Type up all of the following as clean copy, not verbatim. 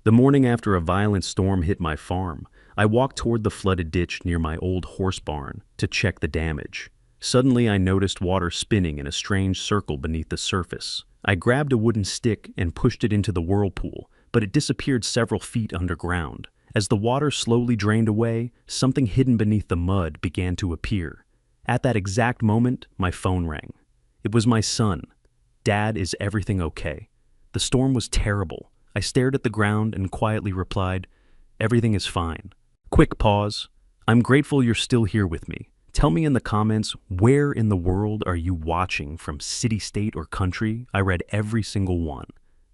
The morning after a violent storm hit my farm, I walked toward the flooded ditch near my old horse barn to check the damage. Suddenly, I noticed water spinning in a strange circle beneath the surface. I grabbed a wooden stick and pushed it into the whirlpool, but it disappeared several feet underground. As the water slowly drained away, something hidden beneath the mud began to appear. At that exact moment, my phone rang. It was my son. "Dad, is everything okay?" The storm was terrible. I stared at the ground and quietly replied, "Everything is fine." Quick pause. "I'm grateful you're still here with me. Tell me in the comments, where in the world are you watching from, city, state, or country? I read every single one.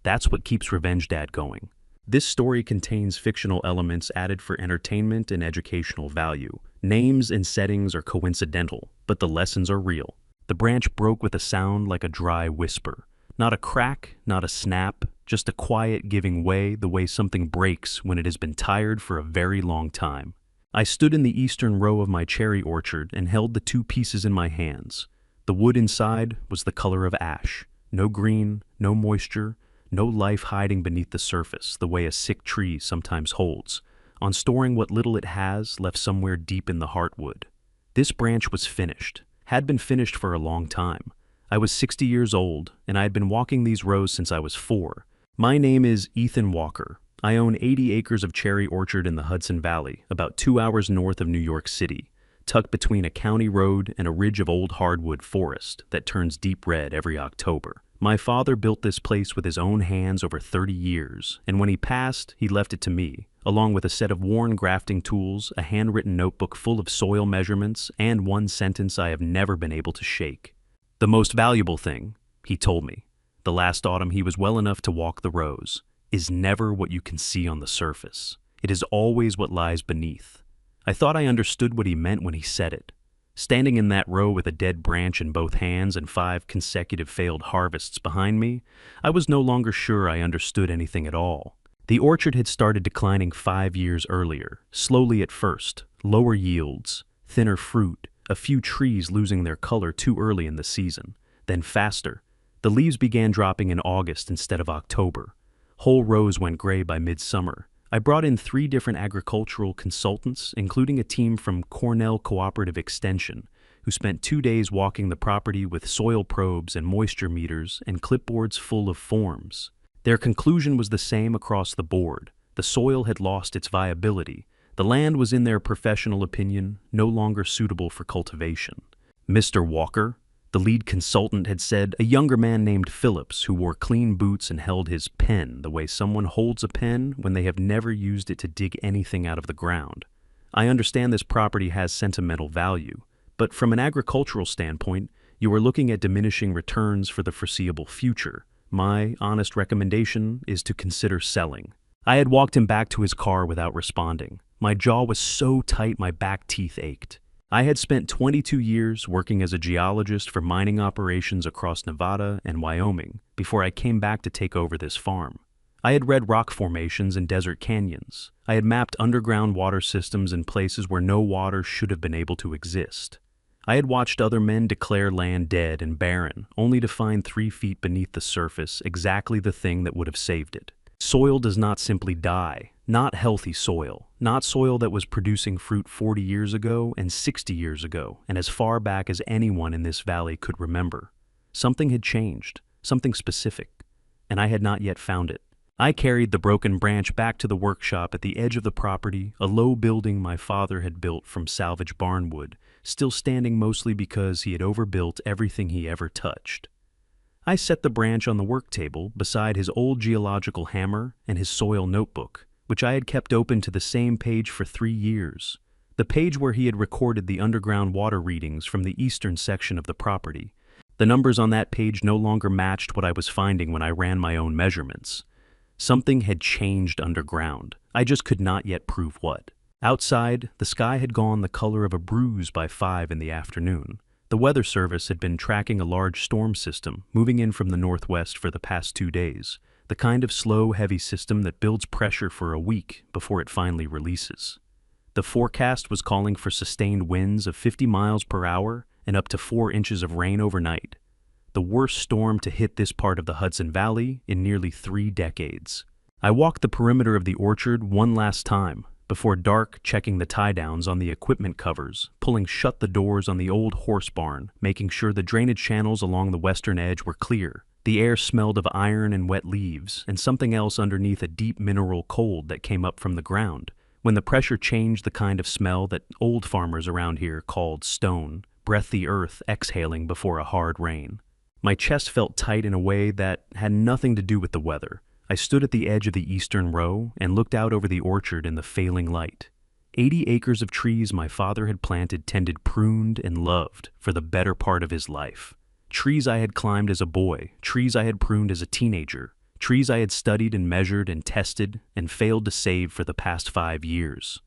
That's what keeps Revenge Dad going. This story contains fictional elements added for entertainment and educational value. Names and settings are coincidental, but the lessons are real. The branch broke with a sound like a dry whisper. Not a crack, not a snap, just a quiet giving way, the way something breaks when it has been tired for a very long time. I stood in the eastern row of my cherry orchard and held the two pieces in my hands. The wood inside was the color of ash. No green, no moisture, no life hiding beneath the surface, the way a sick tree sometimes holds, on storing what little it has left somewhere deep in the heartwood. This branch was finished, had been finished for a long time. I was 60 years old, and I had been walking these rows since I was 4. My name is Ethan Walker. I own 80 acres of cherry orchard in the Hudson Valley, about 2 hours north of New York City, tucked between a county road and a ridge of old hardwood forest that turns deep red every October. My father built this place with his own hands over 30 years, and when he passed, he left it to me, along with a set of worn grafting tools, a handwritten notebook full of soil measurements, and one sentence I have never been able to shake. "The most valuable thing," he told me, the last autumn he was well enough to walk the rows, "is never what you can see on the surface. It is always what lies beneath." I thought I understood what he meant when he said it. Standing in that row with a dead branch in both hands and 5 consecutive failed harvests behind me, I was no longer sure I understood anything at all. The orchard had started declining 5 years earlier, slowly at first, lower yields, thinner fruit, a few trees losing their color too early in the season, then faster. The leaves began dropping in August instead of October. Whole rows went gray by midsummer. I brought in 3 different agricultural consultants, including a team from Cornell Cooperative Extension, who spent 2 days walking the property with soil probes and moisture meters and clipboards full of forms. Their conclusion was the same across the board. The soil had lost its viability. The land was, in their professional opinion, no longer suitable for cultivation. "Mr. Walker," the lead consultant had said, a younger man named Phillips who wore clean boots and held his pen the way someone holds a pen when they have never used it to dig anything out of the ground. "I understand this property has sentimental value, but from an agricultural standpoint, you are looking at diminishing returns for the foreseeable future. My honest recommendation is to consider selling." I had walked him back to his car without responding. My jaw was so tight my back teeth ached. I had spent 22 years working as a geologist for mining operations across Nevada and Wyoming before I came back to take over this farm. I had read rock formations and desert canyons. I had mapped underground water systems in places where no water should have been able to exist. I had watched other men declare land dead and barren, only to find 3 feet beneath the surface exactly the thing that would have saved it. Soil does not simply die. Not healthy soil. Not soil that was producing fruit 40 years ago and 60 years ago, and as far back as anyone in this valley could remember. Something had changed, something specific, and I had not yet found it. I carried the broken branch back to the workshop at the edge of the property, a low building my father had built from salvage barnwood, still standing mostly because he had overbuilt everything he ever touched. I set the branch on the work table beside his old geological hammer and his soil notebook, which I had kept open to the same page for 3 years, the page where he had recorded the underground water readings from the eastern section of the property. The numbers on that page no longer matched what I was finding when I ran my own measurements. Something had changed underground. I just could not yet prove what. Outside, the sky had gone the color of a bruise by 5 in the afternoon. The Weather Service had been tracking a large storm system moving in from the northwest for the past 2 days, the kind of slow, heavy system that builds pressure for a week before it finally releases. The forecast was calling for sustained winds of 50 miles per hour and up to 4 inches of rain overnight, the worst storm to hit this part of the Hudson Valley in nearly 3 decades. I walked the perimeter of the orchard one last time, before dark, checking the tie-downs on the equipment covers, pulling shut the doors on the old horse barn, making sure the drainage channels along the western edge were clear. The air smelled of iron and wet leaves, and something else underneath a deep mineral cold that came up from the ground. When the pressure changed the kind of smell that old farmers around here called stone, breathed the earth exhaling before a hard rain. My chest felt tight in a way that had nothing to do with the weather. I stood at the edge of the eastern row and looked out over the orchard in the failing light. 80 acres of trees my father had planted, tended, pruned, and loved for the better part of his life. Trees I had climbed as a boy, trees I had pruned as a teenager, trees I had studied and measured and tested and failed to save for the past 5 years.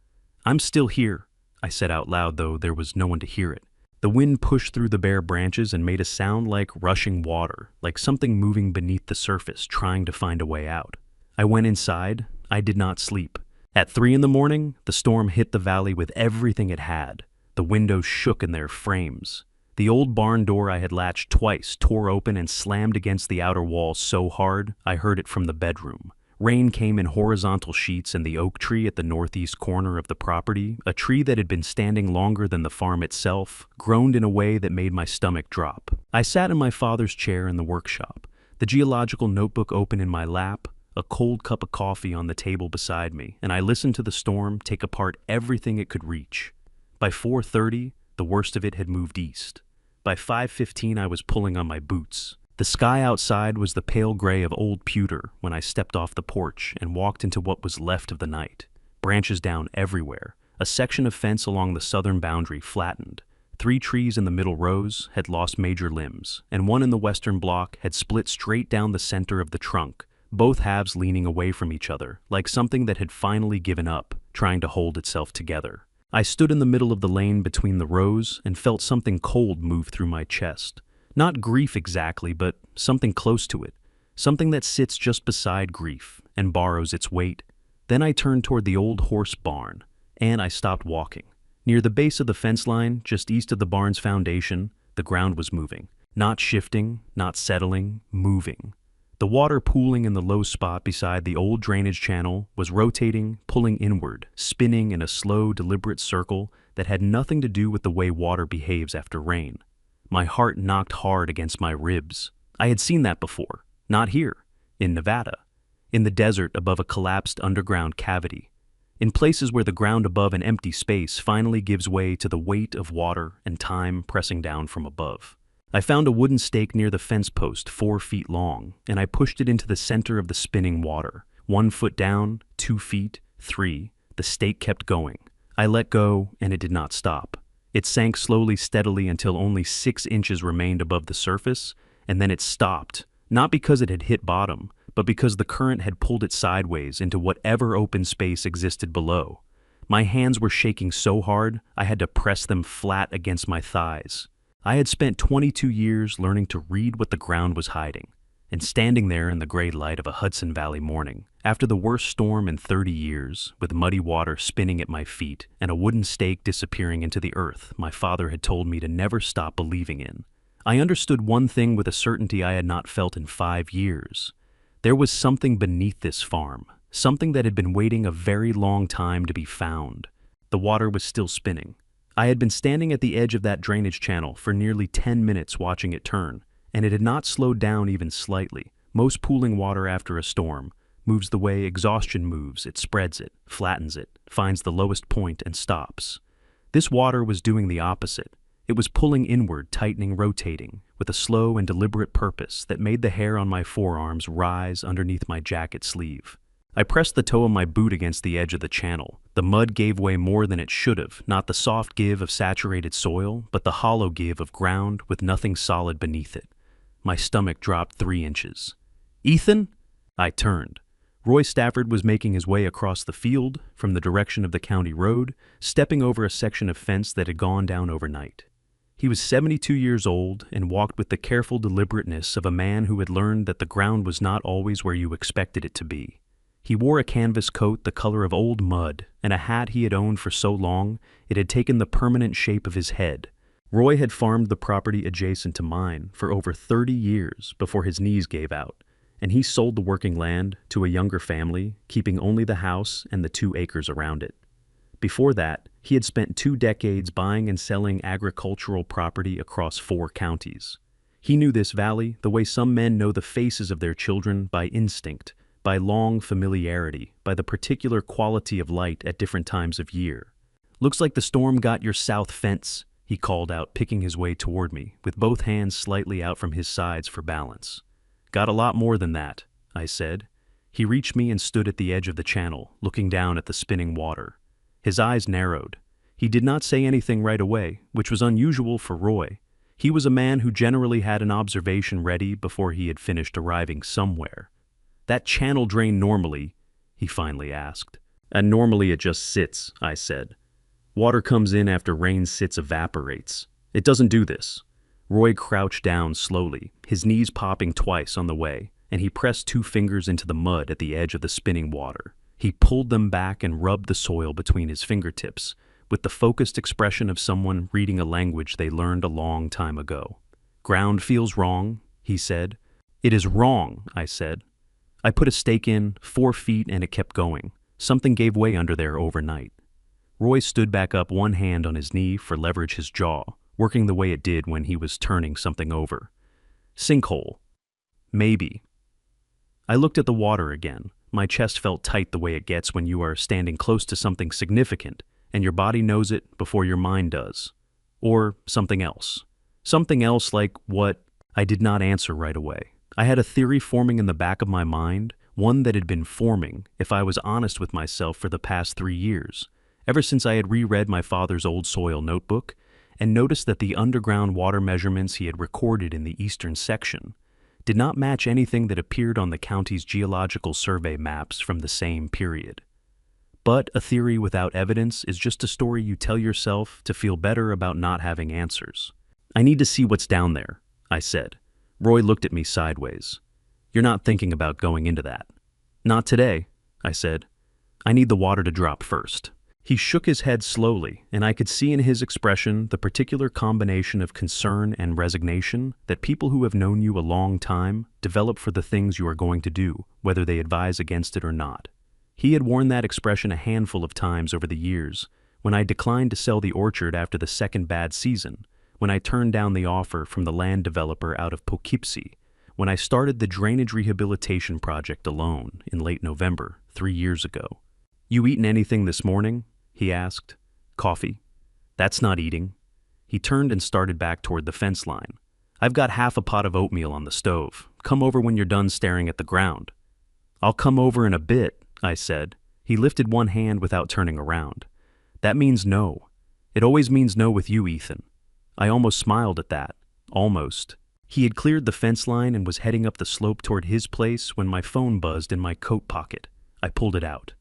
"I'm still here," I said out loud, though there was no one to hear it. The wind pushed through the bare branches and made a sound like rushing water, like something moving beneath the surface, trying to find a way out. I went inside. I did not sleep. At 3 in the morning, the storm hit the valley with everything it had. The windows shook in their frames. The old barn door I had latched twice tore open and slammed against the outer wall so hard I heard it from the bedroom. Rain came in horizontal sheets, and the oak tree at the northeast corner of the property, a tree that had been standing longer than the farm itself, groaned in a way that made my stomach drop. I sat in my father's chair in the workshop, the geological notebook open in my lap, a cold cup of coffee on the table beside me, and I listened to the storm take apart everything it could reach. By 4:30, the worst of it had moved east. By 5:15, I was pulling on my boots. The sky outside was the pale gray of old pewter when I stepped off the porch and walked into what was left of the night. Branches down everywhere. A section of fence along the southern boundary flattened. 3 trees in the middle rows had lost major limbs, and one in the western block had split straight down the center of the trunk, both halves leaning away from each other, like something that had finally given up, trying to hold itself together. I stood in the middle of the lane between the rows and felt something cold move through my chest. Not grief exactly, but something close to it. Something that sits just beside grief and borrows its weight. Then I turned toward the old horse barn, and I stopped walking. Near the base of the fence line, just east of the barn's foundation, the ground was moving. Not shifting, not settling, moving. The water pooling in the low spot beside the old drainage channel was rotating, pulling inward, spinning in a slow, deliberate circle that had nothing to do with the way water behaves after rain. My heart knocked hard against my ribs. I had seen that before. Not here. In Nevada. In the desert above a collapsed underground cavity. In places where the ground above an empty space finally gives way to the weight of water and time pressing down from above. I found a wooden stake near the fence post 4 feet long, and I pushed it into the center of the spinning water. 1 foot down, 2 feet, 3. The stake kept going. I let go, and it did not stop. It sank slowly, steadily until only 6 inches remained above the surface, and then it stopped, not because it had hit bottom, but because the current had pulled it sideways into whatever open space existed below. My hands were shaking so hard, I had to press them flat against my thighs. I had spent 22 years learning to read what the ground was hiding, and standing there in the gray light of a Hudson Valley morning, after the worst storm in 30 years, with muddy water spinning at my feet and a wooden stake disappearing into the earth my father had told me to never stop believing in, I understood one thing with a certainty I had not felt in 5 years. There was something beneath this farm, something that had been waiting a very long time to be found. The water was still spinning. I had been standing at the edge of that drainage channel for nearly 10 minutes watching it turn, and it had not slowed down even slightly. Most pooling water after a storm moves the way exhaustion moves. It spreads it, flattens it, finds the lowest point and stops. This water was doing the opposite. It was pulling inward, tightening, rotating, with a slow and deliberate purpose that made the hair on my forearms rise underneath my jacket sleeve. I pressed the toe of my boot against the edge of the channel. The mud gave way more than it should have, not the soft give of saturated soil, but the hollow give of ground with nothing solid beneath it. My stomach dropped 3 inches. "Ethan?" I turned. Roy Stafford was making his way across the field from the direction of the county road, stepping over a section of fence that had gone down overnight. He was 72 years old and walked with the careful deliberateness of a man who had learned that the ground was not always where you expected it to be. He wore a canvas coat the color of old mud and a hat he had owned for so long it had taken the permanent shape of his head. Roy had farmed the property adjacent to mine for over 30 years before his knees gave out, and he sold the working land to a younger family, keeping only the house and the 2 acres around it. Before that, he had spent 2 decades buying and selling agricultural property across 4 counties. He knew this valley the way some men know the faces of their children, by instinct, by long familiarity, by the particular quality of light at different times of year. "Looks like the storm got your south fence," he called out, picking his way toward me, with both hands slightly out from his sides for balance. "Got a lot more than that," I said. He reached me and stood at the edge of the channel, looking down at the spinning water. His eyes narrowed. He did not say anything right away, which was unusual for Roy. He was a man who generally had an observation ready before he had finished arriving somewhere. "That channel drain normally?" he finally asked. "And normally it just sits," I said. "Water comes in after rain sits, evaporates. It doesn't do this." Roy crouched down slowly, his knees popping twice on the way, and he pressed 2 fingers into the mud at the edge of the spinning water. He pulled them back and rubbed the soil between his fingertips, with the focused expression of someone reading a language they learned a long time ago. "Ground feels wrong," he said. "It is wrong," I said. I put a stake in, 4 feet, and it kept going. Something gave way under there overnight. Roy stood back up, one hand on his knee for leverage, his jaw working the way it did when he was turning something over. "Sinkhole. Maybe." I looked at the water again. My chest felt tight the way it gets when you are standing close to something significant, and your body knows it before your mind does. Or something else. Something else like what? I did not answer right away. I had a theory forming in the back of my mind, one that had been forming, if I was honest with myself, for the past 3 years, ever since I had reread my father's old soil notebook and noticed that the underground water measurements he had recorded in the eastern section did not match anything that appeared on the county's geological survey maps from the same period. But a theory without evidence is just a story you tell yourself to feel better about not having answers. "I need to see what's down there," I said. Roy looked at me sideways. "You're not thinking about going into that?" "Not today," I said. "I need the water to drop first." He shook his head slowly, and I could see in his expression the particular combination of concern and resignation that people who have known you a long time develop for the things you are going to do, whether they advise against it or not. He had worn that expression a handful of times over the years, when I declined to sell the orchard after the second bad season, when I turned down the offer from the land developer out of Poughkeepsie, when I started the drainage rehabilitation project alone in late November, 3 years ago. "You eaten anything this morning?" he asked. "Coffee." "That's not eating." He turned and started back toward the fence line. "I've got half a pot of oatmeal on the stove. Come over when you're done staring at the ground." "I'll come over in a bit," I said. He lifted one hand without turning around. "That means no. It always means no with you, Ethan." I almost smiled at that. Almost. He had cleared the fence line and was heading up the slope toward his place when my phone buzzed in my coat pocket. I pulled it out.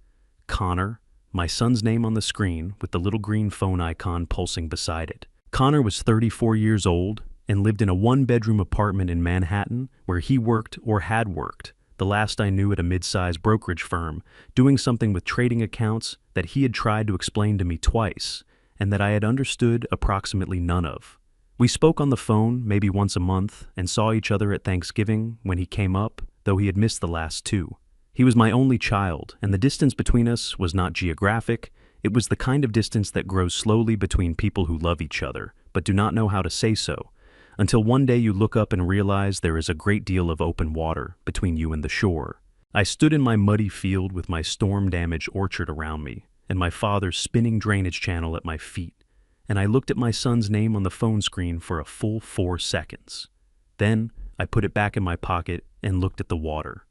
Connor, my son's name on the screen with the little green phone icon pulsing beside it. Connor was 34 years old and lived in a 1-bedroom apartment in Manhattan where he worked or had worked, the last I knew at a mid-sized brokerage firm, doing something with trading accounts that he had tried to explain to me twice and that I had understood approximately none of. We spoke on the phone maybe once a month and saw each other at Thanksgiving when he came up, though he had missed the last 2. He was my only child, and the distance between us was not geographic. It was the kind of distance that grows slowly between people who love each other, but do not know how to say so, until one day you look up and realize there is a great deal of open water between you and the shore. I stood in my muddy field with my storm-damaged orchard around me, and my father's spinning drainage channel at my feet, and I looked at my son's name on the phone screen for a full 4 seconds. Then I put it back in my pocket and looked at the water.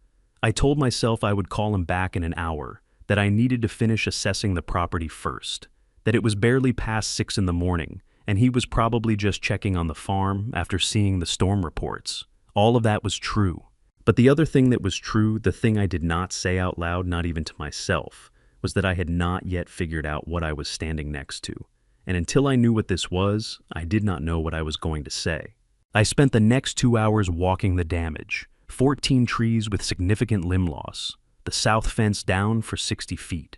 I told myself I would call him back in an hour, that I needed to finish assessing the property first, that it was barely past 6 in the morning, and he was probably just checking on the farm after seeing the storm reports. All of that was true. But the other thing that was true, the thing I did not say out loud, not even to myself, was that I had not yet figured out what I was standing next to. And until I knew what this was, I did not know what I was going to say. I spent the next 2 hours walking the damage. 14 trees with significant limb loss, the south fence down for 60 feet.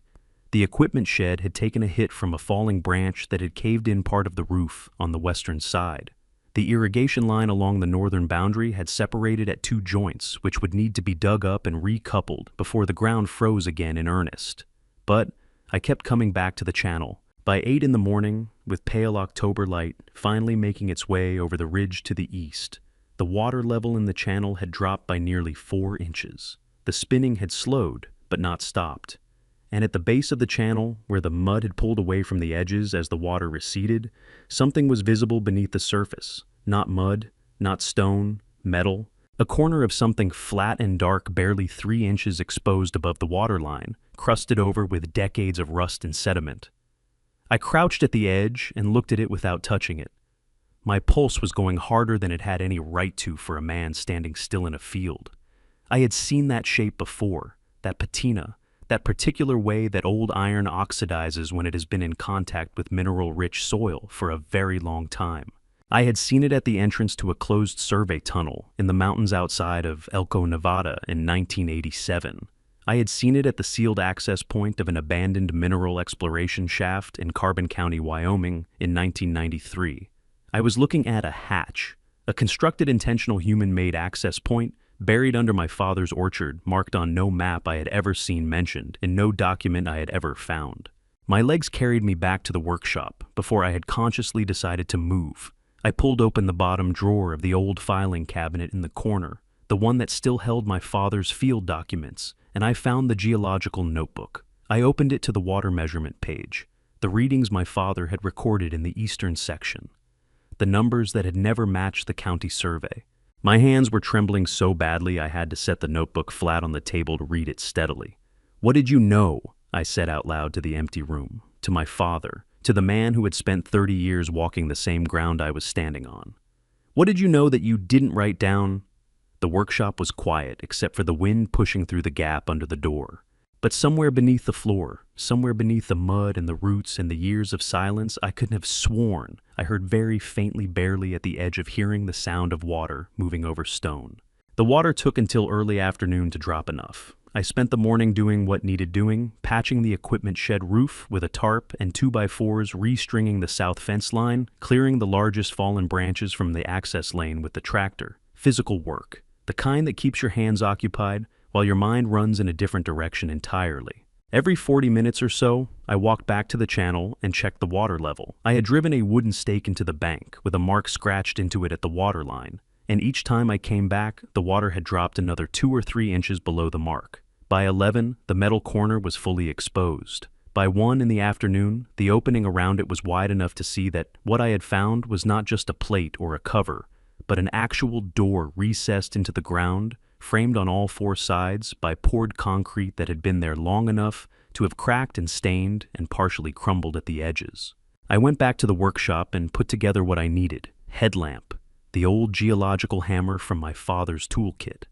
The equipment shed had taken a hit from a falling branch that had caved in part of the roof on the western side. The irrigation line along the northern boundary had separated at two joints, which would need to be dug up and recoupled before the ground froze again in earnest. But I kept coming back to the channel. By 8 in the morning, with pale October light finally making its way over the ridge to the east, the water level in the channel had dropped by nearly 4 inches. The spinning had slowed, but not stopped. And at the base of the channel, where the mud had pulled away from the edges as the water receded, something was visible beneath the surface. Not mud, not stone, metal. A corner of something flat and dark, barely 3 inches exposed above the waterline, crusted over with decades of rust and sediment. I crouched at the edge and looked at it without touching it. My pulse was going harder than it had any right to for a man standing still in a field. I had seen that shape before, that patina, that particular way that old iron oxidizes when it has been in contact with mineral-rich soil for a very long time. I had seen it at the entrance to a closed survey tunnel in the mountains outside of Elko, Nevada in 1987. I had seen it at the sealed access point of an abandoned mineral exploration shaft in Carbon County, Wyoming in 1993. I was looking at a hatch, a constructed intentional human-made access point buried under my father's orchard, marked on no map I had ever seen mentioned and no document I had ever found. My legs carried me back to the workshop before I had consciously decided to move. I pulled open the bottom drawer of the old filing cabinet in the corner, the one that still held my father's field documents, and I found the geological notebook. I opened it to the water measurement page, the readings my father had recorded in the eastern section, the numbers that had never matched the county survey. My hands were trembling so badly I had to set the notebook flat on the table to read it steadily. "What did you know?" I said out loud to the empty room, to my father, to the man who had spent 30 years walking the same ground I was standing on. "What did you know that you didn't write down?" The workshop was quiet except for the wind pushing through the gap under the door. But somewhere beneath the floor, somewhere beneath the mud and the roots and the years of silence, I couldn't have sworn I heard very faintly, barely at the edge of hearing, the sound of water moving over stone. The water took until early afternoon to drop enough. I spent the morning doing what needed doing, patching the equipment shed roof with a tarp and 2x4s, restringing the south fence line, clearing the largest fallen branches from the access lane with the tractor. Physical work, the kind that keeps your hands occupied while your mind runs in a different direction entirely. Every 40 minutes or so, I walked back to the channel and checked the water level. I had driven a wooden stake into the bank with a mark scratched into it at the water line, and each time I came back, the water had dropped another 2 or 3 inches below the mark. By 11, the metal corner was fully exposed. By 1 in the afternoon, the opening around it was wide enough to see that what I had found was not just a plate or a cover, but an actual door recessed into the ground, framed on all 4 sides by poured concrete that had been there long enough to have cracked and stained and partially crumbled at the edges. I went back to the workshop and put together what I needed: headlamp, the old geological hammer from my father's toolkit,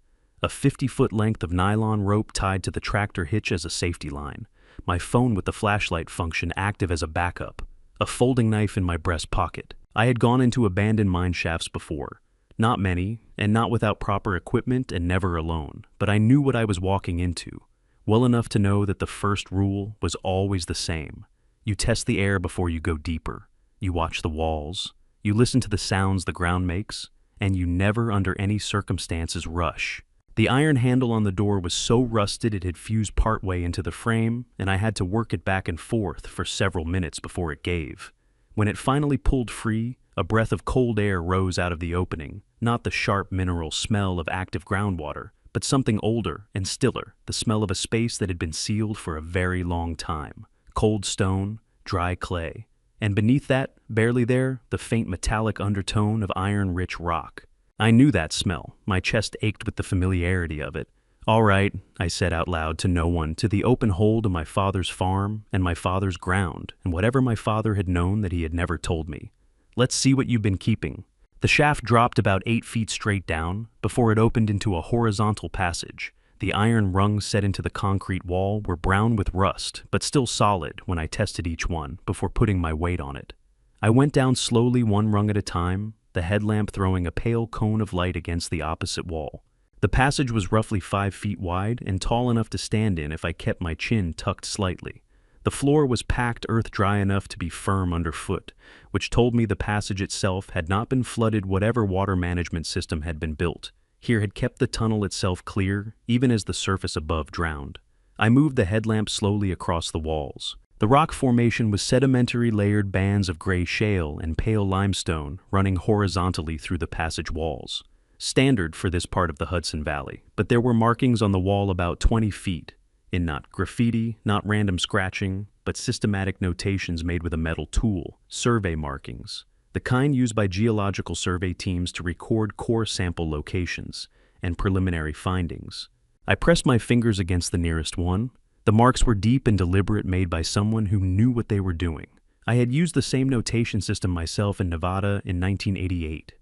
a 50-foot length of nylon rope tied to the tractor hitch as a safety line, my phone with the flashlight function active as a backup, a folding knife in my breast pocket. I had gone into abandoned mine shafts before. Not many, and not without proper equipment and never alone, but I knew what I was walking into, well enough to know that the first rule was always the same. You test the air before you go deeper. You watch the walls. You listen to the sounds the ground makes, and you never under any circumstances rush. The iron handle on the door was so rusted it had fused partway into the frame, and I had to work it back and forth for several minutes before it gave. When it finally pulled free, a breath of cold air rose out of the opening, not the sharp mineral smell of active groundwater, but something older and stiller, the smell of a space that had been sealed for a very long time. Cold stone, dry clay, and beneath that, barely there, the faint metallic undertone of iron-rich rock. I knew that smell. My chest ached with the familiarity of it. "All right," I said out loud to no one, to the open hold of my father's farm and my father's ground, and whatever my father had known that he had never told me. "Let's see what you've been keeping." The shaft dropped about 8 feet straight down before it opened into a horizontal passage. The iron rungs set into the concrete wall were brown with rust, but still solid when I tested each one before putting my weight on it. I went down slowly, one rung at a time, the headlamp throwing a pale cone of light against the opposite wall. The passage was roughly 5 feet wide and tall enough to stand in if I kept my chin tucked slightly. The floor was packed earth dry enough to be firm underfoot, which told me the passage itself had not been flooded. Whatever water management system had been built here had kept the tunnel itself clear, even as the surface above drowned. I moved the headlamp slowly across the walls. The rock formation was sedimentary layered bands of gray shale and pale limestone running horizontally through the passage walls. Standard for this part of the Hudson Valley, but there were markings on the wall about 20 feet, in not graffiti, not random scratching, but systematic notations made with a metal tool, survey markings, the kind used by geological survey teams to record core sample locations and preliminary findings. I pressed my fingers against the nearest one. The marks were deep and deliberate, made by someone who knew what they were doing. I had used the same notation system myself in Nevada in 1988.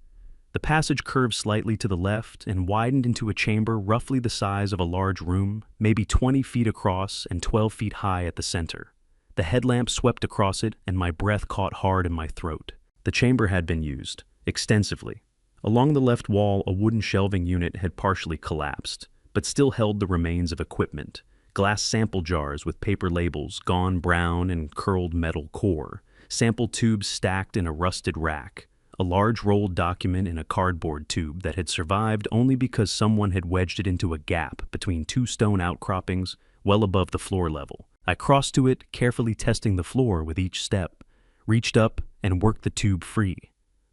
The passage curved slightly to the left and widened into a chamber roughly the size of a large room, maybe 20 feet across and 12 feet high at the center. The headlamp swept across it and my breath caught hard in my throat. The chamber had been used extensively. Along the left wall, a wooden shelving unit had partially collapsed, but still held the remains of equipment. Glass sample jars with paper labels, gone brown and curled metal core, sample tubes stacked in a rusted rack, a large rolled document in a cardboard tube that had survived only because someone had wedged it into a gap between two stone outcroppings well above the floor level. I crossed to it, carefully testing the floor with each step, reached up and worked the tube free.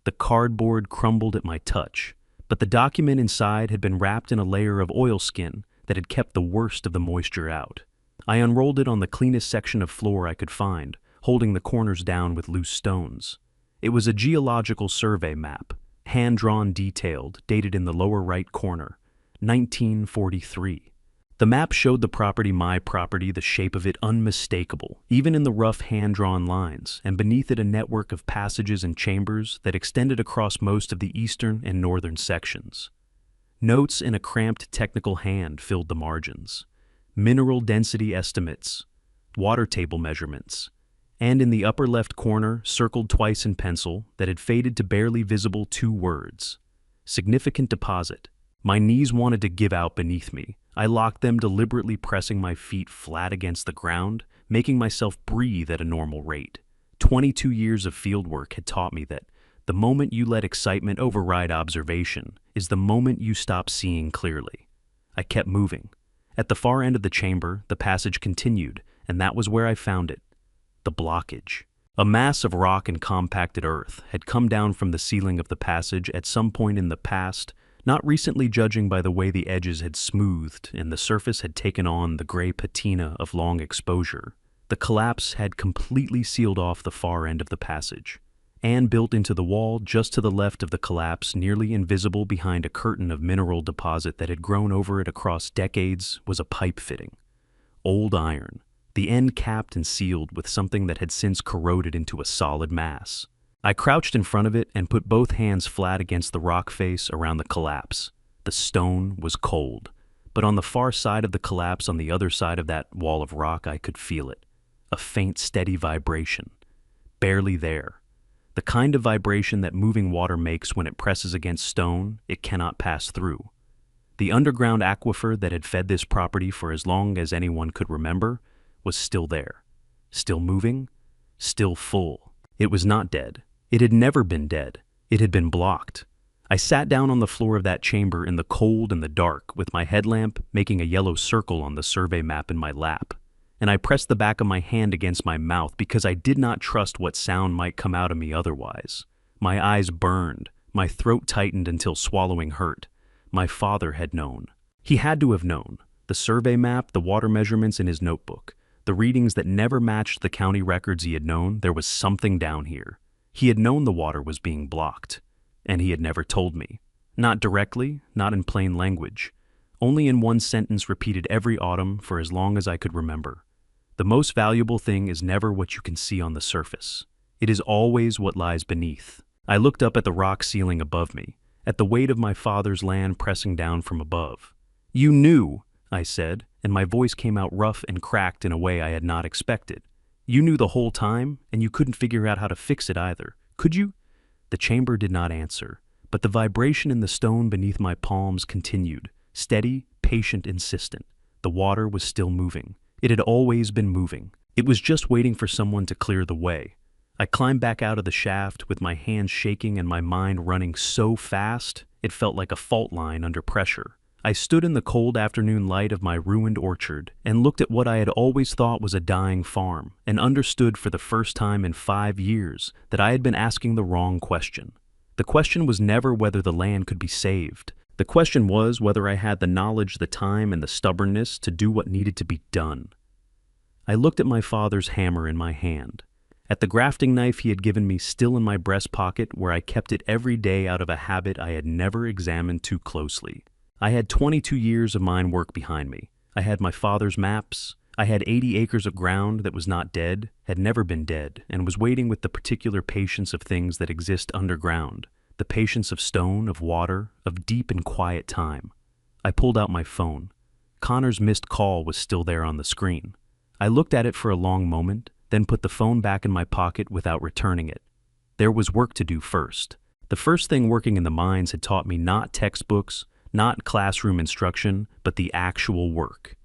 The cardboard crumbled at my touch, but the document inside had been wrapped in a layer of oilskin that had kept the worst of the moisture out. I unrolled it on the cleanest section of floor I could find, holding the corners down with loose stones. It was a geological survey map, hand-drawn detailed, dated in the lower right corner, 1943. The map showed the property, my property, the shape of it unmistakable, even in the rough hand-drawn lines, and beneath it a network of passages and chambers that extended across most of the eastern and northern sections. Notes in a cramped technical hand filled the margins. Mineral density estimates, water table measurements, and in the upper left corner, circled twice in pencil, that had faded to barely visible, two words: significant deposit. My knees wanted to give out beneath me. I locked them, deliberately pressing my feet flat against the ground, making myself breathe at a normal rate. 22 years of fieldwork had taught me that the moment you let excitement override observation is the moment you stop seeing clearly. I kept moving. At the far end of the chamber, the passage continued, and that was where I found it. The blockage. A mass of rock and compacted earth had come down from the ceiling of the passage at some point in the past, not recently, judging by the way the edges had smoothed and the surface had taken on the gray patina of long exposure. The collapse had completely sealed off the far end of the passage, and built into the wall just to the left of the collapse, nearly invisible behind a curtain of mineral deposit that had grown over it across decades, was a pipe fitting. Old iron, the end capped and sealed with something that had since corroded into a solid mass. I crouched in front of it and put both hands flat against the rock face around the collapse. The stone was cold, but on the far side of the collapse, on the other side of that wall of rock, I could feel it. A faint, steady vibration. Barely there. The kind of vibration that moving water makes when it presses against stone it cannot pass through. The underground aquifer that had fed this property for as long as anyone could remember was still there. Still moving. Still full. It was not dead. It had never been dead. It had been blocked. I sat down on the floor of that chamber in the cold and the dark, with my headlamp making a yellow circle on the survey map in my lap, and I pressed the back of my hand against my mouth because I did not trust what sound might come out of me otherwise. My eyes burned, my throat tightened until swallowing hurt. My father had known. He had to have known. The survey map, the water measurements in his notebook, the readings that never matched the county records. He had known there was something down here. He had known the water was being blocked, and he had never told me. Not directly, not in plain language. Only in one sentence, repeated every autumn for as long as I could remember. The most valuable thing is never what you can see on the surface. It is always what lies beneath. I looked up at the rock ceiling above me, at the weight of my father's land pressing down from above. "You knew," I said, and my voice came out rough and cracked in a way I had not expected. "You knew the whole time, and you couldn't figure out how to fix it either, could you?" The chamber did not answer, but the vibration in the stone beneath my palms continued, steady, patient, insistent. The water was still moving. It had always been moving. It was just waiting for someone to clear the way. I climbed back out of the shaft with my hands shaking and my mind running so fast it felt like a fault line under pressure. I stood in the cold afternoon light of my ruined orchard and looked at what I had always thought was a dying farm, and understood for the first time in 5 years that I had been asking the wrong question. The question was never whether the land could be saved. The question was whether I had the knowledge, the time, and the stubbornness to do what needed to be done. I looked at my father's hammer in my hand, at the grafting knife he had given me still in my breast pocket where I kept it every day out of a habit I had never examined too closely. I had 22 years of mine work behind me. I had my father's maps. I had 80 acres of ground that was not dead, had never been dead, and was waiting with the particular patience of things that exist underground, the patience of stone, of water, of deep and quiet time. I pulled out my phone. Connor's missed call was still there on the screen. I looked at it for a long moment, then put the phone back in my pocket without returning it. There was work to do first. The first thing working in the mines had taught me not textbooks, not classroom instruction, but the actual work.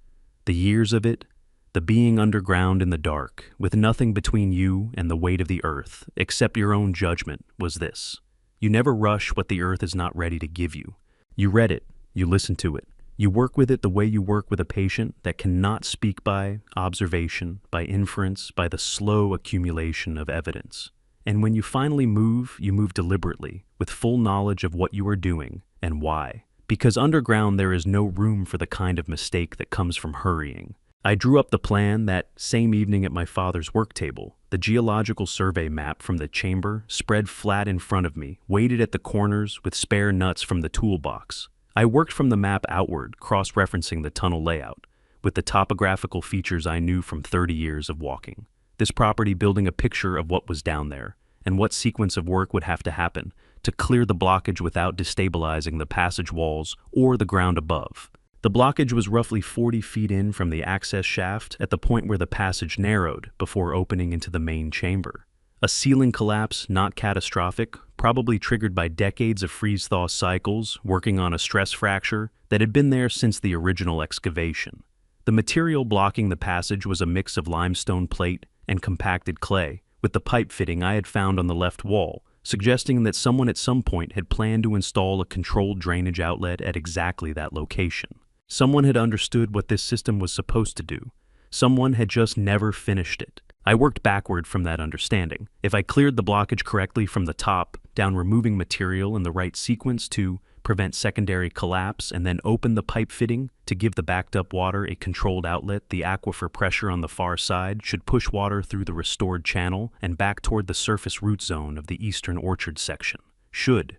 The years of it, the being underground in the dark, with nothing between you and the weight of the earth, except your own judgment, was this. You never rush what the earth is not ready to give you. You read it, you listen to it, you work with it the way you work with a patient that cannot speak by observation, by inference, by the slow accumulation of evidence. And when you finally move, you move deliberately, with full knowledge of what you are doing and why. Because underground there is no room for the kind of mistake that comes from hurrying. I drew up the plan that same evening at my father's work table. The geological survey map from the chamber spread flat in front of me, weighted at the corners with spare nuts from the toolbox. I worked from the map outward, cross-referencing the tunnel layout, with the topographical features I knew from 30 years of walking. This property building a picture of what was down there, and what sequence of work would have to happen to clear the blockage without destabilizing the passage walls or the ground above. The blockage was roughly 40 feet in from the access shaft at the point where the passage narrowed before opening into the main chamber. A ceiling collapse, not catastrophic, probably triggered by decades of freeze-thaw cycles working on a stress fracture that had been there since the original excavation. The material blocking the passage was a mix of limestone plate and compacted clay, with the pipe fitting I had found on the left wall, suggesting that someone at some point had planned to install a controlled drainage outlet at exactly that location. Someone had understood what this system was supposed to do. Someone had just never finished it. I worked backward from that understanding. If I cleared the blockage correctly from the top, down removing material in the right sequence to prevent secondary collapse, and then open the pipe fitting to give the backed up water a controlled outlet, the aquifer pressure on the far side should push water through the restored channel and back toward the surface root zone of the eastern orchard section. Should.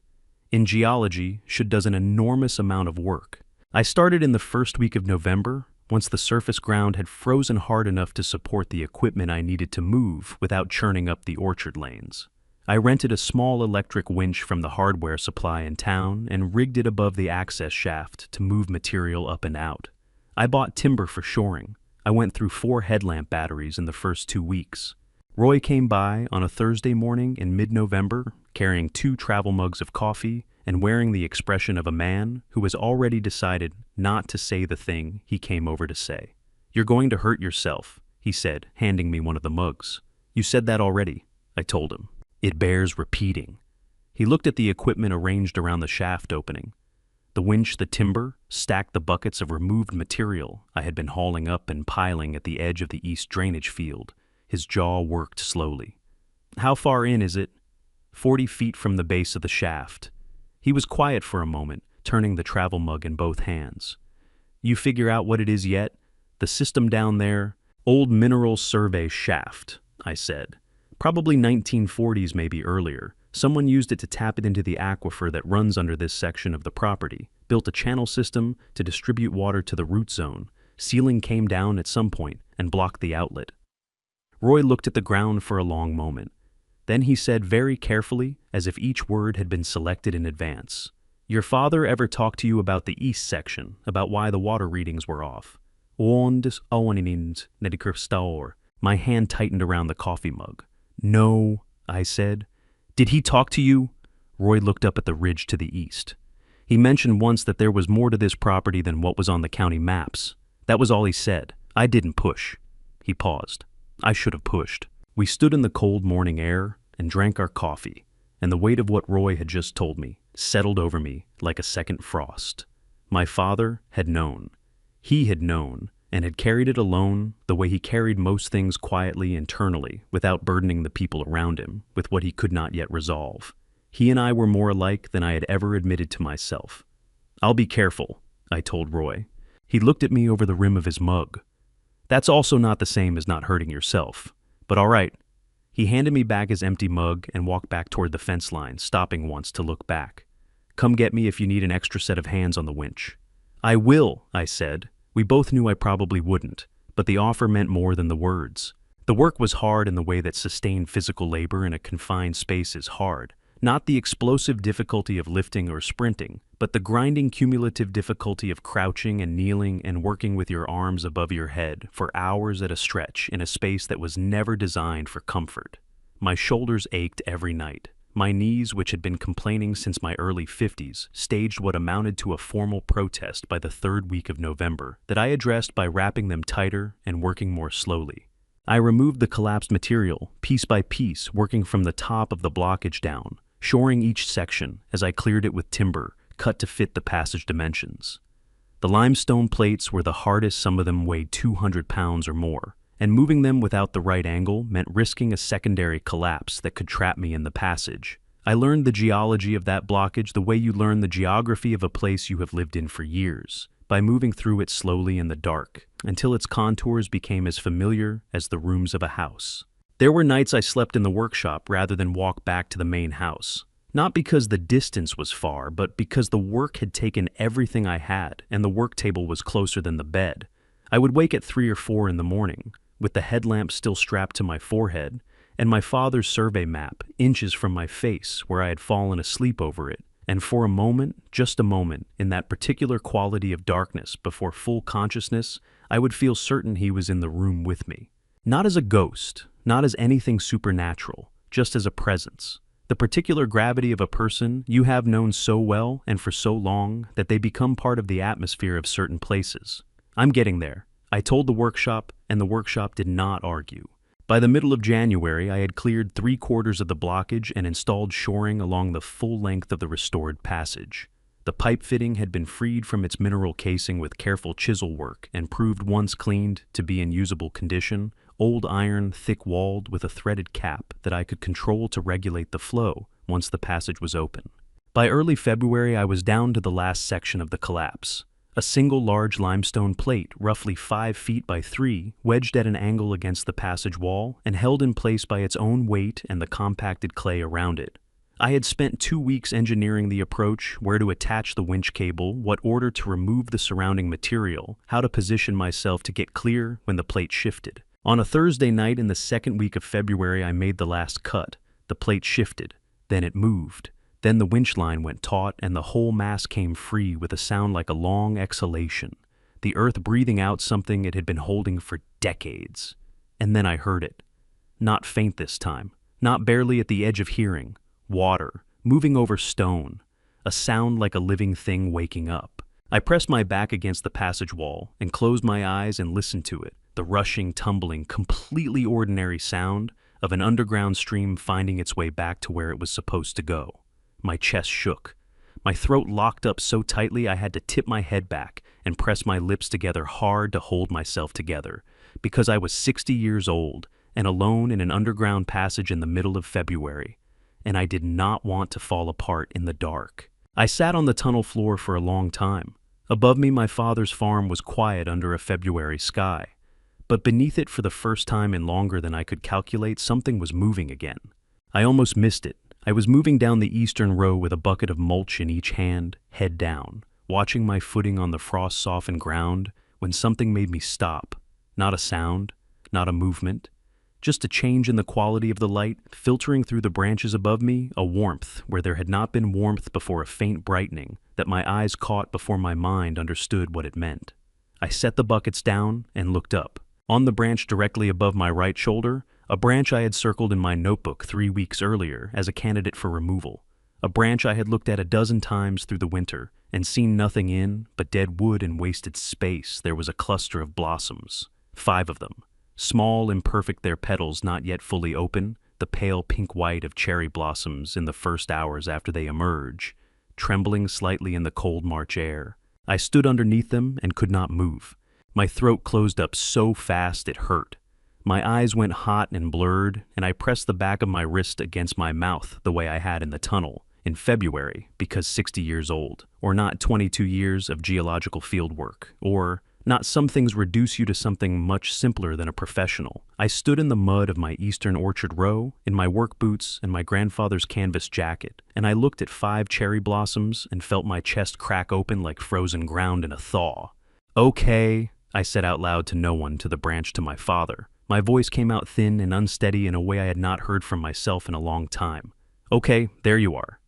In geology, should does an enormous amount of work. I started in the first week of November, once the surface ground had frozen hard enough to support the equipment I needed to move without churning up the orchard lanes. I rented a small electric winch from the hardware supply in town and rigged it above the access shaft to move material up and out. I bought timber for shoring. I went through 4 headlamp batteries in the first 2 weeks. Roy came by on a Thursday morning in mid-November, carrying 2 travel mugs of coffee and wearing the expression of a man who has already decided not to say the thing he came over to say. "You're going to hurt yourself," he said, handing me one of the mugs. "You said that already," I told him. "It bears repeating." He looked at the equipment arranged around the shaft opening. The winch, the timber, stacked the buckets of removed material I had been hauling up and piling at the edge of the east drainage field. His jaw worked slowly. "How far in is it?" 40 feet from the base of the shaft. He was quiet for a moment, turning the travel mug in both hands. "You figure out what it is yet? The system down there?" "Old mineral survey shaft," I said. "Probably 1940s, maybe earlier. Someone used it to tap it into the aquifer that runs under this section of the property, built a channel system to distribute water to the root zone. Ceiling came down at some point and blocked the outlet." Roy looked at the ground for a long moment. Then he said very carefully, as if each word had been selected in advance, "Your father ever talked to you about the east section, about why the water readings were off?" My hand tightened around the coffee mug. "No," I said. "Did he talk to you?" Roy looked up at the ridge to the east. "He mentioned once that there was more to this property than what was on the county maps. That was all he said. I didn't push." He paused. I should have pushed. We stood in the cold morning air and drank our coffee, and the weight of what Roy had just told me settled over me like a second frost. My father had known. He had known, and had carried it alone the way he carried most things quietly internally, without burdening the people around him with what he could not yet resolve. He and I were more alike than I had ever admitted to myself. "I'll be careful," I told Roy. He looked at me over the rim of his mug. "That's also not the same as not hurting yourself. But all right." He handed me back his empty mug and walked back toward the fence line, stopping once to look back. "Come get me if you need an extra set of hands on the winch." "I will," I said. We both knew I probably wouldn't, but the offer meant more than the words. The work was hard in the way that sustained physical labor in a confined space is hard. Not the explosive difficulty of lifting or sprinting, but the grinding cumulative difficulty of crouching and kneeling and working with your arms above your head for hours at a stretch in a space that was never designed for comfort. My shoulders ached every night. My knees, which had been complaining since my early 50s, staged what amounted to a formal protest by the third week of November that I addressed by wrapping them tighter and working more slowly. I removed the collapsed material, piece by piece, working from the top of the blockage down, shoring each section as I cleared it with timber, cut to fit the passage dimensions. The limestone plates were the hardest. Some of them weighed 200 pounds or more, and moving them without the right angle meant risking a secondary collapse that could trap me in the passage. I learned the geology of that blockage the way you learn the geography of a place you have lived in for years, by moving through it slowly in the dark, until its contours became as familiar as the rooms of a house. There were nights I slept in the workshop rather than walk back to the main house. Not because the distance was far, but because the work had taken everything I had, and the work table was closer than the bed. I would wake at 3 or 4 in the morning, with the headlamp still strapped to my forehead, and my father's survey map inches from my face where I had fallen asleep over it, and for a moment, just a moment, in that particular quality of darkness before full consciousness, I would feel certain he was in the room with me. Not as a ghost, not as anything supernatural, just as a presence. The particular gravity of a person you have known so well and for so long that they become part of the atmosphere of certain places. "I'm getting there," I told the workshop, and the workshop did not argue. By the middle of January, I had cleared 3/4 of the blockage and installed shoring along the full length of the restored passage. The pipe fitting had been freed from its mineral casing with careful chisel work and proved once cleaned to be in usable condition, old iron, thick-walled, with a threaded cap that I could control to regulate the flow once the passage was open. By early February, I was down to the last section of the collapse. A single large limestone plate, roughly 5 feet by 3, wedged at an angle against the passage wall and held in place by its own weight and the compacted clay around it. I had spent 2 weeks engineering the approach, where to attach the winch cable, what order to remove the surrounding material, how to position myself to get clear when the plate shifted. On a Thursday night in the second week of February, I made the last cut. The plate shifted. Then it moved. Then the winch line went taut and the whole mass came free with a sound like a long exhalation, the earth breathing out something it had been holding for decades. And then I heard it. Not faint this time, not barely at the edge of hearing. Water, moving over stone, a sound like a living thing waking up. I pressed my back against the passage wall and closed my eyes and listened to it, the rushing, tumbling, completely ordinary sound of an underground stream finding its way back to where it was supposed to go. My chest shook. My throat locked up so tightly I had to tip my head back and press my lips together hard to hold myself together, because I was 60 years old and alone in an underground passage in the middle of February, and I did not want to fall apart in the dark. I sat on the tunnel floor for a long time. Above me, my father's farm was quiet under a February sky, but beneath it, for the first time in longer than I could calculate, something was moving again. I almost missed it. I was moving down the eastern row with a bucket of mulch in each hand, head down, watching my footing on the frost-softened ground, when something made me stop. Not a sound, not a movement, just a change in the quality of the light, filtering through the branches above me, a warmth where there had not been warmth before, a faint brightening that my eyes caught before my mind understood what it meant. I set the buckets down and looked up. On the branch directly above my right shoulder, a branch I had circled in my notebook 3 weeks earlier as a candidate for removal. A branch I had looked at a dozen times through the winter and seen nothing in but dead wood and wasted space. There was a cluster of blossoms, 5 of them, small, imperfect, their petals not yet fully open, the pale pink white of cherry blossoms in the first hours after they emerge, trembling slightly in the cold March air. I stood underneath them and could not move. My throat closed up so fast it hurt. My eyes went hot and blurred, and I pressed the back of my wrist against my mouth the way I had in the tunnel in February because 60 years old, or not 22 years of geological field work, or not some things reduce you to something much simpler than a professional. I stood in the mud of my Eastern Orchard row, in my work boots and my grandfather's canvas jacket, and I looked at 5 cherry blossoms and felt my chest crack open like frozen ground in a thaw. "Okay," I said out loud to no one, to the branch, to my father. My voice came out thin and unsteady in a way I had not heard from myself in a long time. "Okay, there you are."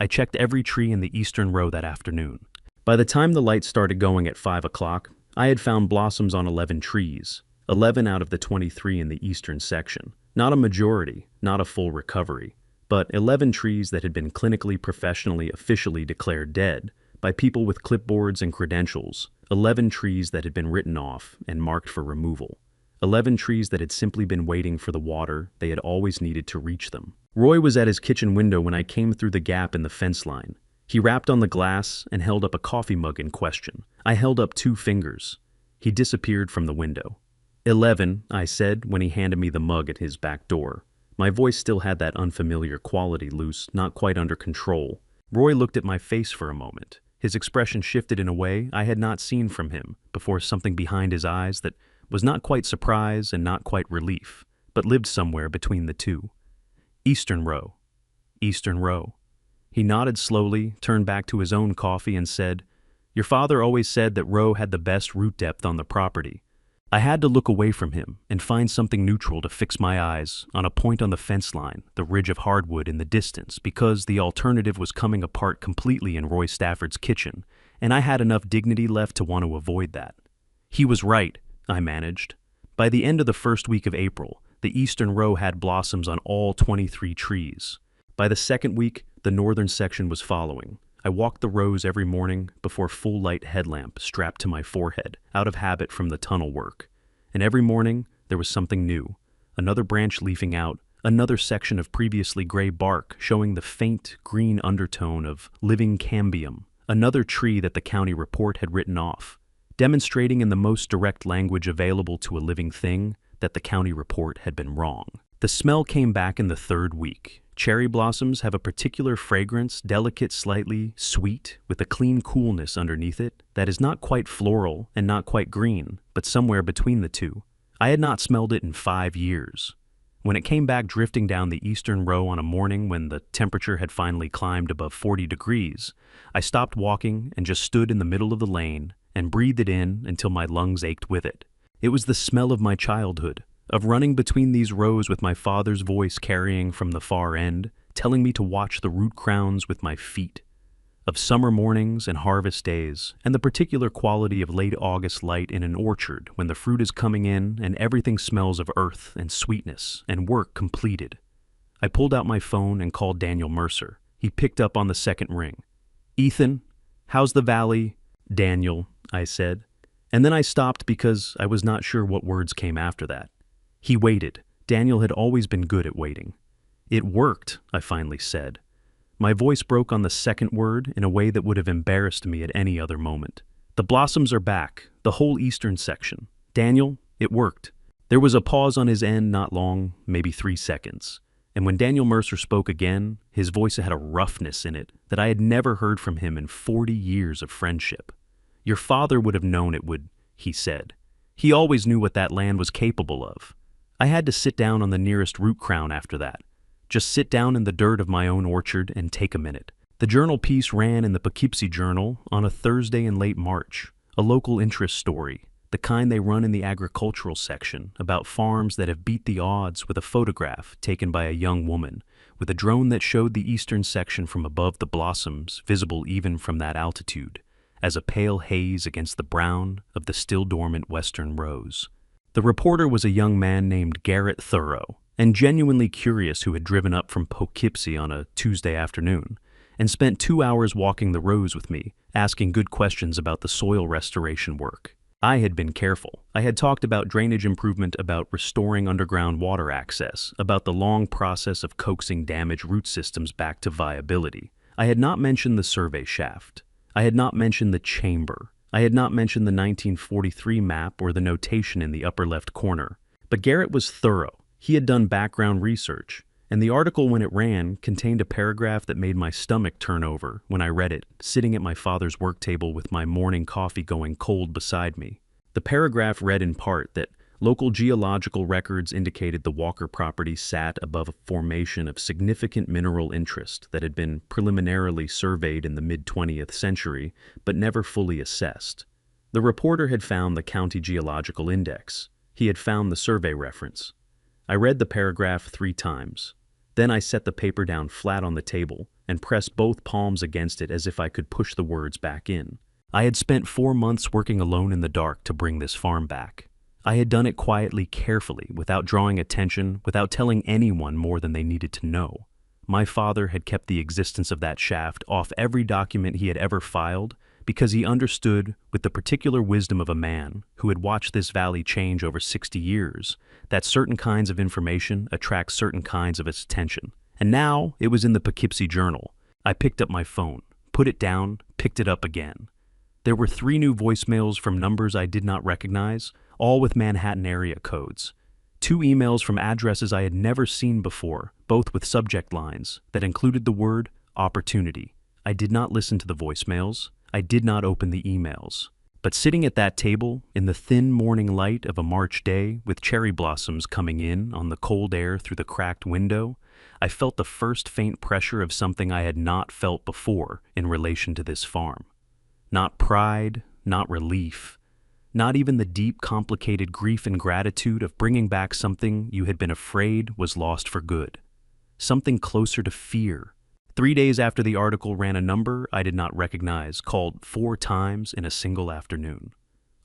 I checked every tree in the eastern row that afternoon. By the time the lights started going at 5 o'clock, I had found blossoms on 11 trees, 11 out of the 23 in the eastern section. Not a majority, not a full recovery, but 11 trees that had been clinically, professionally, officially declared dead by people with clipboards and credentials. 11 trees that had been written off and marked for removal. 11 trees that had simply been waiting for the water they had always needed to reach them. Roy was at his kitchen window when I came through the gap in the fence line. He rapped on the glass and held up a coffee mug in question. I held up 2 fingers. He disappeared from the window. 11, I said when he handed me the mug at his back door. My voice still had that unfamiliar quality, loose, not quite under control. Roy looked at my face for a moment. His expression shifted in a way I had not seen from him before, something behind his eyes that was not quite surprise and not quite relief, but lived somewhere between the two. "Eastern row. Eastern row." He nodded slowly, turned back to his own coffee and said, "Your father always said that row had the best root depth on the property." I had to look away from him and find something neutral to fix my eyes on a point on the fence line, the ridge of hardwood in the distance, because the alternative was coming apart completely in Roy Stafford's kitchen, and I had enough dignity left to want to avoid that. He was right, I managed. By the end of the first week of April, the eastern row had blossoms on all 23 trees. By the second week, the northern section was following. I walked the rows every morning before full-light headlamp strapped to my forehead, out of habit from the tunnel work. And every morning, there was something new. Another branch leafing out, another section of previously gray bark showing the faint green undertone of living cambium, another tree that the county report had written off, demonstrating in the most direct language available to a living thing that the county report had been wrong. The smell came back in the third week. Cherry blossoms have a particular fragrance, delicate, slightly sweet, with a clean coolness underneath it that is not quite floral and not quite green, but somewhere between the two. I had not smelled it in 5 years. When it came back drifting down the eastern row on a morning when the temperature had finally climbed above 40 degrees, I stopped walking and just stood in the middle of the lane and breathed it in until my lungs ached with it. It was the smell of my childhood, of running between these rows with my father's voice carrying from the far end, telling me to watch the root crowns with my feet, of summer mornings and harvest days, and the particular quality of late August light in an orchard when the fruit is coming in and everything smells of earth and sweetness and work completed. I pulled out my phone and called Daniel Mercer. He picked up on the second ring. "Ethan, how's the valley?" "Daniel," I said. And then I stopped because I was not sure what words came after that. He waited. Daniel had always been good at waiting. "It worked," I finally said. My voice broke on the second word in a way that would have embarrassed me at any other moment. "The blossoms are back, the whole eastern section. Daniel, it worked." There was a pause on his end, not long, maybe 3 seconds. And when Daniel Mercer spoke again, his voice had a roughness in it that I had never heard from him in 40 years of friendship. "Your father would have known it would," he said. "He always knew what that land was capable of." I had to sit down on the nearest root crown after that. Just sit down in the dirt of my own orchard and take a minute. The journal piece ran in the Poughkeepsie Journal on a Thursday in late March, a local interest story, the kind they run in the agricultural section, about farms that have beat the odds, with a photograph taken by a young woman, with a drone that showed the eastern section from above the blossoms, visible even from that altitude, as a pale haze against the brown of the still dormant western rows. The reporter was a young man named Garrett Thoreau, and genuinely curious, who had driven up from Poughkeepsie on a Tuesday afternoon and spent 2 hours walking the rows with me, asking good questions about the soil restoration work. I had been careful. I had talked about drainage improvement, about restoring underground water access, about the long process of coaxing damaged root systems back to viability. I had not mentioned the survey shaft. I had not mentioned the chamber. I had not mentioned the 1943 map or the notation in the upper left corner. But Garrett was thorough. He had done background research, and the article, when it ran, contained a paragraph that made my stomach turn over when I read it, sitting at my father's work table with my morning coffee going cold beside me. The paragraph read in part that local geological records indicated the Walker property sat above a formation of significant mineral interest that had been preliminarily surveyed in the mid-20th century, but never fully assessed. The reporter had found the County Geological Index. He had found the survey reference. I read the paragraph 3 times. Then I set the paper down flat on the table and pressed both palms against it as if I could push the words back in. I had spent 4 months working alone in the dark to bring this farm back. I had done it quietly, carefully, without drawing attention, without telling anyone more than they needed to know. My father had kept the existence of that shaft off every document he had ever filed because he understood, with the particular wisdom of a man who had watched this valley change over 60 years, that certain kinds of information attract certain kinds of its attention. And now it was in the Poughkeepsie Journal. I picked up my phone, put it down, picked it up again. There were 3 new voicemails from numbers I did not recognize, all with Manhattan area codes. 2 emails from addresses I had never seen before, both with subject lines that included the word opportunity. I did not listen to the voicemails. I did not open the emails. But sitting at that table, in the thin morning light of a March day, with cherry blossoms coming in on the cold air through the cracked window, I felt the first faint pressure of something I had not felt before in relation to this farm. Not pride, not relief, not even the deep, complicated grief and gratitude of bringing back something you had been afraid was lost for good. Something closer to fear. 3 days after the article ran a number I did not recognize, called 4 times in a single afternoon.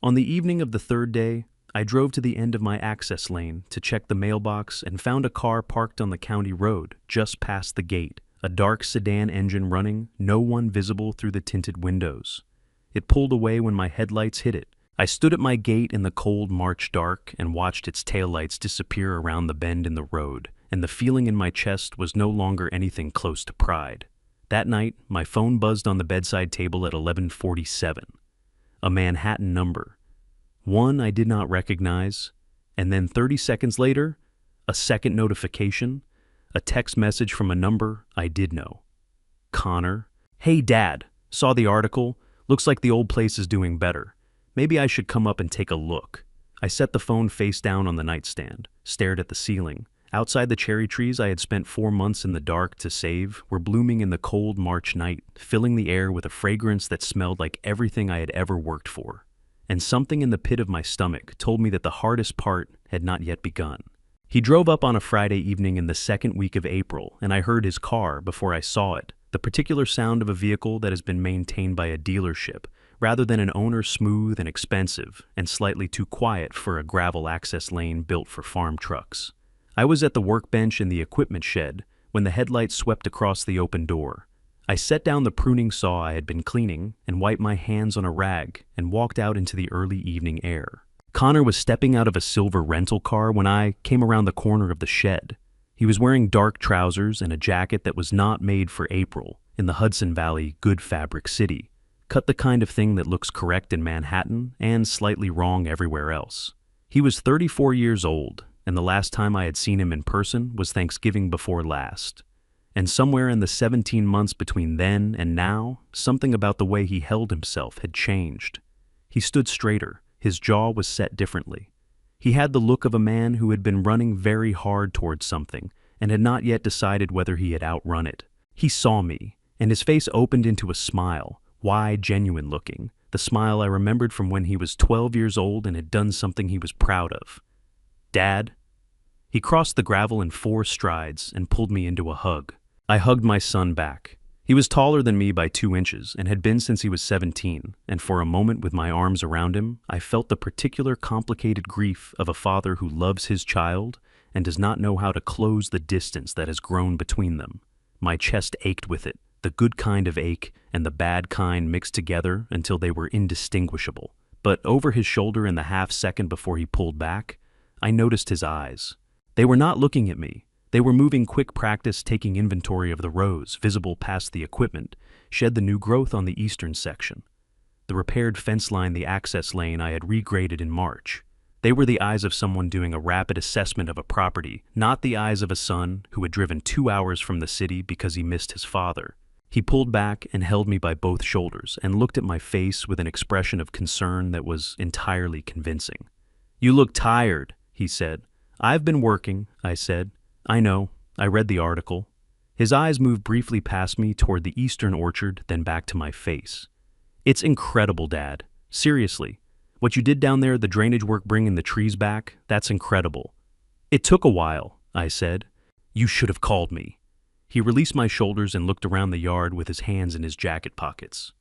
On the evening of the 3rd day, I drove to the end of my access lane to check the mailbox and found a car parked on the county road just past the gate, a dark sedan engine running, no one visible through the tinted windows. It pulled away when my headlights hit it. I stood at my gate in the cold March dark and watched its taillights disappear around the bend in the road, and the feeling in my chest was no longer anything close to pride. That night, my phone buzzed on the bedside table at 11:47. A Manhattan number. One I did not recognize, and then 30 seconds later, a second notification, a text message from a number I did know. Connor. Hey Dad, saw the article. Looks like the old place is doing better. Maybe I should come up and take a look. I set the phone face down on the nightstand, stared at the ceiling. Outside, the cherry trees I had spent 4 months in the dark to save were blooming in the cold March night, filling the air with a fragrance that smelled like everything I had ever worked for. And something in the pit of my stomach told me that the hardest part had not yet begun. He drove up on a Friday evening in the 2nd week of April, and I heard his car before I saw it, the particular sound of a vehicle that has been maintained by a dealership, rather than an owner smooth and expensive and slightly too quiet for a gravel access lane built for farm trucks. I was at the workbench in the equipment shed when the headlights swept across the open door. I set down the pruning saw I had been cleaning and wiped my hands on a rag and walked out into the early evening air. Connor was stepping out of a silver rental car when I came around the corner of the shed. He was wearing dark trousers and a jacket that was not made for April in the Hudson Valley good fabric city, cut the kind of thing that looks correct in Manhattan and slightly wrong everywhere else. He was 34 years old, and the last time I had seen him in person was Thanksgiving before last. And somewhere in the 17 months between then and now, something about the way he held himself had changed. He stood straighter, his jaw was set differently. He had the look of a man who had been running very hard towards something and had not yet decided whether he had outrun it. He saw me, and his face opened into a smile, wide, genuine looking, the smile I remembered from when he was 12 years old and had done something he was proud of. Dad? He crossed the gravel in 4 strides and pulled me into a hug. I hugged my son back. He was taller than me by 2 inches and had been since he was 17, and for a moment with my arms around him, I felt the particular complicated grief of a father who loves his child and does not know how to close the distance that has grown between them. My chest ached with it, the good kind of ache and the bad kind mixed together until they were indistinguishable. but over his shoulder in the half second before he pulled back, I noticed his eyes. They were not looking at me. They were moving quick practice, taking inventory of the rows visible past the equipment, shed the new growth on the eastern section. The repaired fence line, the access lane I had regraded in March. They were the eyes of someone doing a rapid assessment of a property, not the eyes of a son who had driven 2 hours from the city because he missed his father. He pulled back and held me by both shoulders and looked at my face with an expression of concern that was entirely convincing. "You look tired," he said. "I've been working," I said. "I know. I read the article." His eyes moved briefly past me toward the eastern orchard, then back to my face. "It's incredible, Dad. Seriously. What you did down there, the drainage work bringing the trees back, that's incredible." "It took a while," I said. "You should have called me." He released my shoulders and looked around the yard with his hands in his jacket pockets.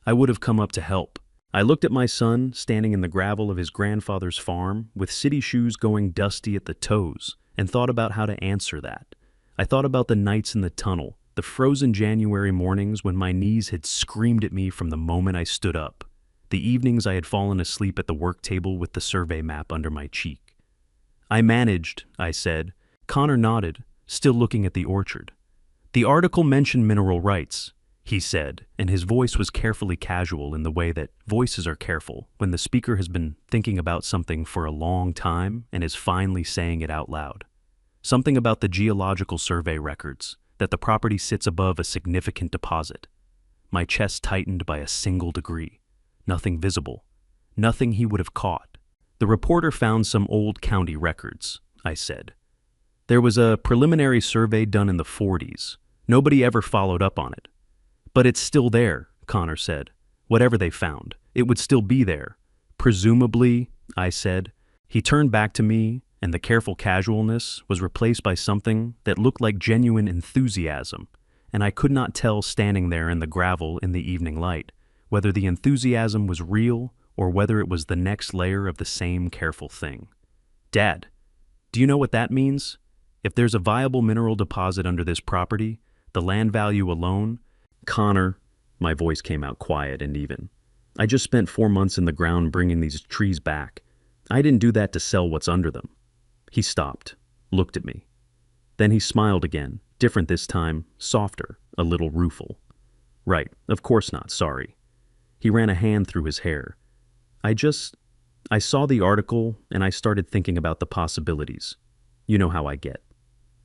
"I would have come up to help." I looked at my son, standing in the gravel of his grandfather's farm, with city shoes going dusty at the toes, and thought about how to answer that. I thought about the nights in the tunnel, the frozen January mornings when my knees had screamed at me from the moment I stood up, the evenings I had fallen asleep at the work table with the survey map under my cheek. "I managed," I said. Connor nodded, still looking at the orchard. "The article mentioned mineral rights," he said, and his voice was carefully casual in the way that voices are careful when the speaker has been thinking about something for a long time and is finally saying it out loud. Something about the geological survey records, that the property sits above a significant deposit. My chest tightened by a single degree. Nothing visible. Nothing he would have caught. "The reporter found some old county records," I said. "There was a preliminary survey done in the 40s. Nobody ever followed up on it." "But it's still there," Connor said. "Whatever they found, it would still be there." "Presumably," I said. He turned back to me, and the careful casualness was replaced by something that looked like genuine enthusiasm, and I could not tell standing there in the gravel in the evening light whether the enthusiasm was real or whether it was the next layer of the same careful thing. "Dad, do you know what that means? If there's a viable mineral deposit under this property, the land value alone—" "Connor," my voice came out quiet and even. "I just spent 4 months in the ground bringing these trees back. I didn't do that to sell what's under them." He stopped, looked at me. Then he smiled again, different this time, softer, a little rueful. "Right, of course not, sorry." He ran a hand through his hair. I saw the article and I started thinking about the possibilities. You know how I get."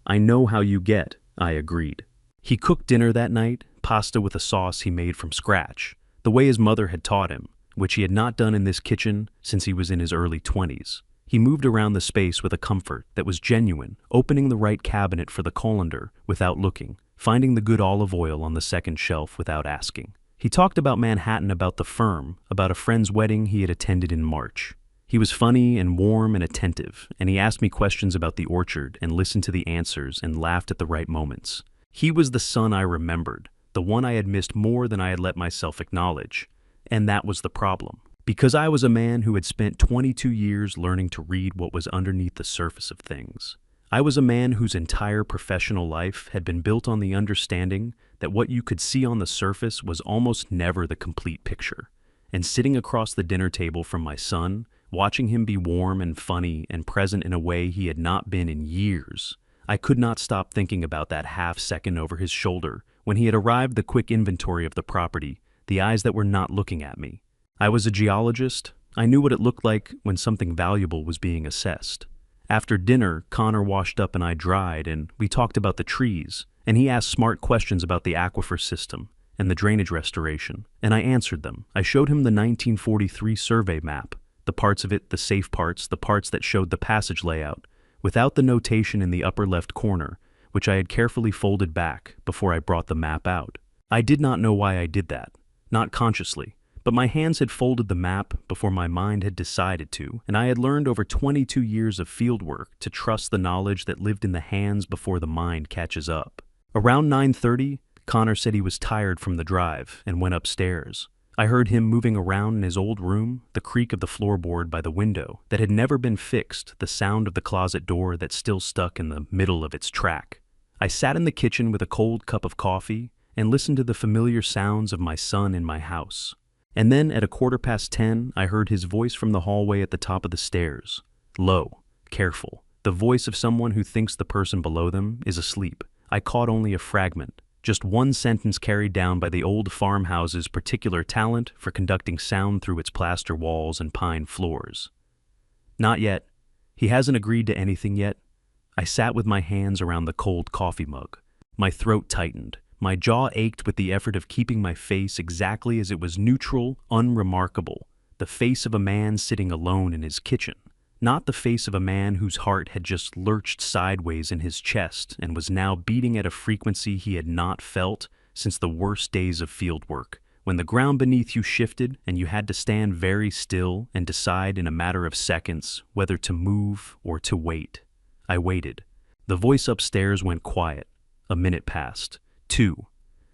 "I know how you get," I agreed. He cooked dinner that night, pasta with a sauce he made from scratch, the way his mother had taught him, which he had not done in this kitchen since he was in his early 20s. He moved around the space with a comfort that was genuine, opening the right cabinet for the colander without looking, finding the good olive oil on the second shelf without asking. He talked about Manhattan, about the firm, about a friend's wedding he had attended in March. He was funny and warm and attentive, and he asked me questions about the orchard and listened to the answers and laughed at the right moments. He was the son I remembered, the one I had missed more than I had let myself acknowledge. And that was the problem. Because I was a man who had spent 22 years learning to read what was underneath the surface of things. I was a man whose entire professional life had been built on the understanding that what you could see on the surface was almost never the complete picture. And sitting across the dinner table from my son, watching him be warm and funny and present in a way he had not been in years, I could not stop thinking about that half second over his shoulder when he had arrived, the quick inventory of the property, the eyes that were not looking at me. I was a geologist. I knew what it looked like when something valuable was being assessed. After dinner, Connor washed up and I dried, and we talked about the trees, and he asked smart questions about the aquifer system and the drainage restoration, and I answered them. I showed him the 1943 survey map, the parts of it, the safe parts, the parts that showed the passage layout, without the notation in the upper left corner, which I had carefully folded back before I brought the map out. I did not know why I did that, not consciously, but my hands had folded the map before my mind had decided to, and I had learned over 22 years of fieldwork to trust the knowledge that lived in the hands before the mind catches up. Around 9:30, Connor said he was tired from the drive and went upstairs. I heard him moving around in his old room, the creak of the floorboard by the window that had never been fixed, the sound of the closet door that still stuck in the middle of its track. I sat in the kitchen with a cold cup of coffee and listened to the familiar sounds of my son in my house. And then at 10:15, I heard his voice from the hallway at the top of the stairs. Low, careful, the voice of someone who thinks the person below them is asleep. I caught only a fragment, just one sentence carried down by the old farmhouse's particular talent for conducting sound through its plaster walls and pine floors. Not yet. He hasn't agreed to anything yet. I sat with my hands around the cold coffee mug. My throat tightened. My jaw ached with the effort of keeping my face exactly as it was neutral, unremarkable. The face of a man sitting alone in his kitchen. Not the face of a man whose heart had just lurched sideways in his chest and was now beating at a frequency he had not felt since the worst days of field work, when the ground beneath you shifted and you had to stand very still and decide in a matter of seconds whether to move or to wait. I waited. The voice upstairs went quiet. A minute passed. 2.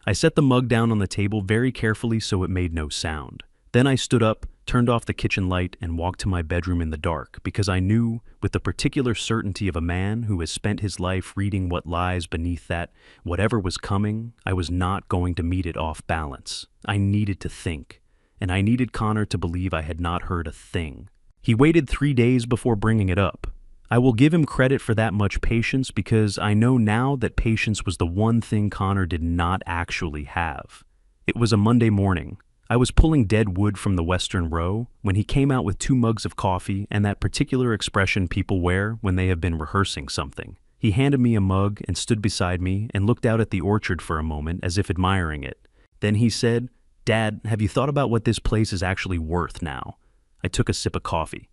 I set the mug down on the table very carefully so it made no sound. Then I stood up, turned off the kitchen light, and walked to my bedroom in the dark, because I knew, with the particular certainty of a man who has spent his life reading what lies beneath that, whatever was coming, I was not going to meet it off balance. I needed to think, and I needed Connor to believe I had not heard a thing. He waited 3 days before bringing it up. I will give him credit for that much patience, because I know now that patience was the one thing Connor did not actually have. It was a Monday morning. I was pulling dead wood from the western row when he came out with 2 mugs of coffee and that particular expression people wear when they have been rehearsing something. He handed me a mug and stood beside me and looked out at the orchard for a moment as if admiring it. Then he said, "Dad, have you thought about what this place is actually worth now?" I took a sip of coffee.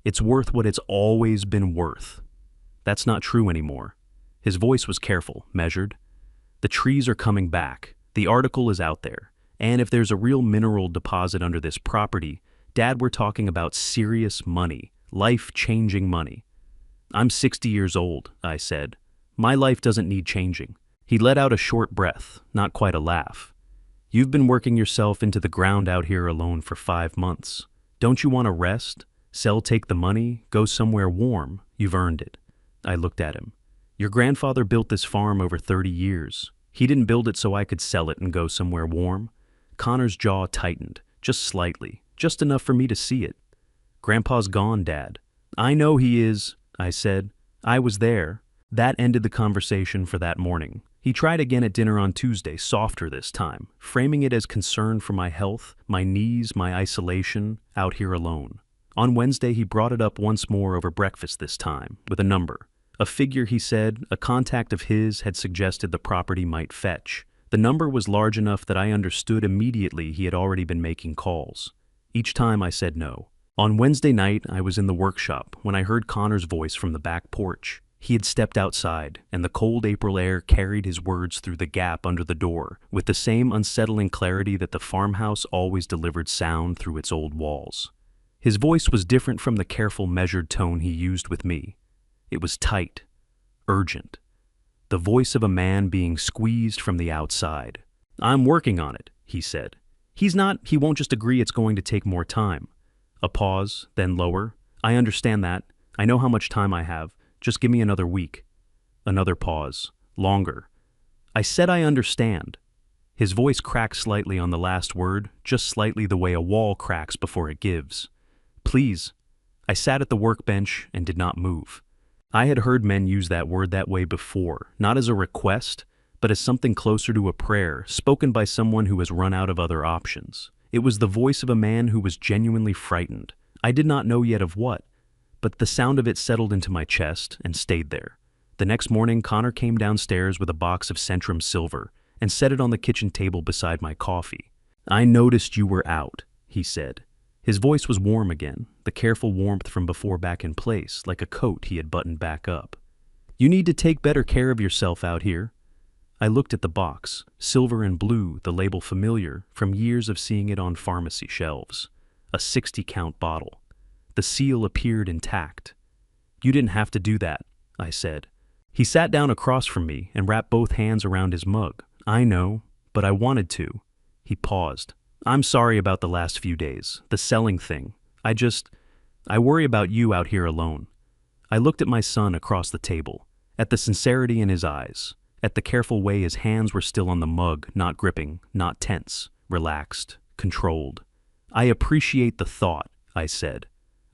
"It's worth what it's always been worth." That's not true anymore. His voice was careful, measured. The trees are coming back. The article is out there. And if there's a real mineral deposit under this property, Dad, we're talking about serious money, life-changing money. "I'm 60 years old," I said. "My life doesn't need changing." He let out a short breath, not quite a laugh. "You've been working yourself into the ground out here alone for 5 months. Don't you want to rest? Sell, take the money, go somewhere warm. You've earned it." I looked at him. "Your grandfather built this farm over 30 years. He didn't build it so I could sell it and go somewhere warm." Connor's jaw tightened, just slightly, just enough for me to see it. "Grandpa's gone, Dad." "I know he is," I said. "I was there." That ended the conversation for that morning. He tried again at dinner on Tuesday, softer this time, framing it as concern for my health, my knees, my isolation, out here alone. On Wednesday, he brought it up once more over breakfast this time, with a number. A figure, he said, a contact of his had suggested the property might fetch. The number was large enough that I understood immediately he had already been making calls. Each time I said no. On Wednesday night, I was in the workshop when I heard Connor's voice from the back porch. He had stepped outside, and the cold April air carried his words through the gap under the door, with the same unsettling clarity that the farmhouse always delivered sound through its old walls. His voice was different from the careful, measured tone he used with me. It was tight, urgent. The voice of a man being squeezed from the outside. "I'm working on it," he said. He won't just agree it's going to take more time." A pause, then lower. "I understand that. I know how much time I have. Just give me another week." Another pause. Longer. "I said I understand." His voice cracked slightly on the last word, just slightly the way a wall cracks before it gives. "Please." I sat at the workbench and did not move. I had heard men use that word that way before, not as a request, but as something closer to a prayer, spoken by someone who has run out of other options. It was the voice of a man who was genuinely frightened. I did not know yet of what, but the sound of it settled into my chest and stayed there. The next morning, Connor came downstairs with a box of Centrum Silver and set it on the kitchen table beside my coffee. "I noticed you were out," he said. His voice was warm again, the careful warmth from before back in place, like a coat he had buttoned back up. "You need to take better care of yourself out here." I looked at the box, silver and blue, the label familiar from years of seeing it on pharmacy shelves. A 60-count bottle. The seal appeared intact. "You didn't have to do that," I said. He sat down across from me and wrapped both hands around his mug. "I know, but I wanted to." He paused. "I'm sorry about the last few days, the selling thing. I worry about you out here alone." I looked at my son across the table, at the sincerity in his eyes, at the careful way his hands were still on the mug, not gripping, not tense, relaxed, controlled. "I appreciate the thought," I said.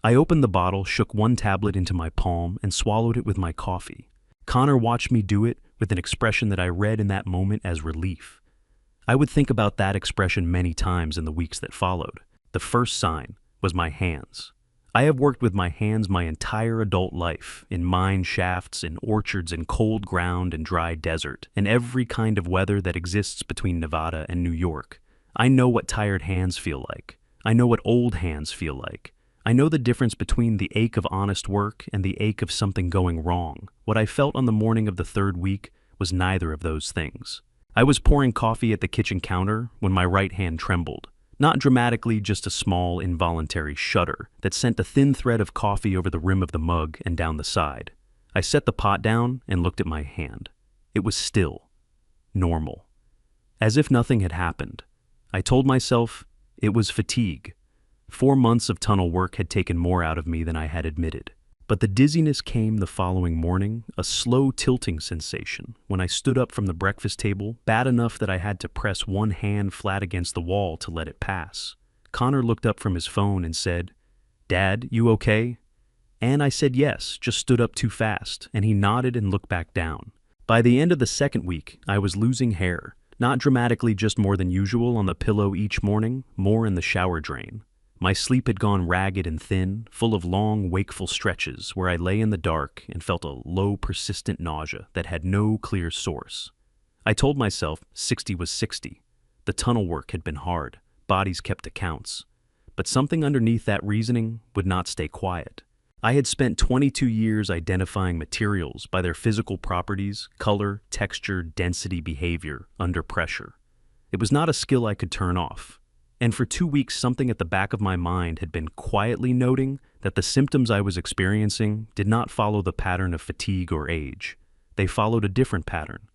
I opened the bottle, shook one tablet into my palm, and swallowed it with my coffee. Connor watched me do it with an expression that I read in that moment as relief. I would think about that expression many times in the weeks that followed. The first sign was my hands. I have worked with my hands my entire adult life, in mine shafts, in orchards, in cold ground and dry desert, in every kind of weather that exists between Nevada and New York. I know what tired hands feel like. I know what old hands feel like. I know the difference between the ache of honest work and the ache of something going wrong. What I felt on the morning of the third week was neither of those things. I was pouring coffee at the kitchen counter when my right hand trembled. Not dramatically, just a small, involuntary shudder that sent a thin thread of coffee over the rim of the mug and down the side. I set the pot down and looked at my hand. It was still. Normal. As if nothing had happened. I told myself it was fatigue. 4 months of tunnel work had taken more out of me than I had admitted. But the dizziness came the following morning, a slow tilting sensation, when I stood up from the breakfast table, bad enough that I had to press one hand flat against the wall to let it pass. Connor looked up from his phone and said, "Dad, you okay?" And I said yes, just stood up too fast, and he nodded and looked back down. By the end of the second week, I was losing hair. Not dramatically, just more than usual on the pillow each morning, more in the shower drain. My sleep had gone ragged and thin, full of long, wakeful stretches where I lay in the dark and felt a low, persistent nausea that had no clear source. I told myself 60 was 60. The tunnel work had been hard, bodies kept accounts. But something underneath that reasoning would not stay quiet. I had spent 22 years identifying materials by their physical properties, color, texture, density, behavior, under pressure. It was not a skill I could turn off. And for 2 weeks, something at the back of my mind had been quietly noting that the symptoms I was experiencing did not follow the pattern of fatigue or age. They followed a different pattern,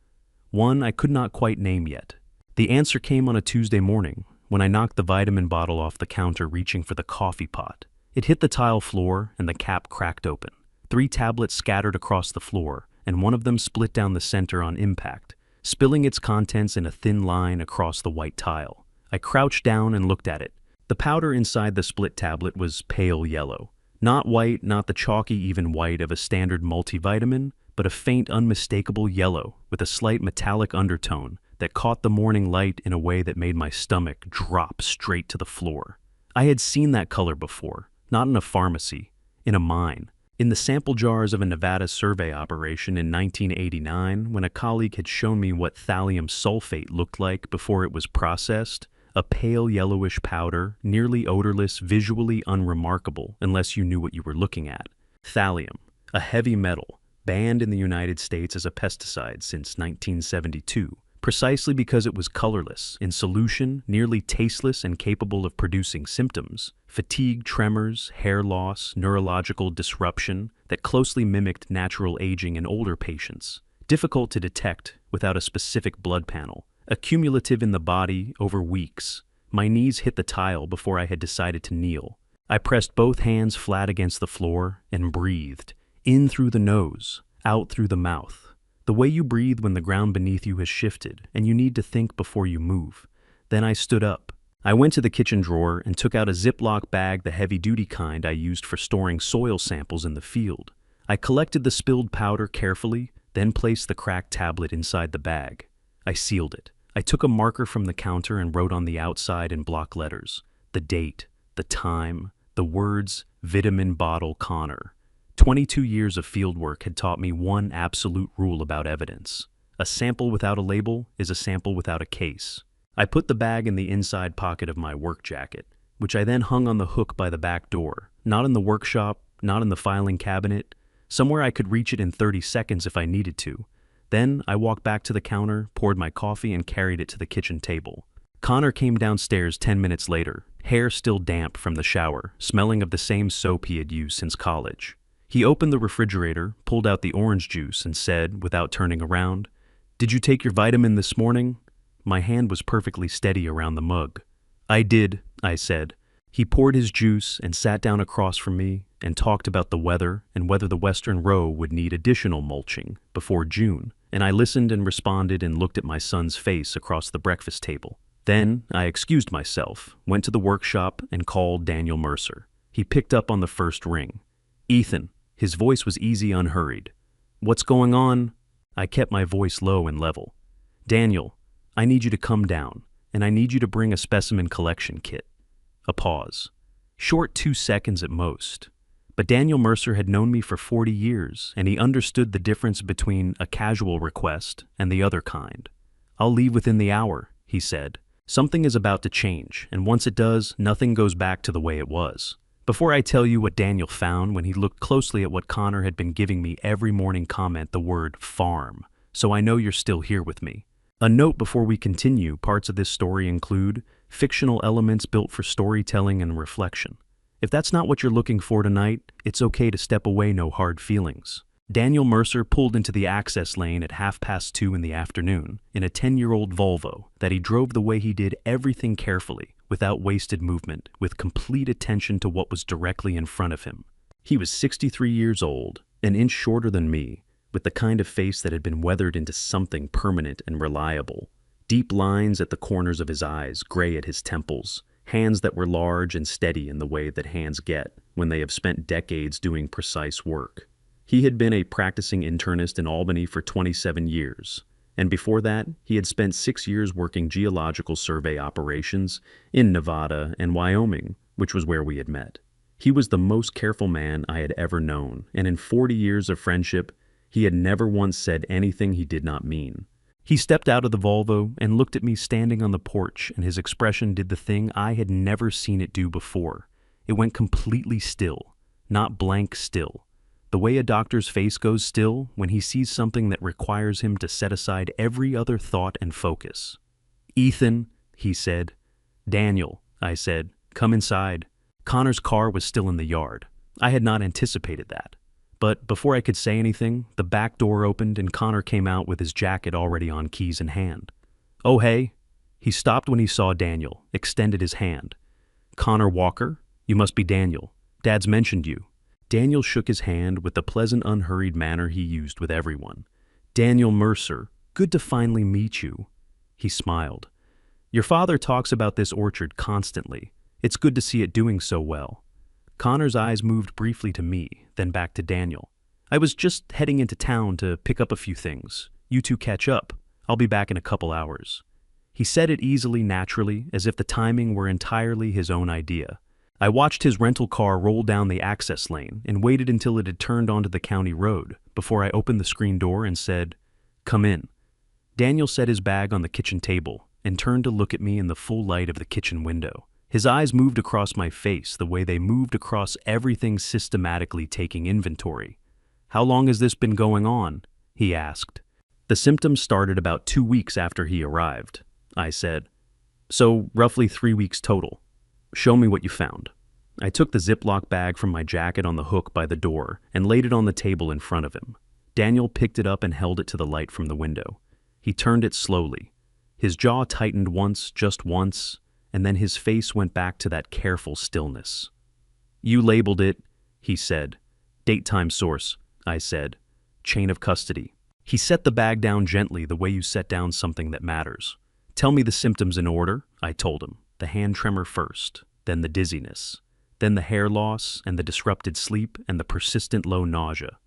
one I could not quite name yet. The answer came on a Tuesday morning when I knocked the vitamin bottle off the counter reaching for the coffee pot. It hit the tile floor and the cap cracked open. 3 tablets scattered across the floor, and one of them split down the center on impact, spilling its contents in a thin line across the white tile. I crouched down and looked at it. The powder inside the split tablet was pale yellow. Not white, not the chalky even white of a standard multivitamin, but a faint, unmistakable yellow with a slight metallic undertone that caught the morning light in a way that made my stomach drop straight to the floor. I had seen that color before, not in a pharmacy, in a mine. In the sample jars of a Nevada survey operation in 1989, when a colleague had shown me what thallium sulfate looked like before it was processed, a pale yellowish powder, nearly odorless, visually unremarkable unless you knew what you were looking at. Thallium, a heavy metal, banned in the United States as a pesticide since 1972, precisely because it was colorless, in solution, nearly tasteless and capable of producing symptoms, fatigue, tremors, hair loss, neurological disruption that closely mimicked natural aging in older patients, difficult to detect without a specific blood panel. Accumulative in the body over weeks. My knees hit the tile before I had decided to kneel. I pressed both hands flat against the floor and breathed, in through the nose, out through the mouth. The way you breathe when the ground beneath you has shifted and you need to think before you move. Then I stood up. I went to the kitchen drawer and took out a Ziploc bag, the heavy-duty kind I used for storing soil samples in the field. I collected the spilled powder carefully, then placed the cracked tablet inside the bag. I sealed it. I took a marker from the counter and wrote on the outside in block letters the date, the time, the words, vitamin bottle Connor. 22 years of field work had taught me one absolute rule about evidence. A sample without a label is a sample without a case. I put the bag in the inside pocket of my work jacket, which I then hung on the hook by the back door, not in the workshop, not in the filing cabinet, somewhere I could reach it in 30 seconds if I needed to. Then I walked back to the counter, poured my coffee, and carried it to the kitchen table. Connor came downstairs 10 minutes later, hair still damp from the shower, smelling of the same soap he had used since college. He opened the refrigerator, pulled out the orange juice, and said, without turning around, "Did you take your vitamin this morning?" My hand was perfectly steady around the mug. "I did," I said. He poured his juice and sat down across from me and talked about the weather and whether the western row would need additional mulching before June, and I listened and responded and looked at my son's face across the breakfast table. Then I excused myself, went to the workshop, and called Daniel Mercer. He picked up on the first ring. "Ethan." His voice was easy, unhurried. "What's going on?" I kept my voice low and level. "Daniel, I need you to come down, and I need you to bring a specimen collection kit." A pause. Short 2 seconds at most. But Daniel Mercer had known me for 40 years, and he understood the difference between a casual request and the other kind. "I'll leave within the hour," he said. "Something is about to change, and once it does, nothing goes back to the way it was." Before I tell you what Daniel found when he looked closely at what Connor had been giving me every morning, comment the word farm, so I know you're still here with me. A note before we continue: parts of this story include fictional elements built for storytelling and reflection. If that's not what you're looking for tonight, it's okay to step away, no hard feelings. Daniel Mercer pulled into the access lane at 2:30 in the afternoon in a 10-year-old Volvo that he drove the way he did, everything carefully, without wasted movement, with complete attention to what was directly in front of him. He was 63 years old, an inch shorter than me, with the kind of face that had been weathered into something permanent and reliable. Deep lines at the corners of his eyes, gray at his temples, hands that were large and steady in the way that hands get when they have spent decades doing precise work. He had been a practicing internist in Albany for 27 years, and before that, he had spent 6 years working geological survey operations in Nevada and Wyoming, which was where we had met. He was the most careful man I had ever known, and in 40 years of friendship, he had never once said anything he did not mean. He stepped out of the Volvo and looked at me standing on the porch, and his expression did the thing I had never seen it do before. It went completely still, not blank still. The way a doctor's face goes still when he sees something that requires him to set aside every other thought and focus. "Ethan," he said. "Daniel," I said, "come inside." Connor's car was still in the yard. I had not anticipated that. But before I could say anything, the back door opened and Connor came out with his jacket already on, keys in hand. "Oh, hey." He stopped when he saw Daniel, extended his hand. "Connor Walker? You must be Daniel. Dad's mentioned you." Daniel shook his hand with the pleasant, unhurried manner he used with everyone. "Daniel Mercer, good to finally meet you." He smiled. "Your father talks about this orchard constantly. It's good to see it doing so well." Connor's eyes moved briefly to me, then back to Daniel. "I was just heading into town to pick up a few things. You two catch up. I'll be back in a couple hours." He said it easily, naturally, as if the timing were entirely his own idea. I watched his rental car roll down the access lane and waited until it had turned onto the county road before I opened the screen door and said, "Come in." Daniel set his bag on the kitchen table and turned to look at me in the full light of the kitchen window. His eyes moved across my face the way they moved across everything, systematically taking inventory. "How long has this been going on?" he asked. "The symptoms started about 2 weeks after he arrived," I said. "So roughly 3 weeks total. Show me what you found." I took the Ziploc bag from my jacket on the hook by the door and laid it on the table in front of him. Daniel picked it up and held it to the light from the window. He turned it slowly. His jaw tightened once, just once, and then his face went back to that careful stillness. "You labeled it," he said. "Date, time, source," I said. "Chain of custody." He set the bag down gently, the way you set down something that matters. "Tell me the symptoms in order," I told him. The hand tremor first, then the dizziness, then the hair loss and the disrupted sleep and the persistent low nausea.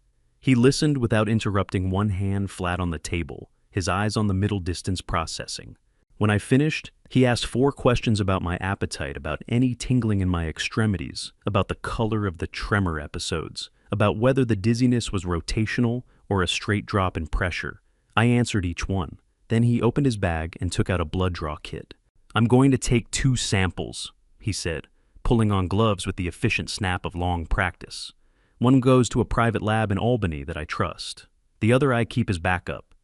He listened without interrupting, one hand flat on the table, his eyes on the middle distance, processing. When I finished, he asked 4 questions about my appetite, about any tingling in my extremities, about the color of the tremor episodes, about whether the dizziness was rotational or a straight drop in pressure. I answered each one. Then he opened his bag and took out a blood draw kit. "I'm going to take 2 samples," he said, pulling on gloves with the efficient snap of long practice. "One goes to a private lab in Albany that I trust. The other I keep as backup."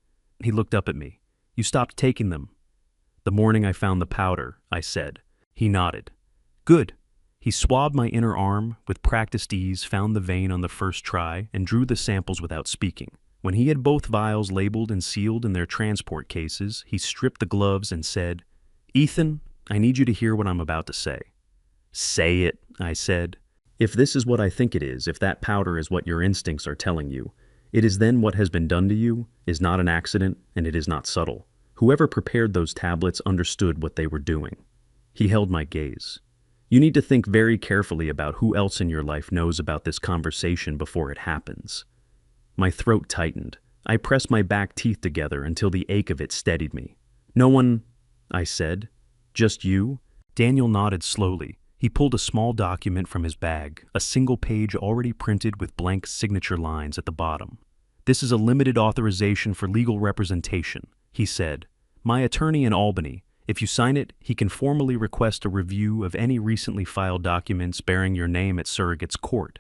He looked up at me. "You stopped taking them?" "The morning I found the powder," I said. He nodded. "Good." He swabbed my inner arm with practiced ease, found the vein on the first try, and drew the samples without speaking. When he had both vials labeled and sealed in their transport cases, he stripped the gloves and said, "Ethan, I need you to hear what I'm about to say." "Say it," I said. "If this is what I think it is, if that powder is what your instincts are telling you, it is then what has been done to you is not an accident, and it is not subtle. Whoever prepared those tablets understood what they were doing. He held my gaze. You need to think very carefully about who else in your life knows about this conversation before it happens. My throat tightened. I pressed my back teeth together until the ache of it steadied me. No one, I said. Just you? Daniel nodded slowly. He pulled a small document from his bag, a single page already printed with blank signature lines at the bottom. This is a limited authorization for legal representation, he said. My attorney in Albany. If you sign it, he can formally request a review of any recently filed documents bearing your name at surrogate's court.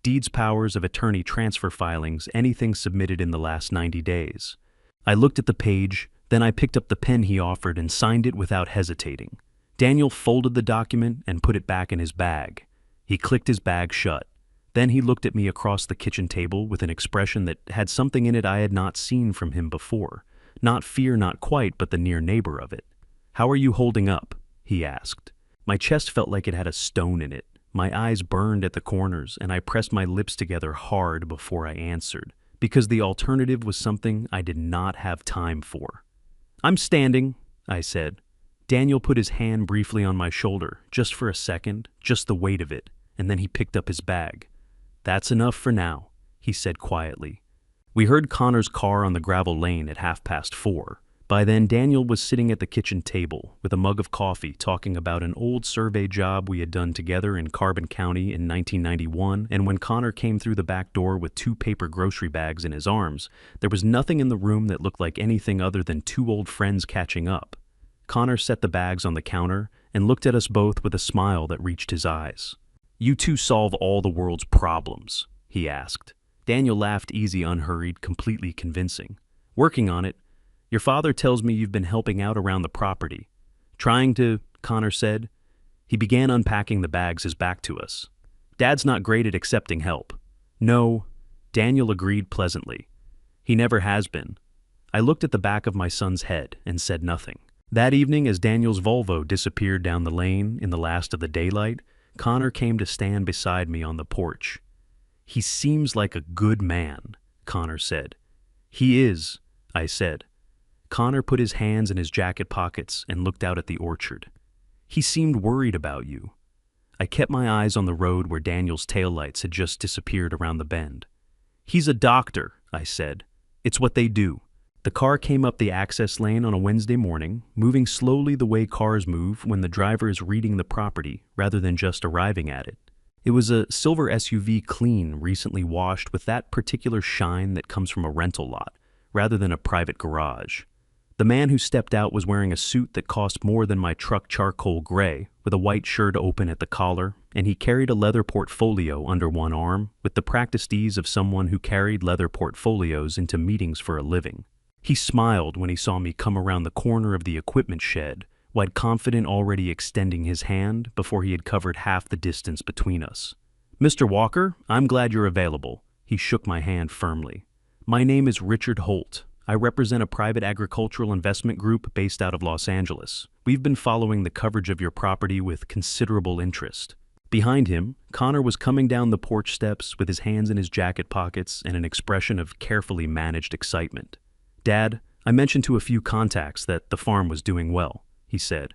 Deeds, powers of attorney, transfer filings, anything submitted in the last 90 days. I looked at the page, then I picked up the pen he offered and signed it without hesitating. Daniel folded the document and put it back in his bag. He clicked his bag shut. Then he looked at me across the kitchen table with an expression that had something in it I had not seen from him before. Not fear, not quite, but the near neighbor of it. How are you holding up? He asked. My chest felt like it had a stone in it. My eyes burned at the corners, and I pressed my lips together hard before I answered, because the alternative was something I did not have time for. I'm standing, I said. Daniel put his hand briefly on my shoulder, just for a second, just the weight of it, and then he picked up his bag. That's enough for now, he said quietly. We heard Connor's car on the gravel lane at 4:30. By then, Daniel was sitting at the kitchen table with a mug of coffee talking about an old survey job we had done together in Carbon County in 1991, and when Connor came through the back door with 2 paper grocery bags in his arms, there was nothing in the room that looked like anything other than 2 old friends catching up. Connor set the bags on the counter and looked at us both with a smile that reached his eyes. You two solve all the world's problems, he asked. Daniel laughed easy, unhurried, completely convincing. Working on it. Your father tells me you've been helping out around the property. Trying to, Connor said. He began unpacking the bags, his back to us. Dad's not great at accepting help. No, Daniel agreed pleasantly. He never has been. I looked at the back of my son's head and said nothing. That evening, as Daniel's Volvo disappeared down the lane in the last of the daylight, Connor came to stand beside me on the porch. He seems like a good man, Connor said. He is, I said. Connor put his hands in his jacket pockets and looked out at the orchard. He seemed worried about you. I kept my eyes on the road where Daniel's taillights had just disappeared around the bend. He's a doctor, I said. It's what they do. The car came up the access lane on a Wednesday morning, moving slowly the way cars move when the driver is reading the property rather than just arriving at it. It was a silver SUV, clean, recently washed, with that particular shine that comes from a rental lot, rather than a private garage. The man who stepped out was wearing a suit that cost more than my truck, charcoal gray, with a white shirt open at the collar, and he carried a leather portfolio under one arm, with the practiced ease of someone who carried leather portfolios into meetings for a living. He smiled when he saw me come around the corner of the equipment shed, wide confident, already extending his hand before he had covered half the distance between us. Mr. Walker, I'm glad you're available. He shook my hand firmly. My name is Richard Holt. I represent a private agricultural investment group based out of Los Angeles. We've been following the coverage of your property with considerable interest. Behind him, Connor was coming down the porch steps with his hands in his jacket pockets and an expression of carefully managed excitement. Dad, I mentioned to a few contacts that the farm was doing well, he said.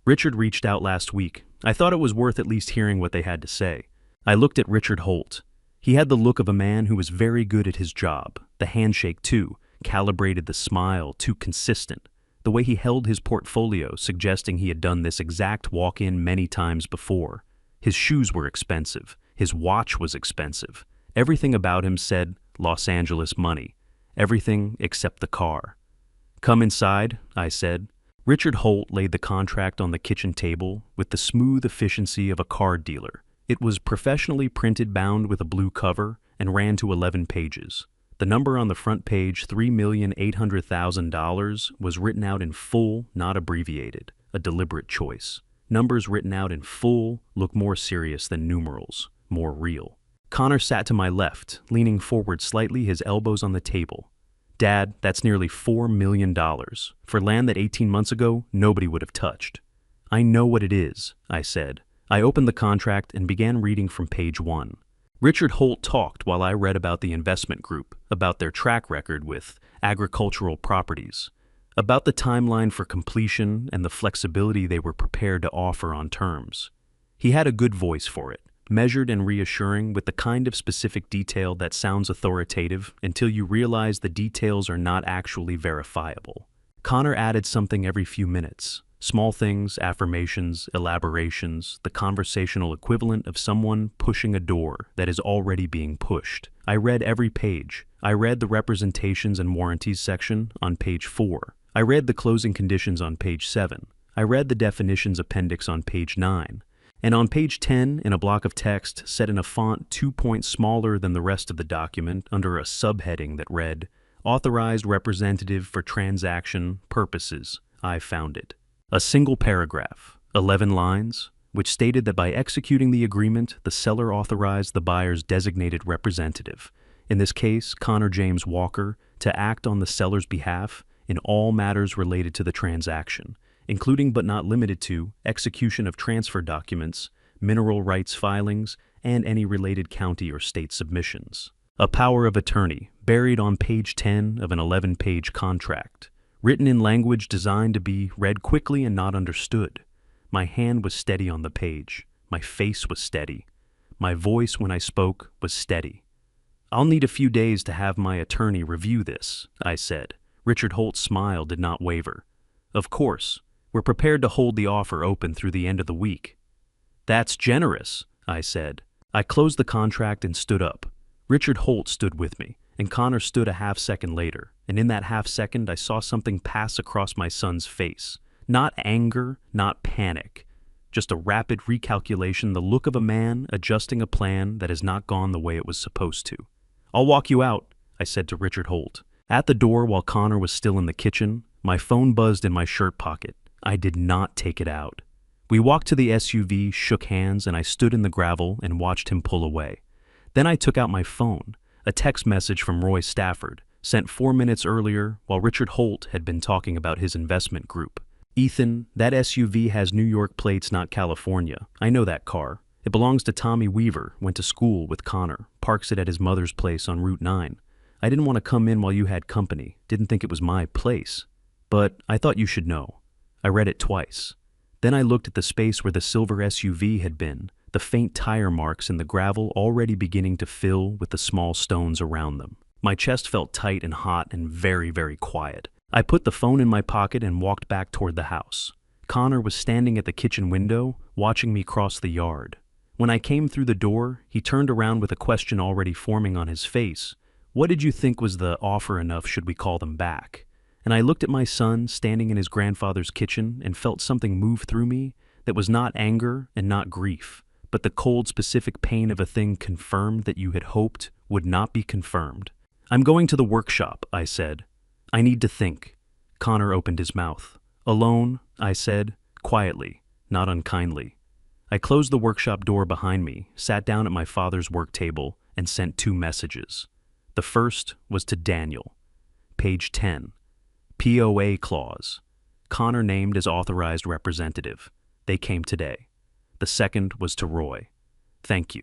Richard reached out last week. I thought it was worth at least hearing what they had to say. I looked at Richard Holt. He had the look of a man who was very good at his job. The handshake, too, calibrated, the smile, too consistent. The way he held his portfolio, suggesting he had done this exact walk-in many times before. His shoes were expensive. His watch was expensive. Everything about him said Los Angeles money. Everything except the car. Come inside, I said. Richard Holt laid the contract on the kitchen table with the smooth efficiency of a card dealer. It was professionally printed, bound with a blue cover, and ran to 11 pages. The number on the front page, $3,800,000, was written out in full, not abbreviated, a deliberate choice. Numbers written out in full look more serious than numerals, more real. Connor sat to my left, leaning forward slightly, his elbows on the table. Dad, that's nearly $4 million, for land that 18 months ago nobody would have touched. I know what it is, I said. I opened the contract and began reading from page 1. Richard Holt talked while I read about the investment group, about their track record with agricultural properties. about the timeline for completion and the flexibility they were prepared to offer on terms. He had a good voice for it, measured and reassuring with the kind of specific detail that sounds authoritative until you realize the details are not actually verifiable. Connor added something every few minutes. Small things, affirmations, elaborations, the conversational equivalent of someone pushing a door that is already being pushed. I read every page. I read the representations and warranties section on page 4. I read the closing conditions on page 7. I read the definitions appendix on page 9. And on page 10, in a block of text set in a font 2 points smaller than the rest of the document under a subheading that read, Authorized Representative for Transaction Purposes, I found it. A single paragraph, 11 lines, which stated that by executing the agreement, the seller authorized the buyer's designated representative, in this case, Connor James Walker, to act on the seller's behalf in all matters related to the transaction, including but not limited to execution of transfer documents, mineral rights filings, and any related county or state submissions. A power of attorney buried on page 10 of an 11-page contract, written in language designed to be read quickly and not understood. My hand was steady on the page. My face was steady. My voice when I spoke was steady. I'll need a few days to have my attorney review this, I said. Richard Holt's smile did not waver. Of course, we're prepared to hold the offer open through the end of the week. That's generous, I said. I closed the contract and stood up. Richard Holt stood with me, and Connor stood a half-second later, and in that half-second I saw something pass across my son's face. Not anger, not panic, just a rapid recalculation, the look of a man adjusting a plan that has not gone the way it was supposed to. I'll walk you out, I said to Richard Holt. At the door while Connor was still in the kitchen, my phone buzzed in my shirt pocket. I did not take it out. We walked to the SUV, shook hands, and I stood in the gravel and watched him pull away. Then I took out my phone, a text message from Roy Stafford, sent 4 minutes earlier while Richard Holt had been talking about his investment group. Ethan, that SUV has New York plates, not California. I know that car. It belongs to Tommy Weaver, went to school with Connor, parks it at his mother's place on Route 9. I didn't want to come in while you had company, didn't think it was my place. But I thought you should know. I read it twice. Then I looked at the space where the silver SUV had been, the faint tire marks in the gravel already beginning to fill with the small stones around them. My chest felt tight and hot and very, very quiet. I put the phone in my pocket and walked back toward the house. Connor was standing at the kitchen window, watching me cross the yard. When I came through the door, he turned around with a question already forming on his face. What did you think was the offer enough should we call them back? And I looked at my son standing in his grandfather's kitchen and felt something move through me that was not anger and not grief, but the cold specific pain of a thing confirmed that you had hoped would not be confirmed. I'm going to the workshop, I said. I need to think. Connor opened his mouth. Alone, I said, quietly, not unkindly. I closed the workshop door behind me, sat down at my father's work table, and sent 2 messages. The first was to Daniel. Page 10. POA clause. Connor named as authorized representative. They came today. The second was to Roy. Thank you.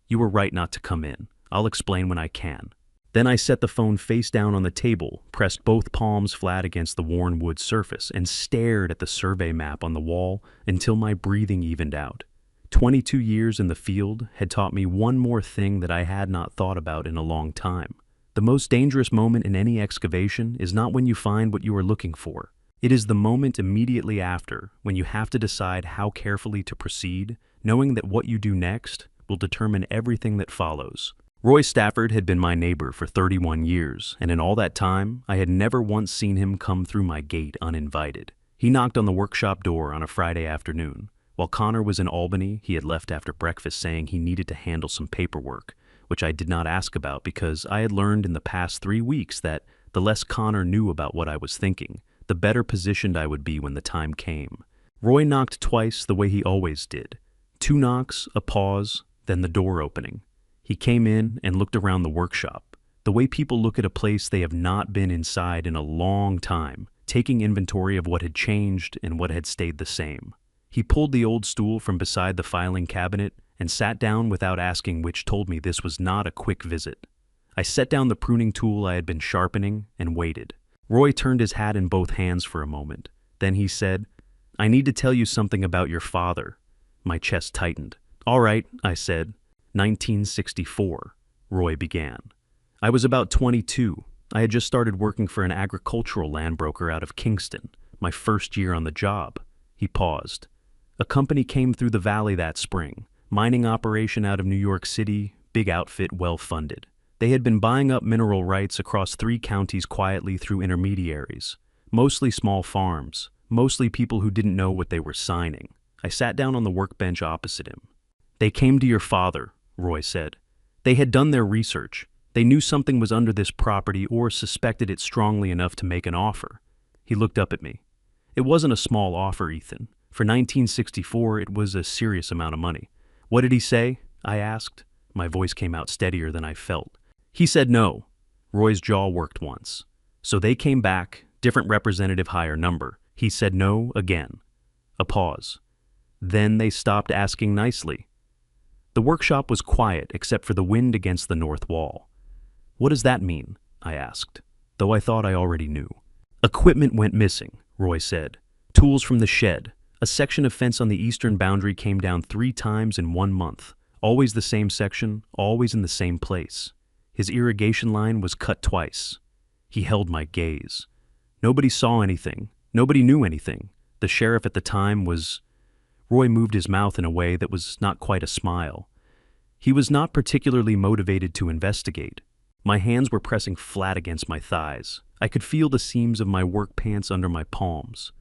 You were right not to come in. I'll explain when I can. Then I set the phone face down on the table, pressed both palms flat against the worn wood surface, and stared at the survey map on the wall until my breathing evened out. 22 years in the field had taught me one more thing that I had not thought about in a long time. The most dangerous moment in any excavation is not when you find what you are looking for. It is the moment immediately after, when you have to decide how carefully to proceed, knowing that what you do next will determine everything that follows. Roy Stafford had been my neighbor for 31 years, and in all that time, I had never once seen him come through my gate uninvited. He knocked on the workshop door on a Friday afternoon. While Connor was in Albany, he had left after breakfast saying he needed to handle some paperwork, which I did not ask about because I had learned in the past 3 weeks that the less Connor knew about what I was thinking, the better positioned I would be when the time came. Roy knocked twice the way he always did. 2 knocks, a pause, then the door opening. He came in and looked around the workshop, the way people look at a place they have not been inside in a long time, taking inventory of what had changed and what had stayed the same. He pulled the old stool from beside the filing cabinet and sat down without asking, which told me this was not a quick visit. I set down the pruning tool I had been sharpening and waited. Roy turned his hat in both hands for a moment. Then he said, "I need to tell you something about your father." My chest tightened. "All right," I said. 1964, Roy began. I was about 22. I had just started working for an agricultural land broker out of Kingston, my first year on the job. He paused. A company came through the valley that spring, mining operation out of New York City, big outfit, well-funded. They had been buying up mineral rights across 3 counties quietly through intermediaries, mostly small farms, mostly people who didn't know what they were signing. I sat down on the workbench opposite him. "They came to your father," Roy said. "They had done their research. They knew something was under this property or suspected it strongly enough to make an offer." He looked up at me. "It wasn't a small offer, Ethan. For 1964, it was a serious amount of money." "What did he say?" I asked. My voice came out steadier than I felt. "He said no." Roy's jaw worked once. "So they came back, different representative, higher number. He said no again." A pause. "Then they stopped asking nicely." The workshop was quiet except for the wind against the north wall. "What does that mean?" I asked, though I thought I already knew. "Equipment went missing," Roy said. "Tools from the shed. A section of fence on the eastern boundary came down 3 times in 1 month. Always the same section, always in the same place. His irrigation line was cut twice." He held my gaze. "Nobody saw anything. Nobody knew anything. The sheriff at the time was—" Roy moved his mouth in a way that was not quite a smile. "He was not particularly motivated to investigate." My hands were pressing flat against my thighs. I could feel the seams of my work pants under my palms.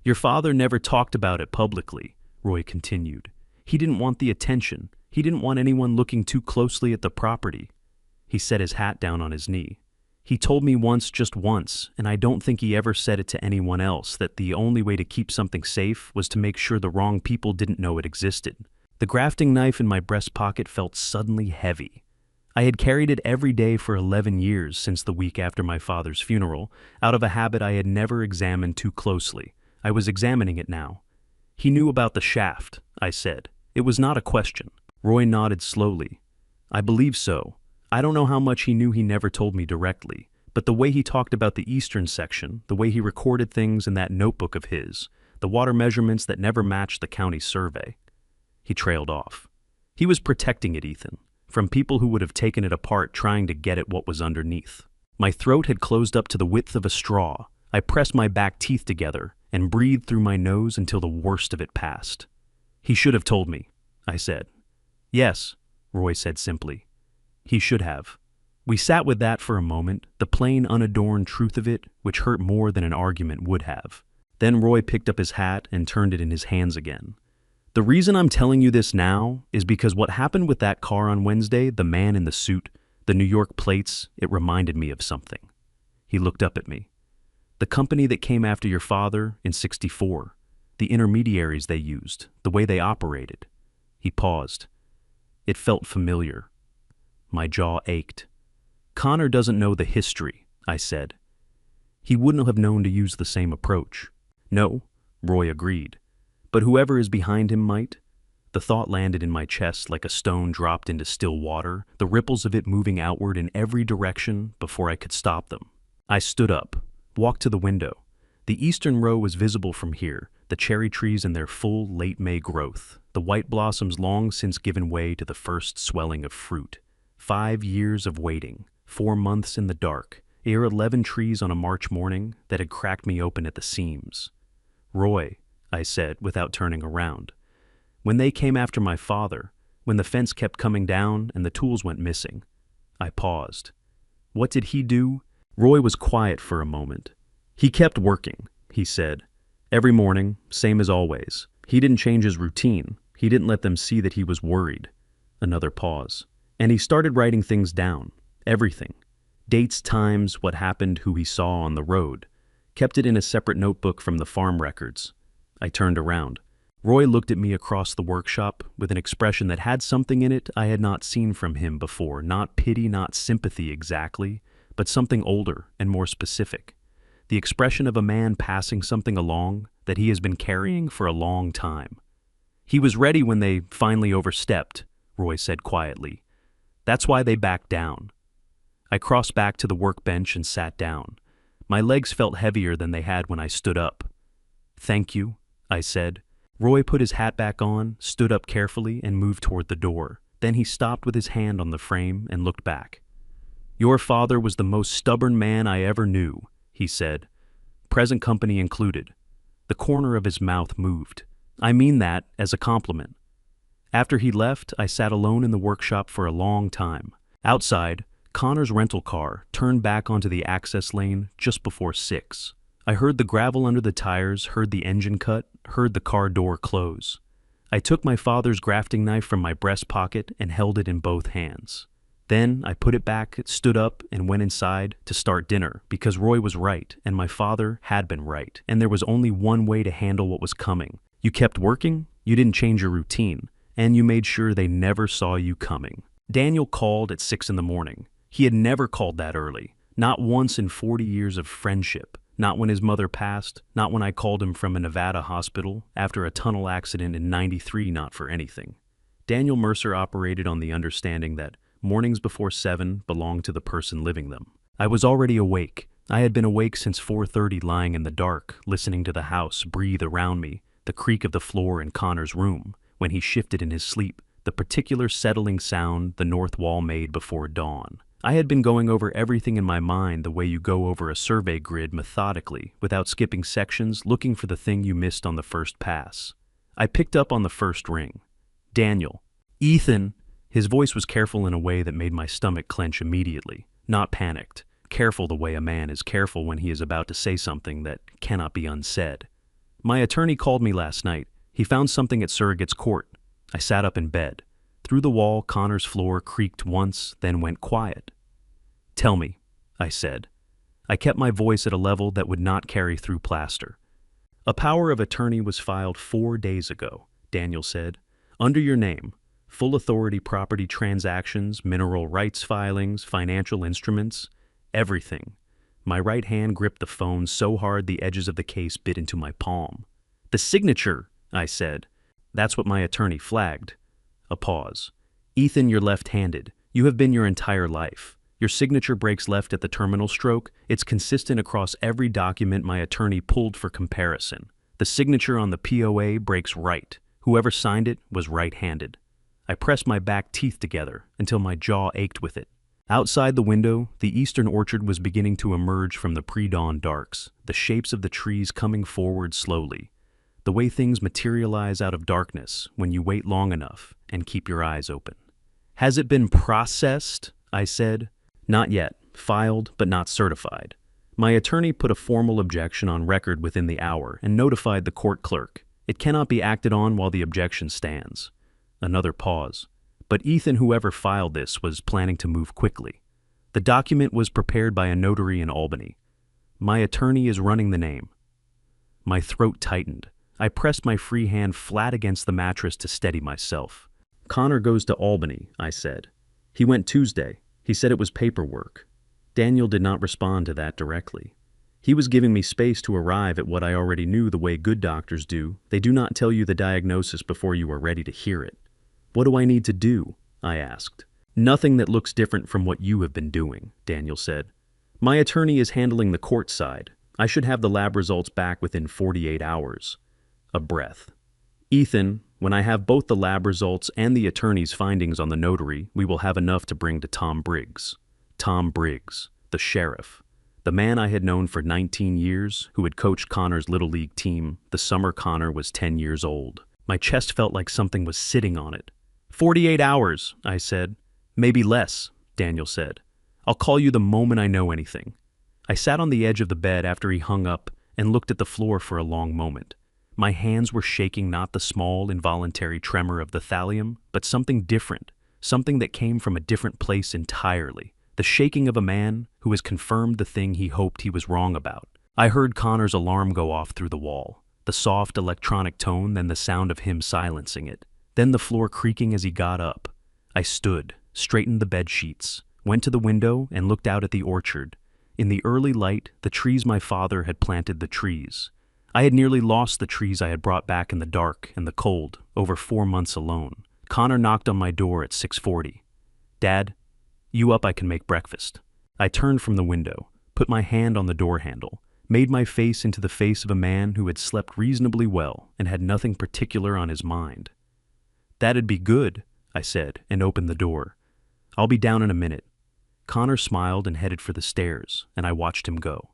"Your father never talked about it publicly," Roy continued. "He didn't want the attention. He didn't want anyone looking too closely at the property." He set his hat down on his knee. "He told me once, just once, and I don't think he ever said it to anyone else, that the only way to keep something safe was to make sure the wrong people didn't know it existed." The grafting knife in my breast pocket felt suddenly heavy. I had carried it every day for 11 years since the week after my father's funeral, out of a habit I had never examined too closely. I was examining it now. "He knew about the shaft," I said. It was not a question. Roy nodded slowly. "I believe so. I don't know how much he knew. He never told me directly. But the way he talked about the eastern section, the way he recorded things in that notebook of his, the water measurements that never matched the county survey." He trailed off. "He was protecting it, Ethan, from people who would have taken it apart trying to get at what was underneath." My throat had closed up to the width of a straw. I pressed my back teeth together and breathed through my nose until the worst of it passed. "He should have told me," I said. "Yes," Roy said simply. "He should have." We sat with that for a moment, the plain, unadorned truth of it, which hurt more than an argument would have. Then Roy picked up his hat and turned it in his hands again. "The reason I'm telling you this now is because what happened with that car on Wednesday, the man in the suit, the New York plates, it reminded me of something." He looked up at me. "The company that came after your father in '64, the intermediaries they used, the way they operated." He paused. It felt familiar. My jaw ached. "Connor doesn't know the history," I said. "He wouldn't have known to use the same approach." "No," Roy agreed. "But whoever is behind him might." The thought landed in my chest like a stone dropped into still water, the ripples of it moving outward in every direction before I could stop them. I stood up, walked to the window. The eastern row was visible from here, the cherry trees in their full late May growth, the white blossoms long since given way to the first swelling of fruit. 5 years of waiting, 4 months in the dark, ere 11 trees on a March morning that had cracked me open at the seams. "Roy," I said without turning around, "when they came after my father, when the fence kept coming down and the tools went missing." I paused. "What did he do?" Roy was quiet for a moment. "He kept working," he said. "Every morning, same as always. He didn't change his routine. He didn't let them see that he was worried." Another pause. "And he started writing things down. Everything. Dates, times, what happened, who he saw on the road. Kept it in a separate notebook from the farm records." I turned around. Roy looked at me across the workshop with an expression that had something in it I had not seen from him before. Not pity, not sympathy exactly, but something older and more specific. The expression of a man passing something along that he has been carrying for a long time. "He was ready when they finally overstepped," Roy said quietly. "That's why they backed down." I crossed back to the workbench and sat down. My legs felt heavier than they had when I stood up. "Thank you," I said. Roy put his hat back on, stood up carefully, and moved toward the door. Then he stopped with his hand on the frame and looked back. "Your father was the most stubborn man I ever knew," he said, present company included. The corner of his mouth moved. "I mean that as a compliment." After he left, I sat alone in the workshop for a long time. Outside, Connor's rental car turned back onto the access lane just before 6. I heard the gravel under the tires, heard the engine cut, heard the car door close. I took my father's grafting knife from my breast pocket and held it in both hands. Then I put it back, stood up, and went inside to start dinner because Roy was right and my father had been right, and there was only one way to handle what was coming. You kept working, you didn't change your routine, and you made sure they never saw you coming. Daniel called at 6 in the morning. He had never called that early, not once in 40 years of friendship, not when his mother passed, not when I called him from a Nevada hospital after a tunnel accident in '93, not for anything. Daniel Mercer operated on the understanding that mornings before 7 belonged to the person living them. I was already awake. I had been awake since 4:30, lying in the dark, listening to the house breathe around me, the creak of the floor in Connor's room, when he shifted in his sleep, the particular settling sound the north wall made before dawn. I had been going over everything in my mind the way you go over a survey grid methodically, without skipping sections, looking for the thing you missed on the first pass. I picked up on the first ring. "Daniel." "Ethan." His voice was careful in a way that made my stomach clench immediately, not panicked, careful the way a man is careful when he is about to say something that cannot be unsaid. "My attorney called me last night. He found something at Surrogate's Court." I sat up in bed. Through the wall, Connor's floor creaked once, then went quiet. "Tell me," I said. I kept my voice at a level that would not carry through plaster. "A power of attorney was filed 4 days ago," Daniel said. "Under your name. Full authority property transactions, mineral rights filings, financial instruments, everything." My right hand gripped the phone so hard the edges of the case bit into my palm. "The signature," I said. "That's what my attorney flagged." A pause. "Ethan, you're left-handed. You have been your entire life. Your signature breaks left at the terminal stroke. It's consistent across every document my attorney pulled for comparison. The signature on the POA breaks right. Whoever signed it was right-handed." I pressed my back teeth together until my jaw ached with it. Outside the window, the eastern orchard was beginning to emerge from the pre-dawn darks, the shapes of the trees coming forward slowly. The way things materialize out of darkness when you wait long enough and keep your eyes open. "Has it been processed?" I said. "Not yet. Filed, but not certified." My attorney put a formal objection on record within the hour and notified the court clerk. "It cannot be acted on while the objection stands." Another pause. "But Ethan, whoever filed this, was planning to move quickly. The document was prepared by a notary in Albany. My attorney is running the name." My throat tightened. I pressed my free hand flat against the mattress to steady myself. "Connor goes to Albany," I said. "He went Tuesday. He said it was paperwork." Daniel did not respond to that directly. He was giving me space to arrive at what I already knew the way good doctors do. They do not tell you the diagnosis before you are ready to hear it. "What do I need to do?" I asked. "Nothing that looks different from what you have been doing," Daniel said. "My attorney is handling the court side. I should have the lab results back within 48 hours. A breath. "Ethan, when I have both the lab results and the attorney's findings on the notary, we will have enough to bring to Tom Briggs." Tom Briggs, the sheriff. The man I had known for 19 years, who had coached Connor's Little League team the summer Connor was 10 years old. My chest felt like something was sitting on it. 48 hours, I said. "Maybe less," Daniel said. "I'll call you the moment I know anything." I sat on the edge of the bed after he hung up and looked at the floor for a long moment. My hands were shaking, not the small, involuntary tremor of the thallium, but something different, something that came from a different place entirely. The shaking of a man who has confirmed the thing he hoped he was wrong about. I heard Connor's alarm go off through the wall, the soft electronic tone, then the sound of him silencing it. Then the floor creaking as he got up. I stood, straightened the bed sheets, went to the window and looked out at the orchard. In the early light, the trees my father had planted the trees. I had nearly lost the trees I had brought back in the dark and the cold, over 4 months alone. Connor knocked on my door at 6:40. "Dad, you up? I can make breakfast." I turned from the window. put my hand on the door handle, made my face into the face of a man who had slept reasonably well and had nothing particular on his mind. "That'd be good," I said, and opened the door. "I'll be down in a minute." Connor smiled and headed for the stairs, and I watched him go.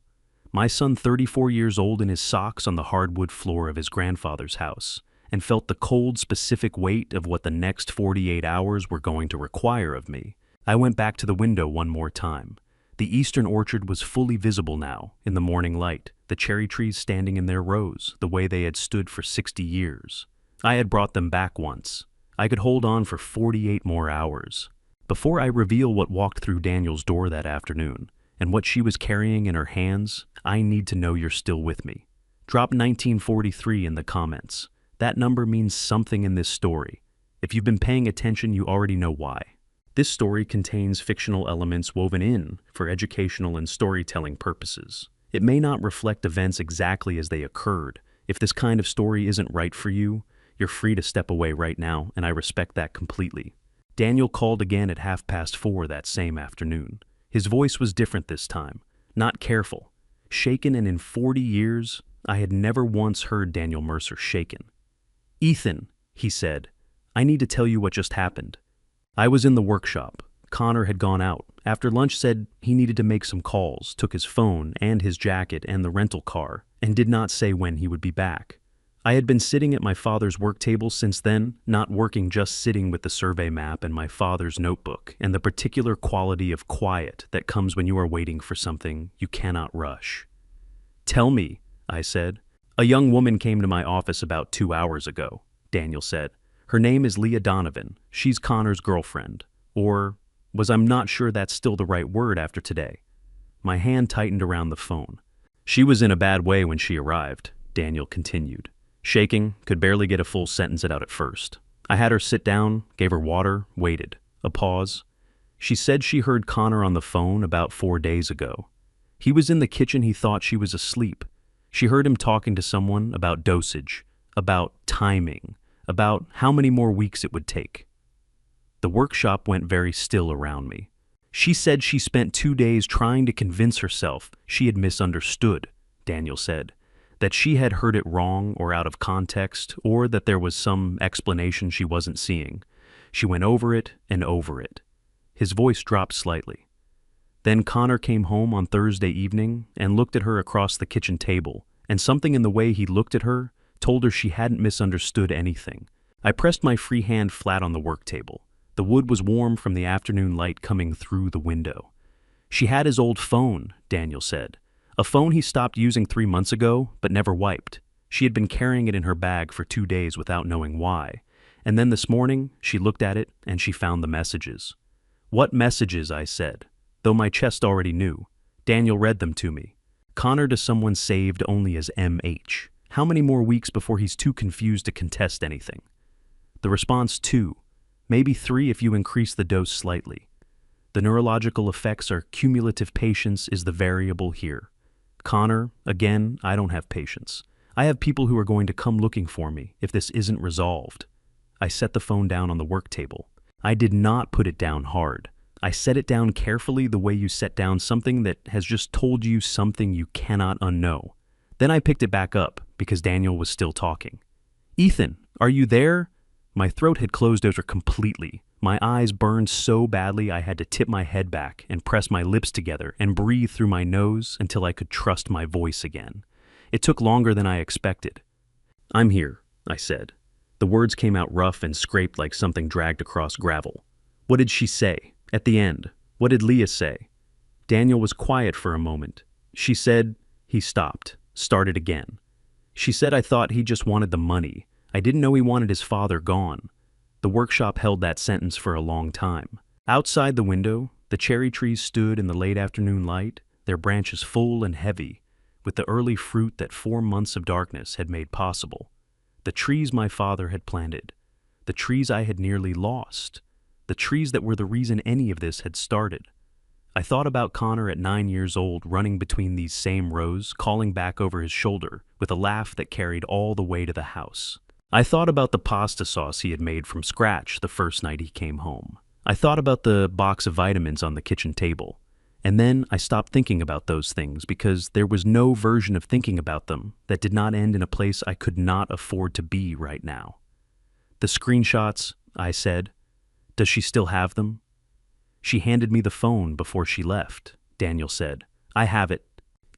My son, 34 years old, in his socks on the hardwood floor of his grandfather's house, and felt the cold, specific weight of what the next 48 hours were going to require of me. I went back to the window one more time. The eastern orchard was fully visible now, in the morning light, the cherry trees standing in their rows, the way they had stood for 60 years. I had brought them back once. I could hold on for 48 more hours. Before I reveal what walked through Daniel's door that afternoon, and what she was carrying in her hands, I need to know you're still with me. Drop 1943 in the comments. That number means something in this story. If you've been paying attention, you already know why. This story contains fictional elements woven in for educational and storytelling purposes. It may not reflect events exactly as they occurred. If this kind of story isn't right for you, you're free to step away right now, and I respect that completely. Daniel called again at 4:30 that same afternoon. His voice was different this time, not careful, shaken, and in 40 years, I had never once heard Daniel Mercer shaken. "Ethan," he said, "I need to tell you what just happened." I was in the workshop. Connor had gone out. After lunch, said he needed to make some calls, took his phone and his jacket and the rental car, and did not say when he would be back. I had been sitting at my father's work table since then, not working, just sitting with the survey map and my father's notebook, and the particular quality of quiet that comes when you are waiting for something you cannot rush. "Tell me," I said. "A young woman came to my office about 2 hours ago," Daniel said. "Her name is Leah Donovan. She's Connor's girlfriend. Or I'm not sure that's still the right word after today." My hand tightened around the phone. "She was in a bad way when she arrived," Daniel continued. Shaking, could barely get a full sentence out at first. I had her sit down, gave her water, waited. A pause. "She said she heard Connor on the phone about 4 days ago. He was in the kitchen. He thought she was asleep. She heard him talking to someone about dosage, about timing, about how many more weeks it would take." The workshop went very still around me. "She said she spent 2 days trying to convince herself she had misunderstood," Daniel said. "That she had heard it wrong or out of context, or that there was some explanation she wasn't seeing. She went over it and over it." His voice dropped slightly. "Then Connor came home on Thursday evening and looked at her across the kitchen table, and something in the way he looked at her told her she hadn't misunderstood anything." I pressed my free hand flat on the work table. The wood was warm from the afternoon light coming through the window. "She had his old phone," Daniel said. "A phone he stopped using 3 months ago, but never wiped. She had been carrying it in her bag for 2 days without knowing why. And then this morning, she looked at it and she found the messages." "What messages?" I said, though my chest already knew. Daniel read them to me. "Connor to someone saved only as MH. How many more weeks before he's too confused to contest anything?" The response, 2, maybe 3 if you increase the dose slightly. The neurological effects are cumulative. Patience is the variable here. Connor, again, I don't have patience. I have people who are going to come looking for me if this isn't resolved. I set the phone down on the work table. I did not put it down hard. I set it down carefully, the way you set down something that has just told you something you cannot unknow. Then I picked it back up because Daniel was still talking. "Ethan, are you there?" My throat had closed over completely. My eyes burned so badly I had to tip my head back and press my lips together and breathe through my nose until I could trust my voice again. It took longer than I expected. "I'm here," I said. The words came out rough and scraped like something dragged across gravel. "What did she say? At the end, what did Leah say?" Daniel was quiet for a moment. "She said..." He stopped, started again. "She said I thought he just wanted the money. I didn't know he wanted his father gone." The workshop held that sentence for a long time. Outside the window, the cherry trees stood in the late afternoon light, their branches full and heavy, with the early fruit that 4 months of darkness had made possible. The trees my father had planted, the trees I had nearly lost, the trees that were the reason any of this had started. I thought about Connor at 9 years old, running between these same rows, calling back over his shoulder, with a laugh that carried all the way to the house. I thought about the pasta sauce he had made from scratch the first night he came home. I thought about the box of vitamins on the kitchen table. And then I stopped thinking about those things because there was no version of thinking about them that did not end in a place I could not afford to be right now. "The screenshots," I said. "Does she still have them?" "She handed me the phone before she left," Daniel said. "I have it."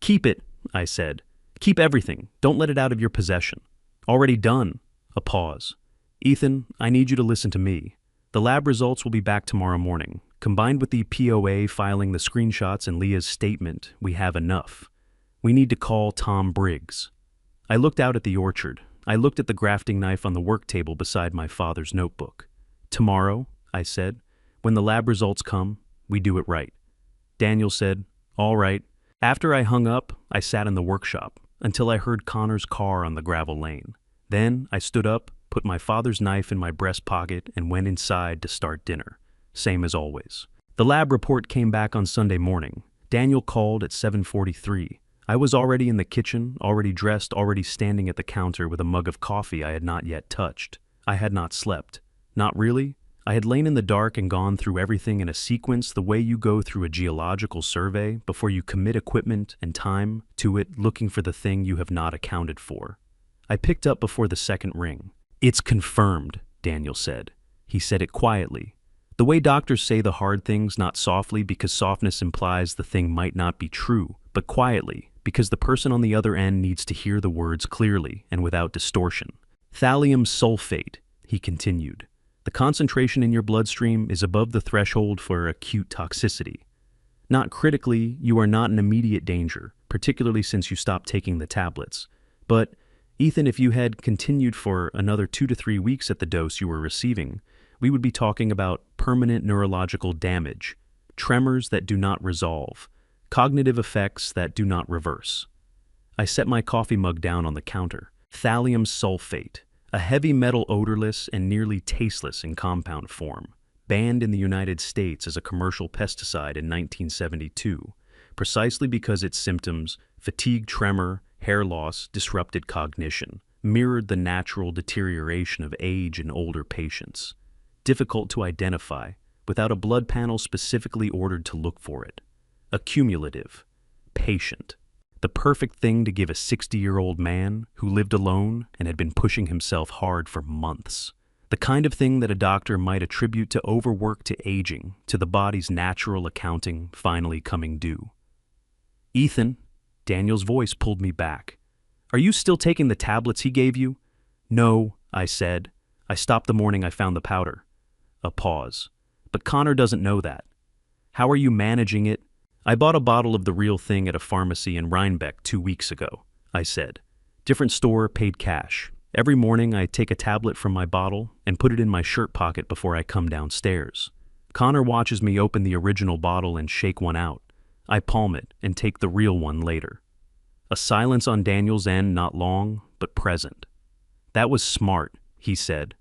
"Keep it," I said. "Keep everything. Don't let it out of your possession." "Already done." A pause. "Ethan, I need you to listen to me. The lab results will be back tomorrow morning. Combined with the POA filing the screenshots and Leah's statement, we have enough. We need to call Tom Briggs." I looked out at the orchard. I looked at the grafting knife on the work table beside my father's notebook. "Tomorrow," I said, "when the lab results come, we do it right." Daniel said, "All right." After I hung up, I sat in the workshop until I heard Connor's car on the gravel lane. Then I stood up, put my father's knife in my breast pocket, and went inside to start dinner. Same as always. The lab report came back on Sunday morning. Daniel called at 7:43. I was already in the kitchen, already dressed, already standing at the counter with a mug of coffee I had not yet touched. I had not slept. Not really. I had lain in the dark and gone through everything in a sequence the way you go through a geological survey before you commit equipment and time to it, looking for the thing you have not accounted for. I picked up before the second ring. "It's confirmed," Daniel said. He said it quietly. The way doctors say the hard things, not softly because softness implies the thing might not be true, but quietly because the person on the other end needs to hear the words clearly and without distortion. "Thallium sulfate," he continued. "The concentration in your bloodstream is above the threshold for acute toxicity. Not critically, you are not in immediate danger, particularly since you stopped taking the tablets. But, Ethan, if you had continued for another 2 to 3 weeks at the dose you were receiving, we would be talking about permanent neurological damage, tremors that do not resolve, cognitive effects that do not reverse." I set my coffee mug down on the counter. Thallium sulfate, a heavy metal odorless and nearly tasteless in compound form, banned in the United States as a commercial pesticide in 1972, precisely because its symptoms, fatigue, tremor, hair loss, disrupted cognition, mirrored the natural deterioration of age in older patients. Difficult to identify, without a blood panel specifically ordered to look for it. Accumulative. Patient. The perfect thing to give a 60-year-old man who lived alone and had been pushing himself hard for months. The kind of thing that a doctor might attribute to overwork, to aging, to the body's natural accounting finally coming due. "Ethan," Daniel's voice pulled me back. "Are you still taking the tablets he gave you?" "No," I said. "I stopped the morning I found the powder." A pause. "But Connor doesn't know that." "How are you managing it?" "I bought a bottle of the real thing at a pharmacy in Rhinebeck 2 weeks ago," I said. "Different store, paid cash. Every morning I take a tablet from my bottle and put it in my shirt pocket before I come downstairs. Connor watches me open the original bottle and shake one out. I palm it and take the real one later." A silence on Daniel's end, not long, but present. "That was smart," he said.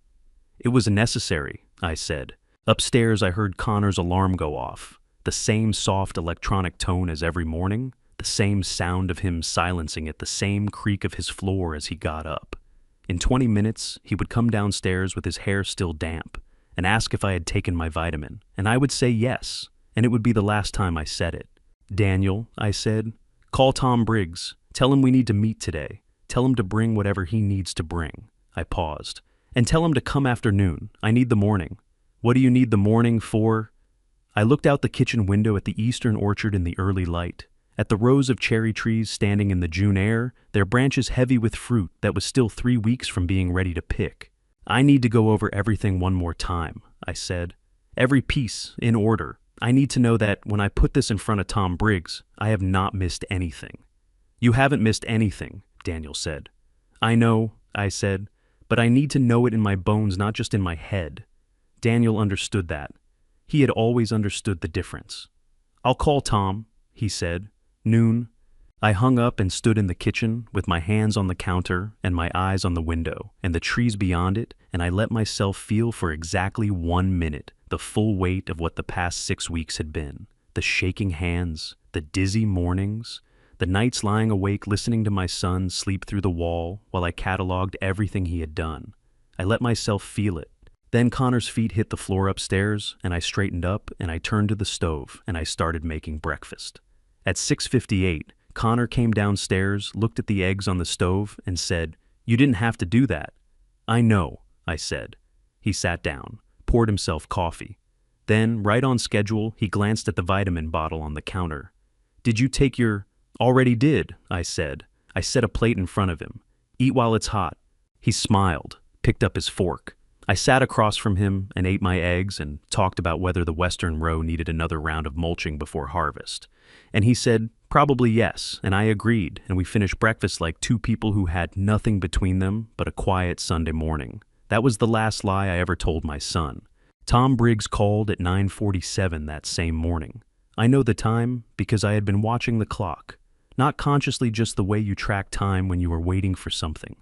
"It was necessary," I said. Upstairs I heard Connor's alarm go off. The same soft electronic tone as every morning, the same sound of him silencing it, the same creak of his floor as he got up. In 20 minutes, he would come downstairs with his hair still damp and ask if I had taken my vitamin, and I would say yes, and it would be the last time I said it. "Daniel," I said, "call Tom Briggs. Tell him we need to meet today. Tell him to bring whatever he needs to bring." I paused. "And tell him to come afternoon. I need the morning." "What do you need the morning for?" I looked out the kitchen window at the eastern orchard in the early light, at the rows of cherry trees standing in the June air, their branches heavy with fruit that was still 3 weeks from being ready to pick. "I need to go over everything one more time," I said. "Every piece, in order. I need to know that when I put this in front of Tom Briggs, I have not missed anything." "You haven't missed anything," Daniel said. "I know," I said, "but I need to know it in my bones, not just in my head." Daniel understood that. He had always understood the difference. "I'll call Tom," he said. "Noon." I hung up and stood in the kitchen with my hands on the counter and my eyes on the window and the trees beyond it, and I let myself feel for exactly 1 minute the full weight of what the past 6 weeks had been. The shaking hands, the dizzy mornings, the nights lying awake listening to my son sleep through the wall while I cataloged everything he had done. I let myself feel it. Then Connor's feet hit the floor upstairs, and I straightened up, and I turned to the stove, and I started making breakfast. At 6:58, Connor came downstairs, looked at the eggs on the stove, and said, "You didn't have to do that." "I know," I said. He sat down, poured himself coffee. Then, right on schedule, he glanced at the vitamin bottle on the counter. "Did you take your—" "Already did," I said. I set a plate in front of him. "Eat while it's hot." He smiled, picked up his fork. I sat across from him and ate my eggs and talked about whether the western row needed another round of mulching before harvest. And he said, probably yes, and I agreed, and we finished breakfast like two people who had nothing between them but a quiet Sunday morning. That was the last lie I ever told my son. Tom Briggs called at 9:47 that same morning. I know the time because I had been watching the clock, not consciously, just the way you track time when you are waiting for something.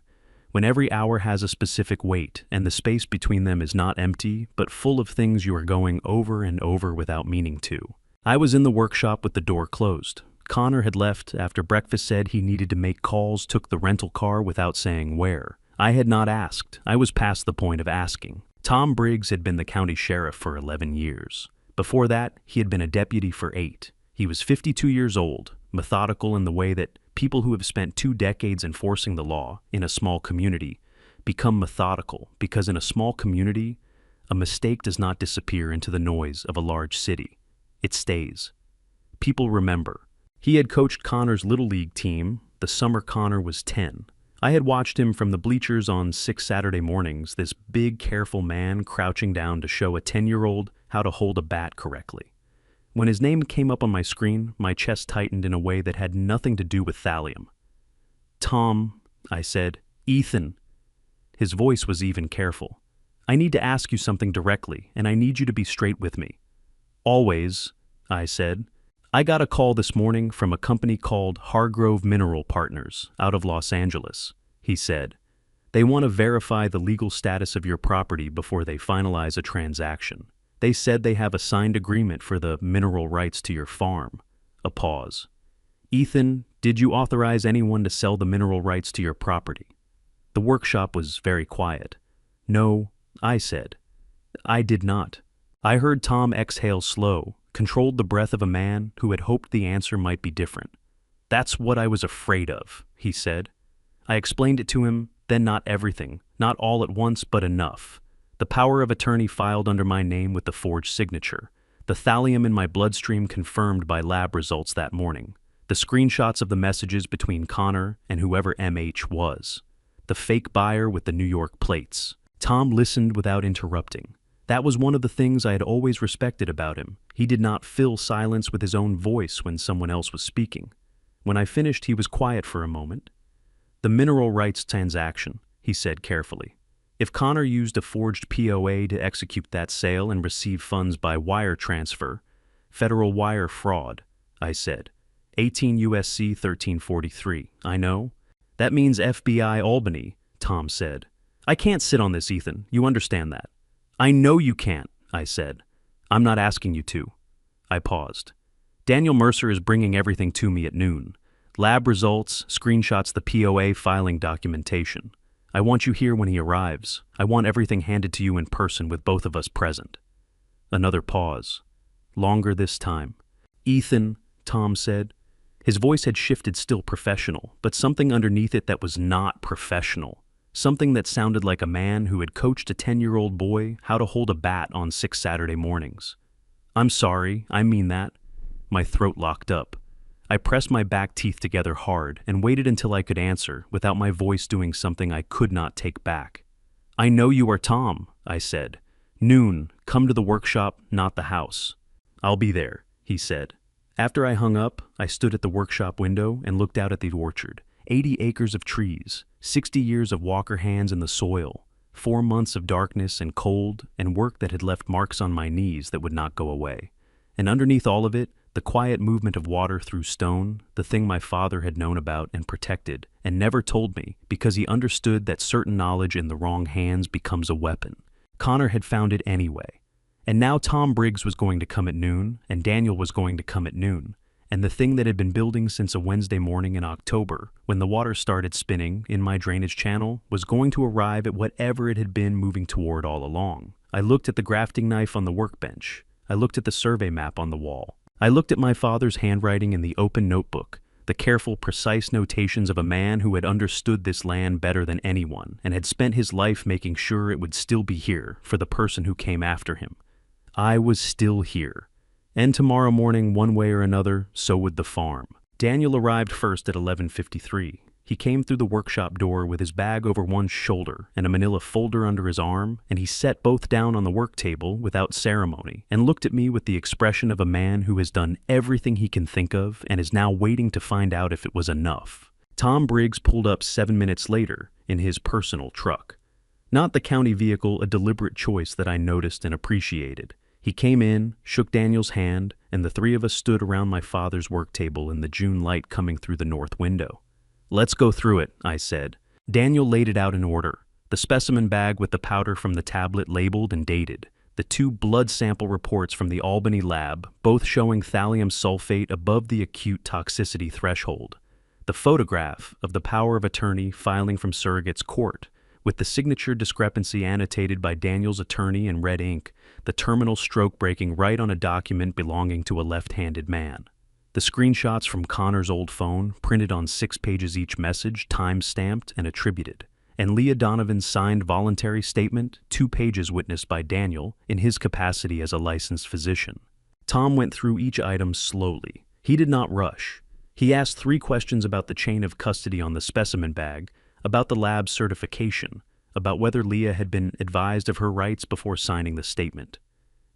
When every hour has a specific weight and the space between them is not empty but full of things you are going over and over without meaning to. I was in the workshop with the door closed. Connor had left after breakfast, said he needed to make calls, took the rental car without saying where. I had not asked. I was past the point of asking. Tom Briggs had been the county sheriff for 11 years. Before that, he had been a deputy for 8. He was 52 years old, methodical in the way that people who have spent 2 decades enforcing the law in a small community become methodical, because in a small community, a mistake does not disappear into the noise of a large city. It stays. People remember. He had coached Connor's Little League team the summer Connor was 10. I had watched him from the bleachers on 6 Saturday mornings, this big, careful man crouching down to show a 10-year-old how to hold a bat correctly. When his name came up on my screen, my chest tightened in a way that had nothing to do with thallium. "Tom," I said. "Ethan." His voice was even careful. "I need to ask you something directly, and I need you to be straight with me." "Always," I said. "I got a call this morning from a company called Hargrove Mineral Partners out of Los Angeles," he said. "They want to verify the legal status of your property before they finalize a transaction. They said they have a signed agreement for the mineral rights to your farm." A pause. "Ethan, did you authorize anyone to sell the mineral rights to your property?" The workshop was very quiet. "No," I said. "I did not." I heard Tom exhale slow, controlled the breath of a man who had hoped the answer might be different. "That's what I was afraid of," he said. I explained it to him, then not everything, not all at once, but enough. The power of attorney filed under my name with the forged signature. The thallium in my bloodstream confirmed by lab results that morning. The screenshots of the messages between Connor and whoever MH was. The fake buyer with the New York plates. Tom listened without interrupting. That was one of the things I had always respected about him. He did not fill silence with his own voice when someone else was speaking. When I finished, he was quiet for a moment. "The mineral rights transaction," he said carefully. "If Connor used a forged POA to execute that sale and receive funds by wire transfer, federal wire fraud," I said. 18 U.S.C. 1343. "I know. That means FBI Albany," Tom said. "I can't sit on this, Ethan. You understand that." "I know you can't," I said. "I'm not asking you to." I paused. "Daniel Mercer is bringing everything to me at noon. Lab results, screenshots, the POA filing documentation. I want you here when he arrives. I want everything handed to you in person with both of us present." Another pause. Longer this time. "Ethan," Tom said. His voice had shifted, still professional, but something underneath it that was not professional. Something that sounded like a man who had coached a 10-year-old boy how to hold a bat on 6 Saturday mornings. "I'm sorry, I mean that." My throat locked up. I pressed my back teeth together hard and waited until I could answer without my voice doing something I could not take back. "I know you are Tom," I said. "Noon, come to the workshop, not the house." "I'll be there," he said. After I hung up, I stood at the workshop window and looked out at the orchard. 80 acres of trees, 60 years of Walker hands in the soil, 4 months of darkness and cold and work that had left marks on my knees that would not go away. And underneath all of it, the quiet movement of water through stone, the thing my father had known about and protected, and never told me because he understood that certain knowledge in the wrong hands becomes a weapon. Connor had found it anyway. And now Tom Briggs was going to come at noon, and Daniel was going to come at noon, and the thing that had been building since a Wednesday morning in October, when the water started spinning in my drainage channel, was going to arrive at whatever it had been moving toward all along. I looked at the grafting knife on the workbench. I looked at the survey map on the wall. I looked at my father's handwriting in the open notebook, the careful, precise notations of a man who had understood this land better than anyone and had spent his life making sure it would still be here for the person who came after him. I was still here. And tomorrow morning, one way or another, so would the farm. Daniel arrived first at 11:53. He came through the workshop door with his bag over one shoulder and a manila folder under his arm, and he set both down on the work table without ceremony and looked at me with the expression of a man who has done everything he can think of and is now waiting to find out if it was enough. Tom Briggs pulled up 7 minutes later in his personal truck. Not the county vehicle, a deliberate choice that I noticed and appreciated. He came in, shook Daniel's hand, and the three of us stood around my father's work table in the June light coming through the north window. "Let's go through it," I said. Daniel laid it out in order. The specimen bag with the powder from the tablet labeled and dated. The 2 blood sample reports from the Albany lab, both showing thallium sulfate above the acute toxicity threshold. The photograph of the power of attorney filing from surrogate's court, with the signature discrepancy annotated by Daniel's attorney in red ink, the terminal stroke breaking right on a document belonging to a left-handed man. The screenshots from Connor's old phone, printed on 6 pages each message, time-stamped and attributed. And Leah Donovan's signed voluntary statement, 2 pages witnessed by Daniel in his capacity as a licensed physician. Tom went through each item slowly. He did not rush. He asked 3 questions about the chain of custody on the specimen bag, about the lab's certification, about whether Leah had been advised of her rights before signing the statement.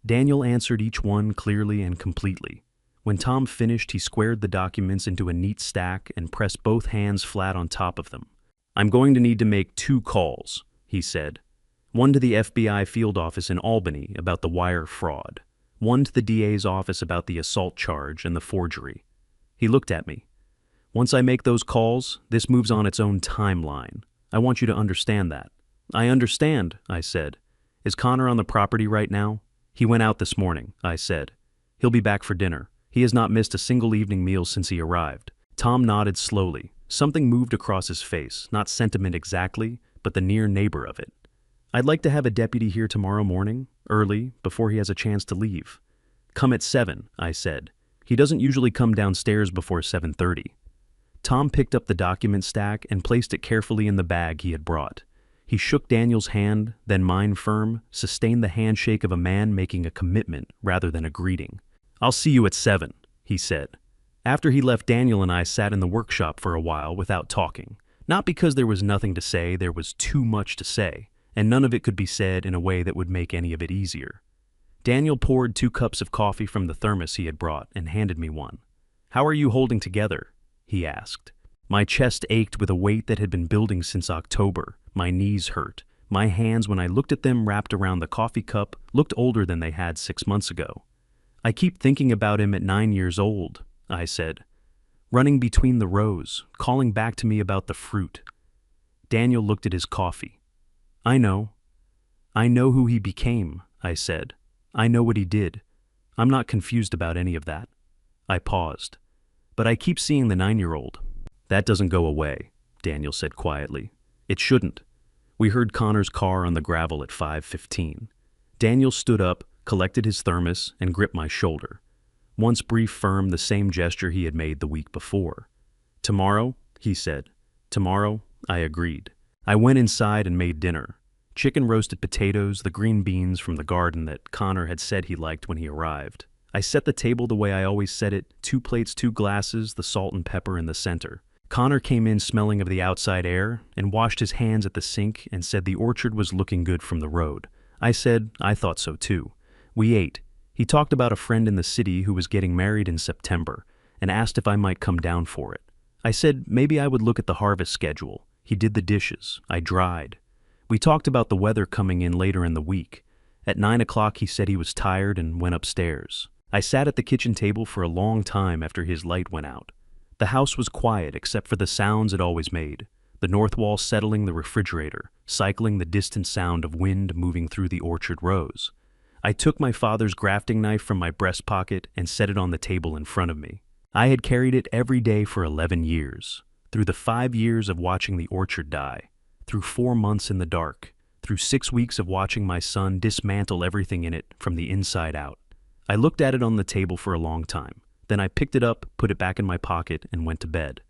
Daniel answered each one clearly and completely. When Tom finished, he squared the documents into a neat stack and pressed both hands flat on top of them. "I'm going to need to make 2 calls," he said. One to the FBI field office in Albany about the wire fraud. One to the DA's office about the assault charge and the forgery. He looked at me. "Once I make those calls, this moves on its own timeline. I want you to understand that." "I understand," I said. "Is Connor on the property right now?" "He went out this morning," I said. "He'll be back for dinner. He has not missed a single evening meal since he arrived." Tom nodded slowly. Something moved across his face, not sentiment exactly, but the near neighbor of it. "I'd like to have a deputy here tomorrow morning, early, before he has a chance to leave." "Come at 7, I said. "He doesn't usually come downstairs before 7:30. Tom picked up the document stack and placed it carefully in the bag he had brought. He shook Daniel's hand, then mine firm, sustained the handshake of a man making a commitment rather than a greeting. "I'll see you at 7, he said. After he left, Daniel and I sat in the workshop for a while without talking. Not because there was nothing to say, there was too much to say, and none of it could be said in a way that would make any of it easier. Daniel poured 2 cups of coffee from the thermos he had brought and handed me one. "How are you holding together?" he asked. My chest ached with a weight that had been building since October. My knees hurt. My hands, when I looked at them wrapped around the coffee cup, looked older than they had 6 months ago. "I keep thinking about him at 9 years old," I said. "Running between the rows, calling back to me about the fruit." Daniel looked at his coffee. "I know. I know who he became," I said. "I know what he did. I'm not confused about any of that." I paused. "But I keep seeing the 9-year-old. "That doesn't go away," Daniel said quietly. "It shouldn't." We heard Connor's car on the gravel at 5:15. Daniel stood up, collected his thermos, and gripped my shoulder. Once brief, firm, the same gesture he had made the week before. "Tomorrow," he said. "Tomorrow," I agreed. I went inside and made dinner. Chicken roasted potatoes, the green beans from the garden that Connor had said he liked when he arrived. I set the table the way I always set it, 2 plates, 2 glasses, the salt and pepper in the center. Connor came in smelling of the outside air and washed his hands at the sink and said the orchard was looking good from the road. I said I thought so too. We ate. He talked about a friend in the city who was getting married in September and asked if I might come down for it. I said maybe I would look at the harvest schedule. He did the dishes. I dried. We talked about the weather coming in later in the week. At 9 o'clock he said he was tired and went upstairs. I sat at the kitchen table for a long time after his light went out. The house was quiet except for the sounds it always made. The north wall settling the refrigerator, cycling the distant sound of wind moving through the orchard rows. I took my father's grafting knife from my breast pocket and set it on the table in front of me. I had carried it every day for 11 years, through the 5 years of watching the orchard die, through 4 months in the dark, through 6 weeks of watching my son dismantle everything in it from the inside out. I looked at it on the table for a long time. Then I picked it up, put it back in my pocket, and went to bed.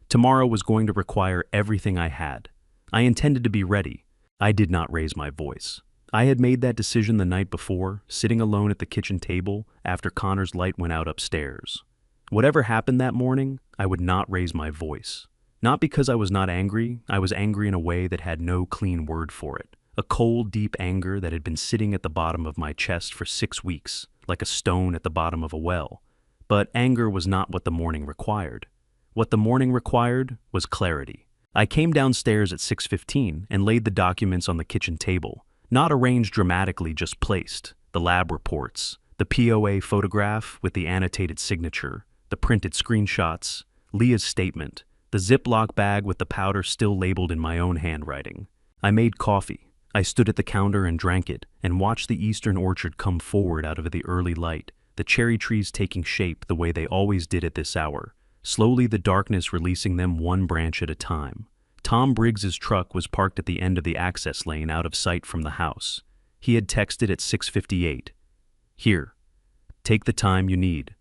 Tomorrow was going to require everything I had. I intended to be ready. I did not raise my voice. I had made that decision the night before, sitting alone at the kitchen table after Connor's light went out upstairs. Whatever happened that morning, I would not raise my voice. Not because I was not angry, I was angry in a way that had no clean word for it. A cold, deep anger that had been sitting at the bottom of my chest for 6 weeks, like a stone at the bottom of a well. But anger was not what the morning required. What the morning required was clarity. I came downstairs at 6:15 and laid the documents on the kitchen table, not arranged dramatically, just placed. The lab reports, the POA photograph with the annotated signature, the printed screenshots, Leah's statement, the Ziploc bag with the powder still labeled in my own handwriting. I made coffee. I stood at the counter and drank it and watched the eastern orchard come forward out of the early light, the cherry trees taking shape the way they always did at this hour, slowly the darkness releasing them one branch at a time. Tom Briggs's truck was parked at the end of the access lane out of sight from the house. He had texted at 6:58. "Here, take the time you need."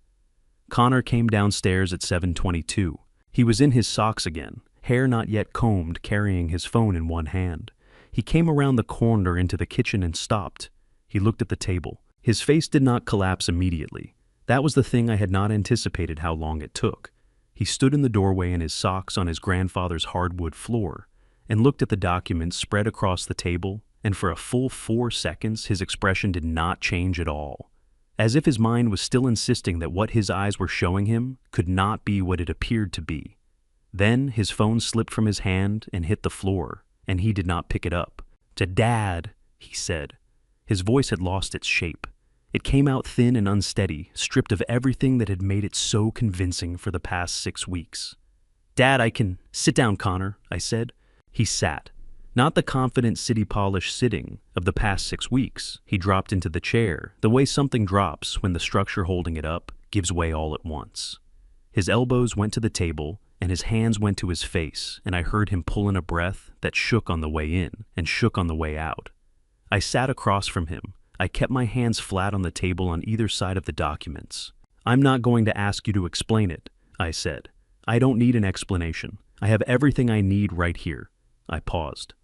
Connor came downstairs at 7:22. He was in his socks again, hair not yet combed, carrying his phone in one hand. He came around the corner into the kitchen and stopped. He looked at the table. His face did not collapse immediately. That was the thing I had not anticipated how long it took. He stood in the doorway in his socks on his grandfather's hardwood floor and looked at the documents spread across the table, and for a full 4 seconds his expression did not change at all, as if his mind was still insisting that what his eyes were showing him could not be what it appeared to be. Then his phone slipped from his hand and hit the floor, and he did not pick it up. "Dad," he said. His voice had lost its shape. It came out thin and unsteady, stripped of everything that had made it so convincing for the past 6 weeks. "Dad, I can..." "Sit down, Connor," I said. He sat. Not the confident city-polish sitting of the past 6 weeks. He dropped into the chair, the way something drops when the structure holding it up gives way all at once. His elbows went to the table, and his hands went to his face, and I heard him pull in a breath that shook on the way in and shook on the way out. I sat across from him. I kept my hands flat on the table on either side of the documents. "I'm not going to ask you to explain it," I said. "I don't need an explanation. I have everything I need right here." I paused.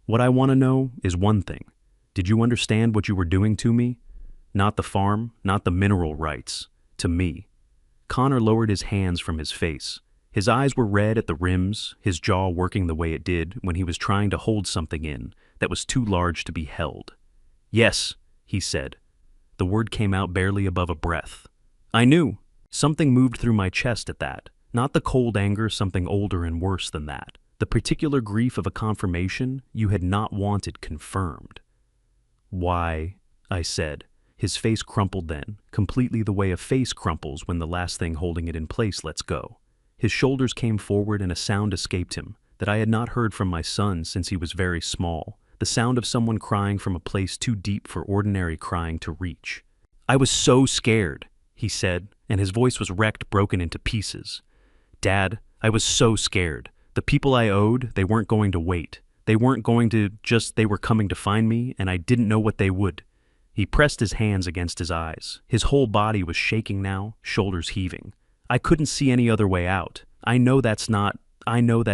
"What I want to know is one thing. Did you understand what you were doing to me? Not the farm, not the mineral rights. To me." Connor lowered his hands from his face. His eyes were red at the rims, his jaw working the way it did when he was trying to hold something in that was too large to be held. "Yes," he said. The word came out barely above a breath. I knew. Something moved through my chest at that. Not the cold anger, something older and worse than that. The particular grief of a confirmation you had not wanted confirmed. "Why," I said. His face crumpled then, completely the way a face crumples when the last thing holding it in place lets go. His shoulders came forward and a sound escaped him that I had not heard from my son since he was very small. The sound of someone crying from a place too deep for ordinary crying to reach. "I was so scared," he said, and his voice was wrecked, broken into pieces. "Dad, I was so scared. The people I owed, they weren't going to wait. They weren't going to they were coming to find me, and I didn't know what they would." He pressed his hands against his eyes. His whole body was shaking now, shoulders heaving. "I couldn't see any other way out. I know that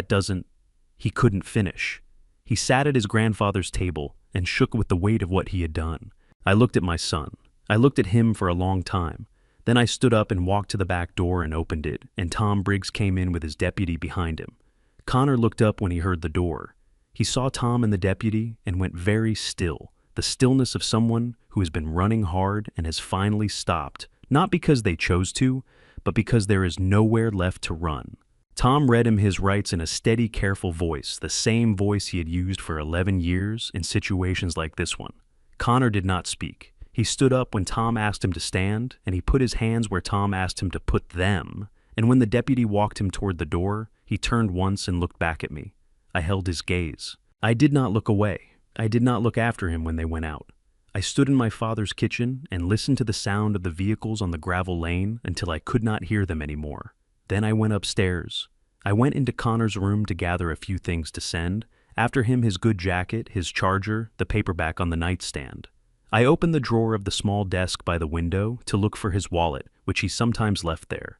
doesn't..." He couldn't finish. He sat at his grandfather's table and shook with the weight of what he had done. I looked at my son. I looked at him for a long time. Then I stood up and walked to the back door and opened it, and Tom Briggs came in with his deputy behind him. Connor looked up when he heard the door. He saw Tom and the deputy and went very still, the stillness of someone who has been running hard and has finally stopped, not because they chose to, but because there is nowhere left to run. Tom read him his rights in a steady, careful voice, the same voice he had used for 11 years in situations like this one. Connor did not speak. He stood up when Tom asked him to stand, and he put his hands where Tom asked him to put them, and when the deputy walked him toward the door, he turned once and looked back at me. I held his gaze. I did not look away. I did not look after him when they went out. I stood in my father's kitchen and listened to the sound of the vehicles on the gravel lane until I could not hear them anymore. Then I went upstairs. I went into Connor's room to gather a few things to send. After him, his good jacket, his charger, the paperback on the nightstand. I opened the drawer of the small desk by the window to look for his wallet, which he sometimes left there.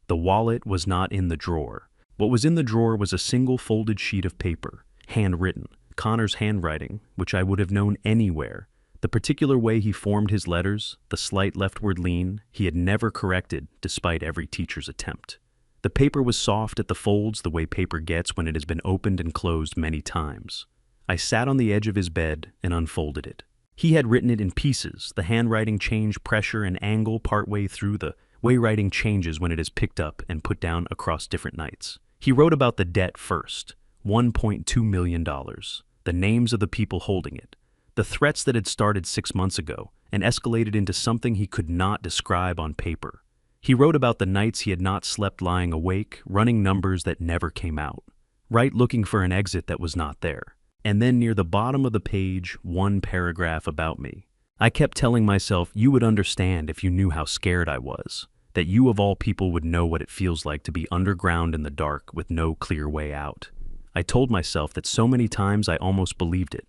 The wallet was not in the drawer. What was in the drawer was a single folded sheet of paper, handwritten, Connor's handwriting, which I would have known anywhere. The particular way he formed his letters, the slight leftward lean, he had never corrected despite every teacher's attempt. The paper was soft at the folds the way paper gets when it has been opened and closed many times. I sat on the edge of his bed and unfolded it. He had written it in pieces. The handwriting changed pressure and angle partway through, the way writing changes when it is picked up and put down across different nights. He wrote about the debt first, $1.2 million, the names of the people holding it, the threats that had started 6 months ago and escalated into something he could not describe on paper. He wrote about the nights he had not slept lying awake, running numbers that never came out, looking for an exit that was not there. And then near the bottom of the page, one paragraph about me. I kept telling myself you would understand if you knew how scared I was, that you of all people would know what it feels like to be underground in the dark with no clear way out. I told myself that so many times I almost believed it,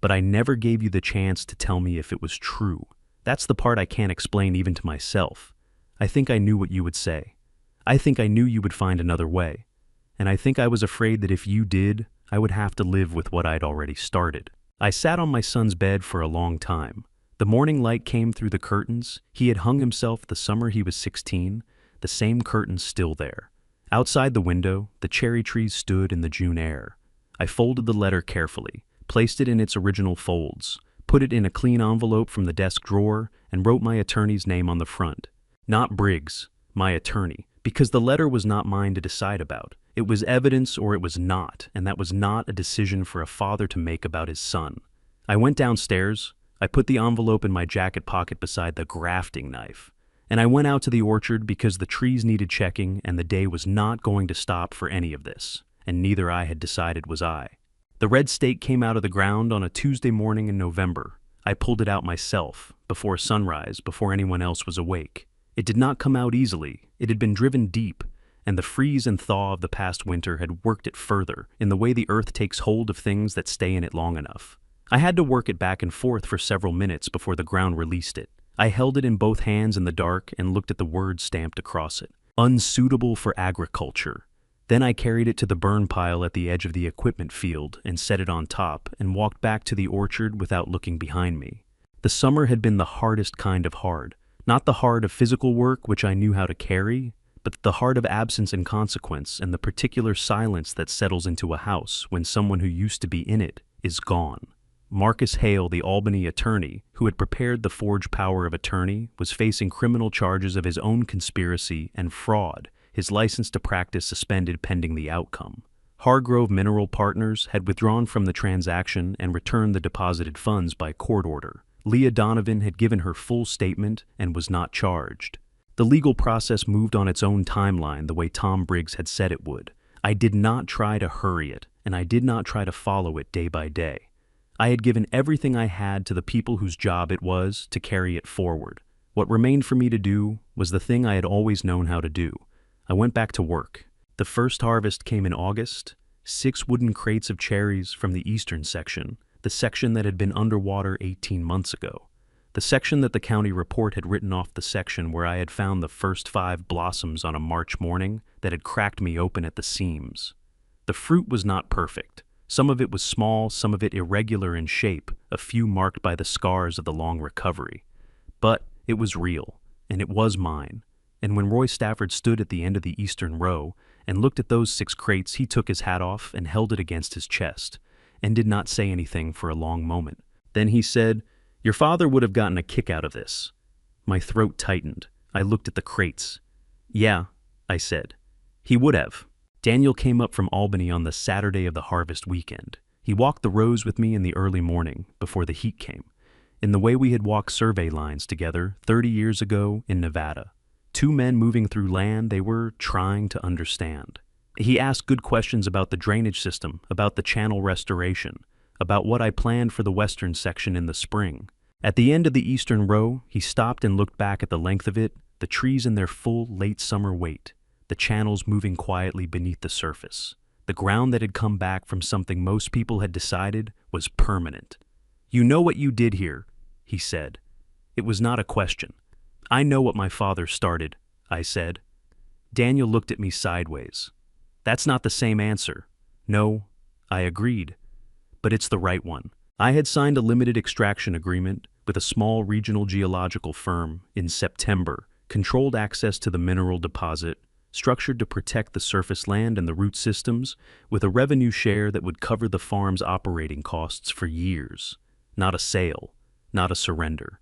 but I never gave you the chance to tell me if it was true. That's the part I can't explain even to myself. I think I knew what you would say. I think I knew you would find another way. And I think I was afraid that if you did, I would have to live with what I'd already started. I sat on my son's bed for a long time. The morning light came through the curtains. He had hung himself the summer he was 16, the same curtains still there. Outside the window, the cherry trees stood in the June air. I folded the letter carefully, placed it in its original folds, put it in a clean envelope from the desk drawer, and wrote my attorney's name on the front. Not Briggs, my attorney, because the letter was not mine to decide about. It was evidence or it was not, and that was not a decision for a father to make about his son. I went downstairs. I put the envelope in my jacket pocket beside the grafting knife, and I went out to the orchard because the trees needed checking and the day was not going to stop for any of this, and neither I had decided was I. The red stake came out of the ground on a Tuesday morning in November. I pulled it out myself, before sunrise, before anyone else was awake. It did not come out easily. It had been driven deep, and the freeze and thaw of the past winter had worked it further in the way the earth takes hold of things that stay in it long enough. I had to work it back and forth for several minutes before the ground released it. I held it in both hands in the dark and looked at the words stamped across it. Unsuitable for agriculture. Then I carried it to the burn pile at the edge of the equipment field and set it on top and walked back to the orchard without looking behind me. The summer had been the hardest kind of hard. Not the hard of physical work, which I knew how to carry, but the hard of absence and consequence and the particular silence that settles into a house when someone who used to be in it is gone. Marcus Hale, the Albany attorney, who had prepared the forged power of attorney, was facing criminal charges of his own conspiracy and fraud, his license to practice suspended pending the outcome. Hargrove Mineral Partners had withdrawn from the transaction and returned the deposited funds by court order. Leah Donovan had given her full statement and was not charged. The legal process moved on its own timeline the way Tom Briggs had said it would. I did not try to hurry it, and I did not try to follow it day by day. I had given everything I had to the people whose job it was to carry it forward. What remained for me to do was the thing I had always known how to do. I went back to work. The first harvest came in August. 6 wooden crates of cherries from the eastern section, the section that had been underwater 18 months ago. The section that the county report had written off the section where I had found the first 5 blossoms on a March morning that had cracked me open at the seams. The fruit was not perfect. Some of it was small, some of it irregular in shape, a few marked by the scars of the long recovery. But it was real, and it was mine. And when Roy Stafford stood at the end of the eastern row and looked at those 6 crates, he took his hat off and held it against his chest, and did not say anything for a long moment. Then he said, "Your father would have gotten a kick out of this." My throat tightened. I looked at the crates. "Yeah," I said. "He would have." Daniel came up from Albany on the Saturday of the harvest weekend. He walked the rows with me in the early morning, before the heat came, in the way we had walked survey lines together 30 years ago in Nevada. 2 men moving through land they were trying to understand. He asked good questions about the drainage system, about the channel restoration, about what I planned for the western section in the spring. At the end of the eastern row, he stopped and looked back at the length of it, the trees in their full late summer weight, the channels moving quietly beneath the surface. The ground that had come back from something most people had decided was permanent. "You know what you did here," he said. It was not a question. "I know what my father started," I said. Daniel looked at me sideways. "That's not the same answer." "No," I agreed. "But it's the right one." I had signed a limited extraction agreement with a small regional geological firm in September, controlled access to the mineral deposit, structured to protect the surface land and the root systems, with a revenue share that would cover the farm's operating costs for years. Not a sale, not a surrender.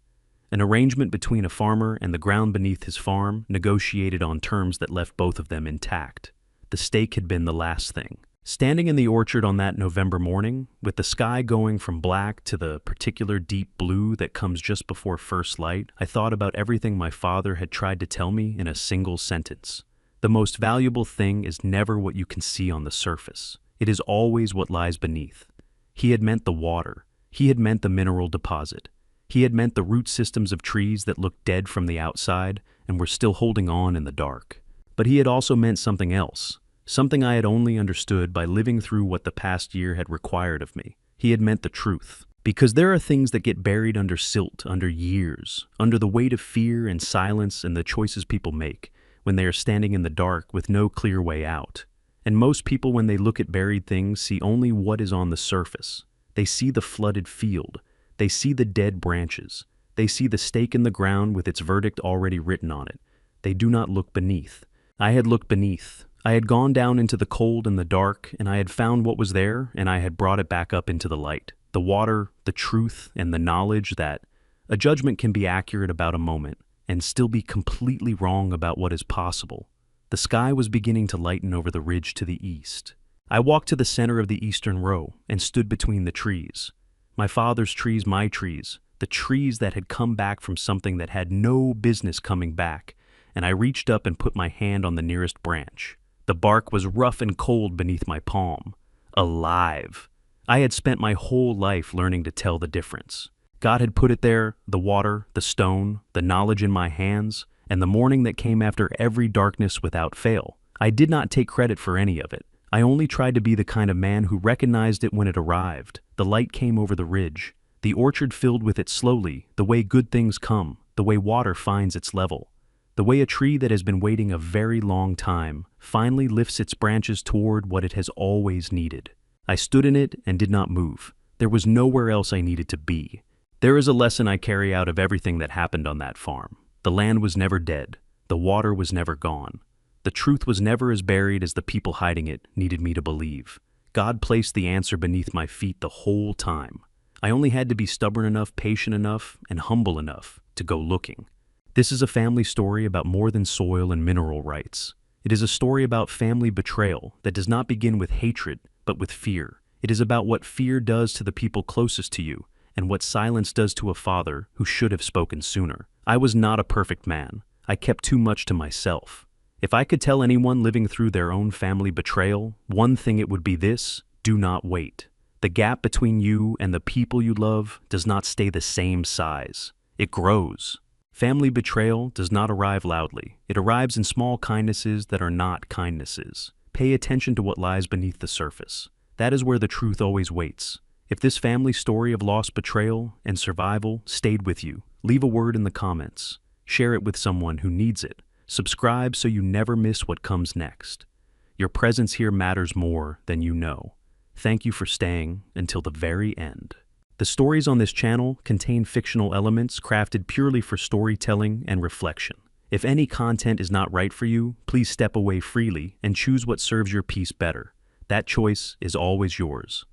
An arrangement between a farmer and the ground beneath his farm, negotiated on terms that left both of them intact. The stake had been the last thing. Standing in the orchard on that November morning, with the sky going from black to the particular deep blue that comes just before first light, I thought about everything my father had tried to tell me in a single sentence. The most valuable thing is never what you can see on the surface. It is always what lies beneath. He had meant the water. He had meant the mineral deposit. He had meant the root systems of trees that looked dead from the outside and were still holding on in the dark. But he had also meant something else, something I had only understood by living through what the past year had required of me. He had meant the truth. Because there are things that get buried under silt, under years, under the weight of fear and silence and the choices people make, when they are standing in the dark with no clear way out. And most people, when they look at buried things, see only what is on the surface. They see the flooded field. They see the dead branches. They see the stake in the ground with its verdict already written on it. They do not look beneath. I had looked beneath. I had gone down into the cold and the dark, and I had found what was there, and I had brought it back up into the light. The water, the truth, and the knowledge that a judgment can be accurate about a moment and still be completely wrong about what is possible. The sky was beginning to lighten over the ridge to the east. I walked to the center of the eastern row and stood between the trees. My father's trees, my trees, the trees that had come back from something that had no business coming back, and I reached up and put my hand on the nearest branch. The bark was rough and cold beneath my palm. Alive. I had spent my whole life learning to tell the difference. God had put it there, the water, the stone, the knowledge in my hands, and the morning that came after every darkness without fail. I did not take credit for any of it. I only tried to be the kind of man who recognized it when it arrived. The light came over the ridge. The orchard filled with it slowly, the way good things come, the way water finds its level. The way a tree that has been waiting a very long time finally lifts its branches toward what it has always needed. I stood in it and did not move. There was nowhere else I needed to be. There is a lesson I carry out of everything that happened on that farm. The land was never dead. The water was never gone. The truth was never as buried as the people hiding it needed me to believe. God placed the answer beneath my feet the whole time. I only had to be stubborn enough, patient enough, and humble enough to go looking. This is a family story about more than soil and mineral rights. It is a story about family betrayal that does not begin with hatred, but with fear. It is about what fear does to the people closest to you, and what silence does to a father who should have spoken sooner. I was not a perfect man. I kept too much to myself. If I could tell anyone living through their own family betrayal, one thing it would be this: do not wait. The gap between you and the people you love does not stay the same size. It grows. Family betrayal does not arrive loudly. It arrives in small kindnesses that are not kindnesses. Pay attention to what lies beneath the surface. That is where the truth always waits. If this family story of lost betrayal and survival stayed with you, leave a word in the comments. Share it with someone who needs it. Subscribe so you never miss what comes next. Your presence here matters more than you know. Thank you for staying until the very end. The stories on this channel contain fictional elements crafted purely for storytelling and reflection. If any content is not right for you, please step away freely and choose what serves your peace better. That choice is always yours.